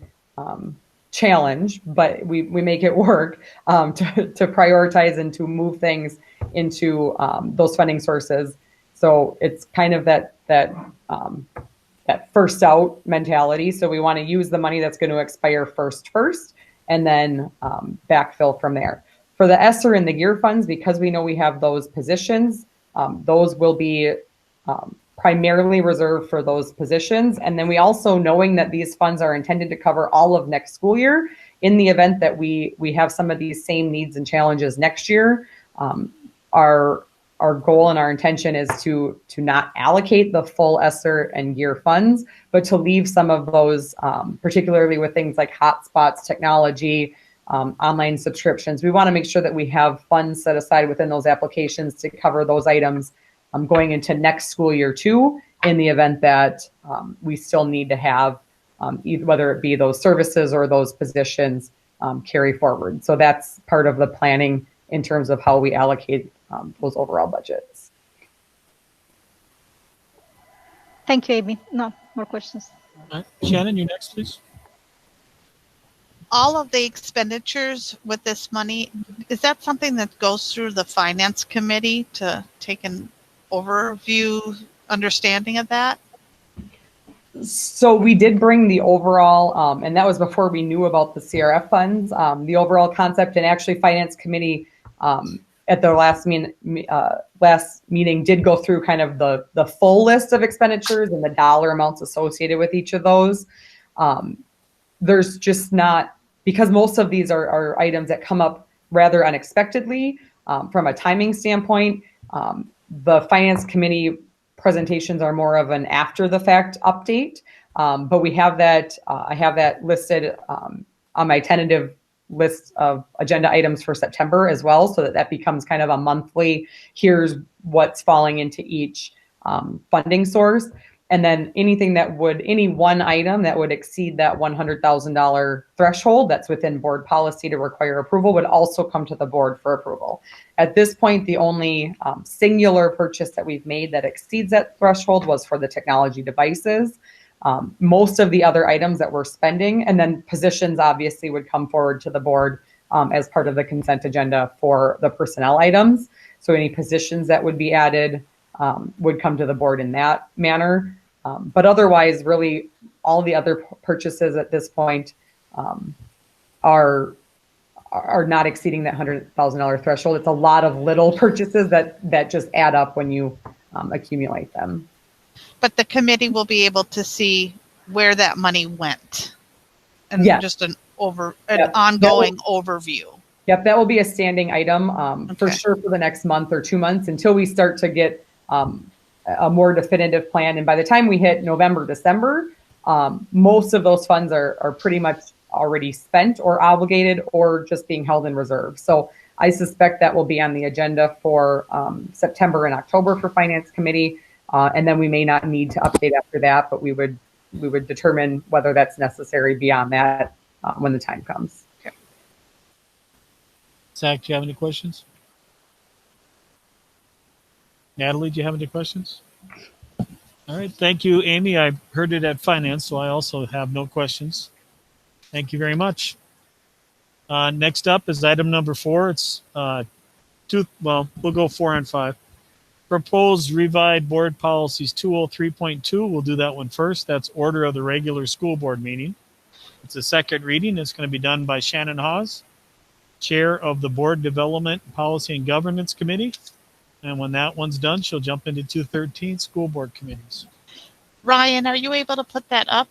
challenge, but we make it work to prioritize and to move things into those funding sources. So it's kind of that first out mentality. So we want to use the money that's going to expire first, and then backfill from there. For the ESSER and the GEAR funds, because we know we have those positions, those will be primarily reserved for those positions. And then we also, knowing that these funds are intended to cover all of next school year, in the event that we have some of these same needs and challenges next year, our goal and our intention is to not allocate the full ESSER and GEAR funds, but to leave some of those, particularly with things like hotspots, technology, online subscriptions. We want to make sure that we have funds set aside within those applications to cover those items going into next school year too, in the event that we still need to have whether it be those services or those positions carry forward. So that's part of the planning in terms of how we allocate those overall budgets. Thank you, Amy. No more questions. All right. Shannon, you next, please. All of the expenditures with this money, is that something that goes through the finance committee to take an overview understanding of that? So we did bring the overall, and that was before we knew about the CRF funds, the overall concept, and actually finance committee at their last meeting did go through kind of the full list of expenditures and the dollar amounts associated with each of those. There's just not, because most of these are items that come up rather unexpectedly from a timing standpoint. The finance committee presentations are more of an after the fact update, but we have that, I have that listed on my tentative list of agenda items for September as well, so that becomes kind of a monthly, here's what's falling into each funding source. And then anything that any one item that would exceed that $100,000 threshold that's within board policy to require approval would also come to the board for approval. At this point, the only singular purchase that we've made that exceeds that threshold was for the technology devices. Most of the other items that we're spending, and then positions obviously would come forward to the board as part of the consent agenda for the personnel items. So any positions that would be added would come to the board in that manner. But otherwise, really, all the other purchases at this point are not exceeding that $100,000 threshold. It's a lot of little purchases that just add up when you accumulate them. But the committee will be able to see where that money went, and Yeah. just an Yep. ongoing overview. Yep, that will be a standing item for Okay. sure for the next month or 2 months until we start to get a more definitive plan. And by the time we hit November, December, most of those funds are pretty much already spent or obligated or just being held in reserve. So I suspect that will be on the agenda for September and October for Finance Committee. And then we may not need to update after that, but we would determine whether that's necessary beyond that when the time comes. Zach, do you have any questions? Natalie, do you have any questions? All right, thank you, Amy. I heard it at finance, so I also have no questions. Thank you very much. Next up is item number 4. It's we'll go 4 and 5. Proposed revised board policies 203.2. We'll do that one first. That's order of the regular school board meeting. It's a second reading. It's going to be done by Shannon Hawes, Chair of the Board Development, Policy, and Governance Committee. And when that one's done, she'll jump into 213 school board committees. Ryan, are you able to put that up?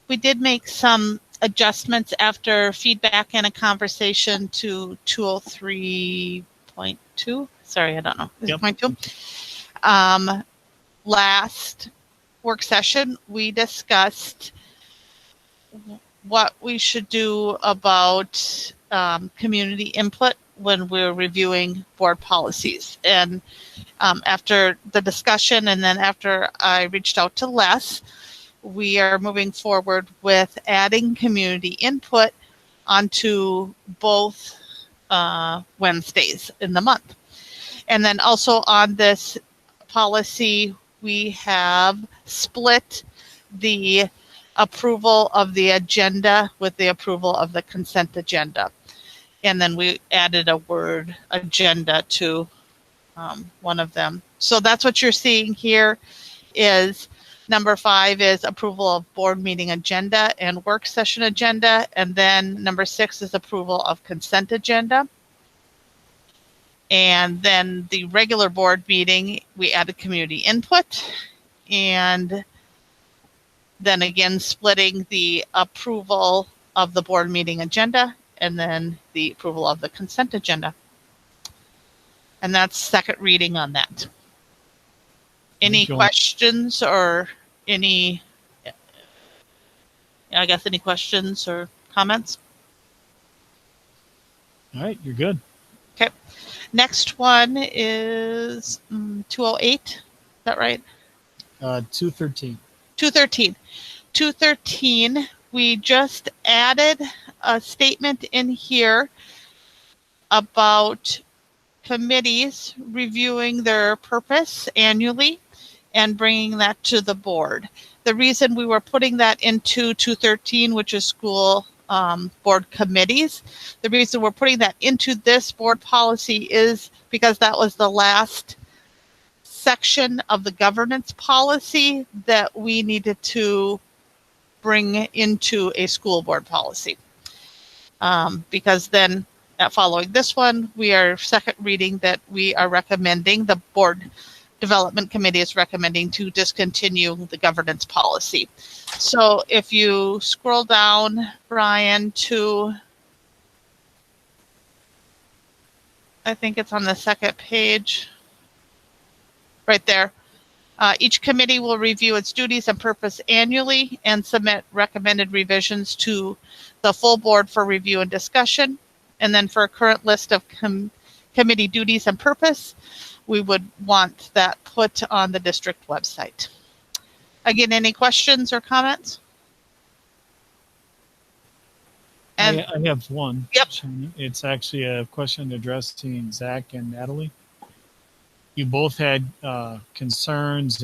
We did make some adjustments after feedback and a conversation to 203.2. Sorry, I don't know. Is it 0.2? Last work session, we discussed what we should do about community input when we're reviewing board policies. And after the discussion, and then after I reached out to Les, we are moving forward with adding community input onto both Wednesdays in the month. And then also on this policy, we have split the approval of the agenda with the approval of the consent agenda. And then we added a word agenda to one of them. So that's what you're seeing here is number 5 is approval of board meeting agenda and work session agenda. And then number 6 is approval of consent agenda. And then the regular board meeting, we added community input. And then again, splitting the approval of the board meeting agenda and then the approval of the consent agenda. And that's second reading on that. Any questions or any questions or comments? All right, you're good. Okay. Next one is 208. Is that right? 213. 213. 213, we just added a statement in here about committees reviewing their purpose annually and bringing that to the board. The reason we were putting that into 213, which is school board committees, the reason we're putting that into this board policy is because that was the last section of the governance policy that we needed to bring into a school board policy. Because then following this one, we are second reading that we are recommending, the board development committee is recommending to discontinue the governance policy. So if you scroll down, Brian, to, I think it's on the second page, right there. Each committee will review its duties and purpose annually and submit recommended revisions to the full board for review and discussion. And then for a current list of committee duties and purpose, we would want that put on the district website. Again, any questions or comments? And I have one. Yep. It's actually a question addressing Zach and Natalie. You both had concerns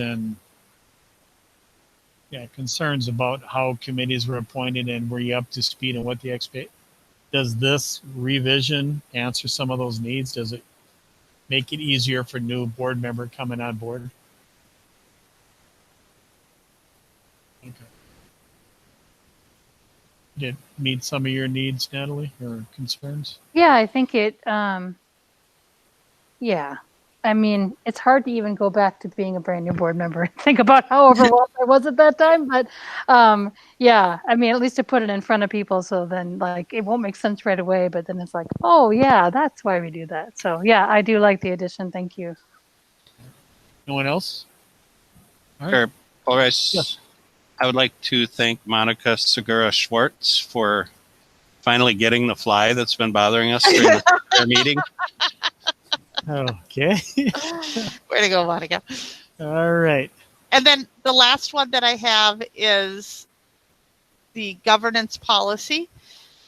about how committees were appointed, and were you up to speed on what the expect? Does this revision answer some of those needs? Does it make it easier for new board member coming on board? Okay. Did it meet some of your needs, Natalie, or concerns? Yeah, I think it, yeah. I mean, it's hard to even go back to being a brand new board member and think about how overwhelmed I was at that time. But yeah, I mean, at least to put it in front of people, so then like it won't make sense right away. But then it's like, oh yeah, that's why we do that. So yeah, I do like the addition. Thank you. No one else? All right. Chair Polreis, Yes. I would like to thank Monica Segura Schwartz for finally getting the fly that's been bothering us during the meeting. Okay. Way to go, Monica. All right. And then the last one that I have is the governance policy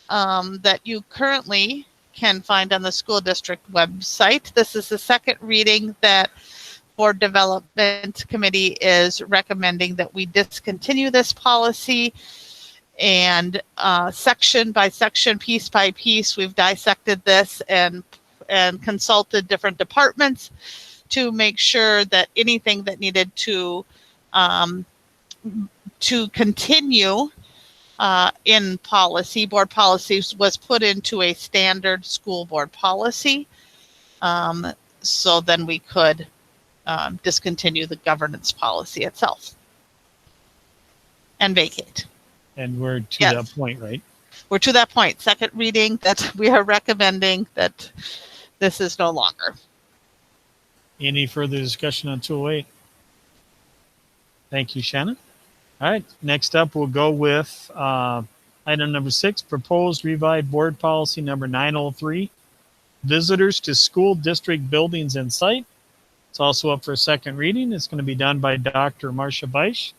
that you currently can find on the school district website. This is the second reading that Board Development Committee is recommending that we discontinue this policy. And section by section, piece by piece, we've dissected this and consulted different departments to make sure that anything that needed to continue in policy, board policies, was put into a standard school board policy. So then we could discontinue the governance policy itself and vacate. And we're to Yes. that point, right? We're to that point, second reading, that we are recommending that this is no longer. Any further discussion on 208? Thank you, Shannon. All right, next up we'll go with item number 6, proposed revised board policy number 903, visitors to school district buildings and site. It's also up for a second reading. It's going to be done by Dr. Marcia Beisch,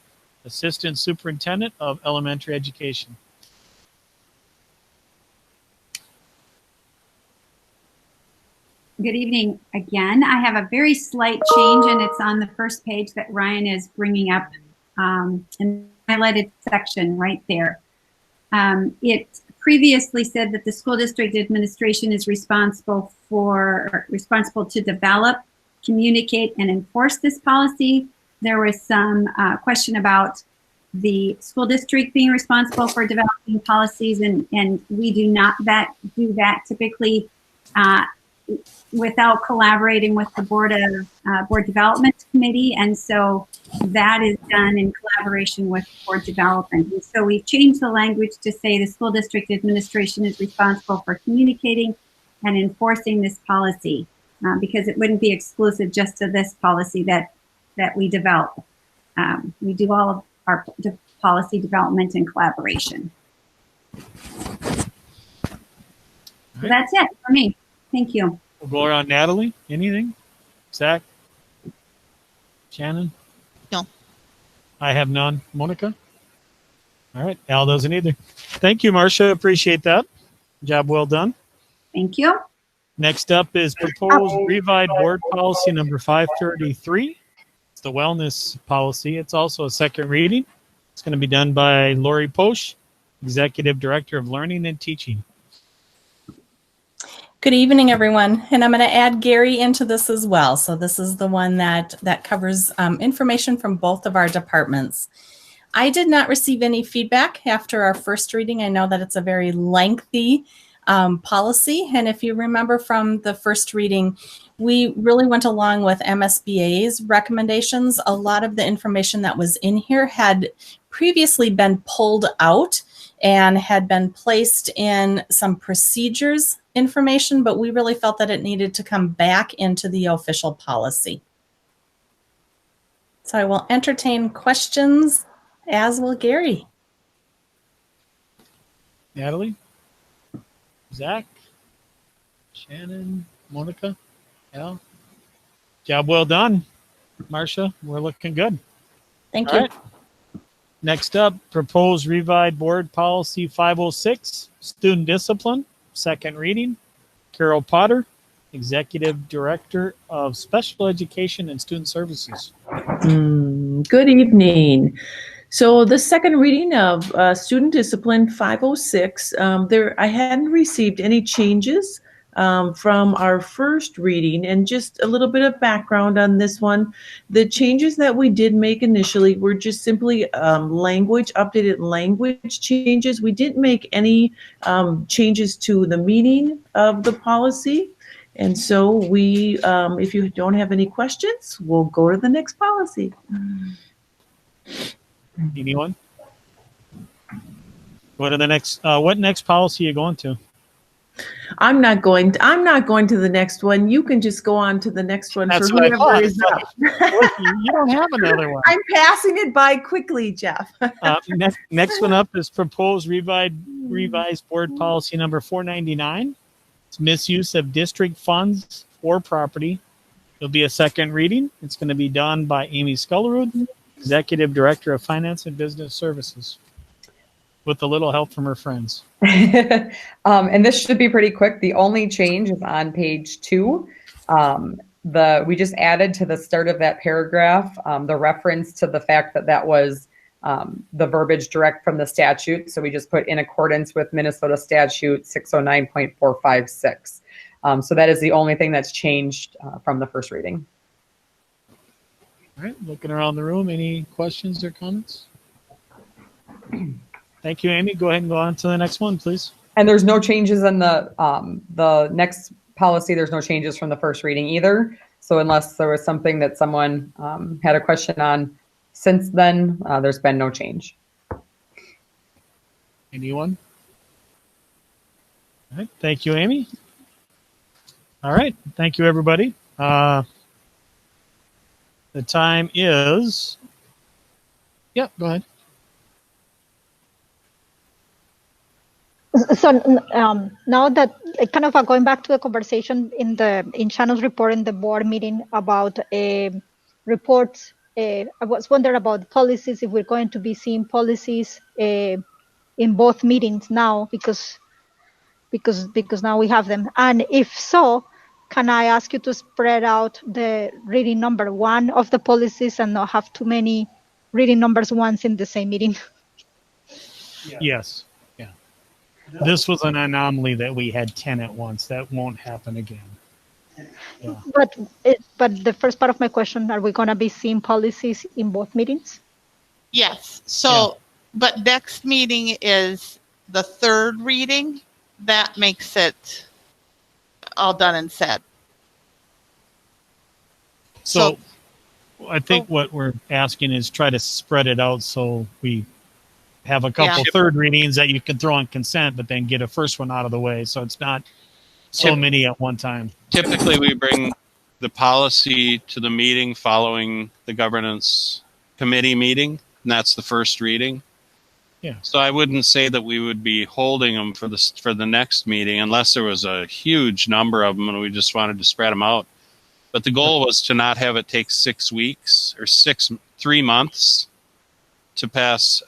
Assistant Superintendent of Elementary Education. Good evening again. I have a very slight change, and it's on the first page that Ryan is bringing up in the highlighted section right there. It previously said that the school district administration is responsible to develop, communicate, and enforce this policy. There was some question about the school district being responsible for developing policies, and we do not do that typically without collaborating with the board development committee, and so that is done in collaboration with board development. And so we've changed the language to say the school district administration is responsible for communicating and enforcing this policy, because it wouldn't be exclusive just to this policy that we develop. We do all of our policy development in collaboration. So that's it for me. Thank you. We'll go around. Natalie, anything? Zach? Shannon? No. I have none. Monica? All right. Al doesn't either. Thank you, Marcia. Appreciate that. Job well done. Thank you. Next up is proposed revised board policy number 533. It's the wellness policy. It's also a second reading. It's going to be done by Lori Posch, Executive Director of Learning and Teaching. Good evening, everyone. And I'm going to add Gary into this as well. So this is the one that covers information from both of our departments. I did not receive any feedback after our first reading. I know that it's a very lengthy policy. And if you remember from the first reading, we really went along with MSBA's recommendations. A lot of the information that was in here had previously been pulled out and had been placed in some procedures information, but we really felt that it needed to come back into the official policy. So I will entertain questions, as will Gary. Natalie? Zach? Shannon? Monica? Al? Job well done, Marcia. We're looking good. Thank All you. right. Next up, proposed revised board policy 506, student discipline, second reading. Carol Potter, Executive Director of Special Education and Student Services. Good evening. So the second reading of Student Discipline 506, I hadn't received any changes from our first reading. And just a little bit of background on this one. The changes that we did make initially were just simply updated language changes. We didn't make any changes to the meaning of the policy. And so we, if you don't have any questions, we'll go to the next policy. Anyone? What are the next? What next policy are you going to? I'm not going to the next one. You can just go on to the next one. That's for what I whoever thought. is up. You don't have another one. I'm passing it by quickly, Jeff. Next one up is proposed revised board policy number 499. It's misuse of district funds or property. There'll be a second reading. It's going to be done by Amy Scullerud, Executive Director of Finance and Business Services, with a little help from her friends. And this should be pretty quick. The only change is on page 2. We just added to the start of that paragraph the reference to the fact that that was the verbiage direct from the statute. So we just put in accordance with Minnesota statute 609.456. So that is the only thing that's changed from the first reading. All right, looking around the room, any questions or comments? Thank you, Amy. Go ahead and go on to the next one, please. And there's no changes in the next policy. There's no changes from the first reading either. So unless there was something that someone had a question on since then, there's been no change. Anyone? All right, thank you, Amy. All right, thank you, everybody. The time is, yeah, go ahead. So now that kind of going back to the conversation in Shannon's report in the board meeting about reports, I was wondering about policies, if we're going to be seeing policies in both meetings now, because now we have them. And if so, can I ask you to spread out the reading number 1 of the policies and not have too many reading numbers once in the same meeting? Yes. Yeah. This was an anomaly that we had 10 at once. That won't happen again. Yeah. But the first part of my question, are we going to be seeing policies in both meetings? Yes. So, but next meeting is the third reading. That makes it all done and said. So I think what we're asking is try to spread it out so we have a couple third readings that you can throw on consent, but then get a first one out of the way. So it's not so many at one time. Typically, we bring the policy to the meeting following the governance committee meeting, and that's the first reading. Yeah. So I wouldn't say that we would be holding them for the next meeting unless there was a huge number of them and we just wanted to spread them out. But the goal was to not have it take 6 weeks or 3 months to pass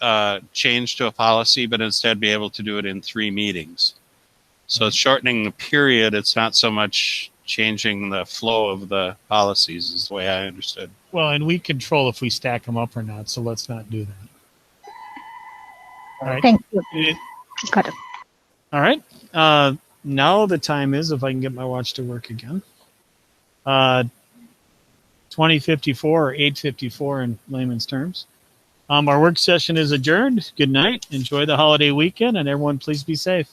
change to a policy, but instead be able to do it in 3 meetings. So it's shortening the period. It's not so much changing the flow of the policies is the way I understood. Well, and we control if we stack them up or not, so let's not do that. All right. Thank you. Got it. All right. Now the time is, if I can get my watch to work again, 2054 or 8:54 in layman's terms. Our work session is adjourned. Good night. Enjoy the holiday weekend, and everyone please be safe.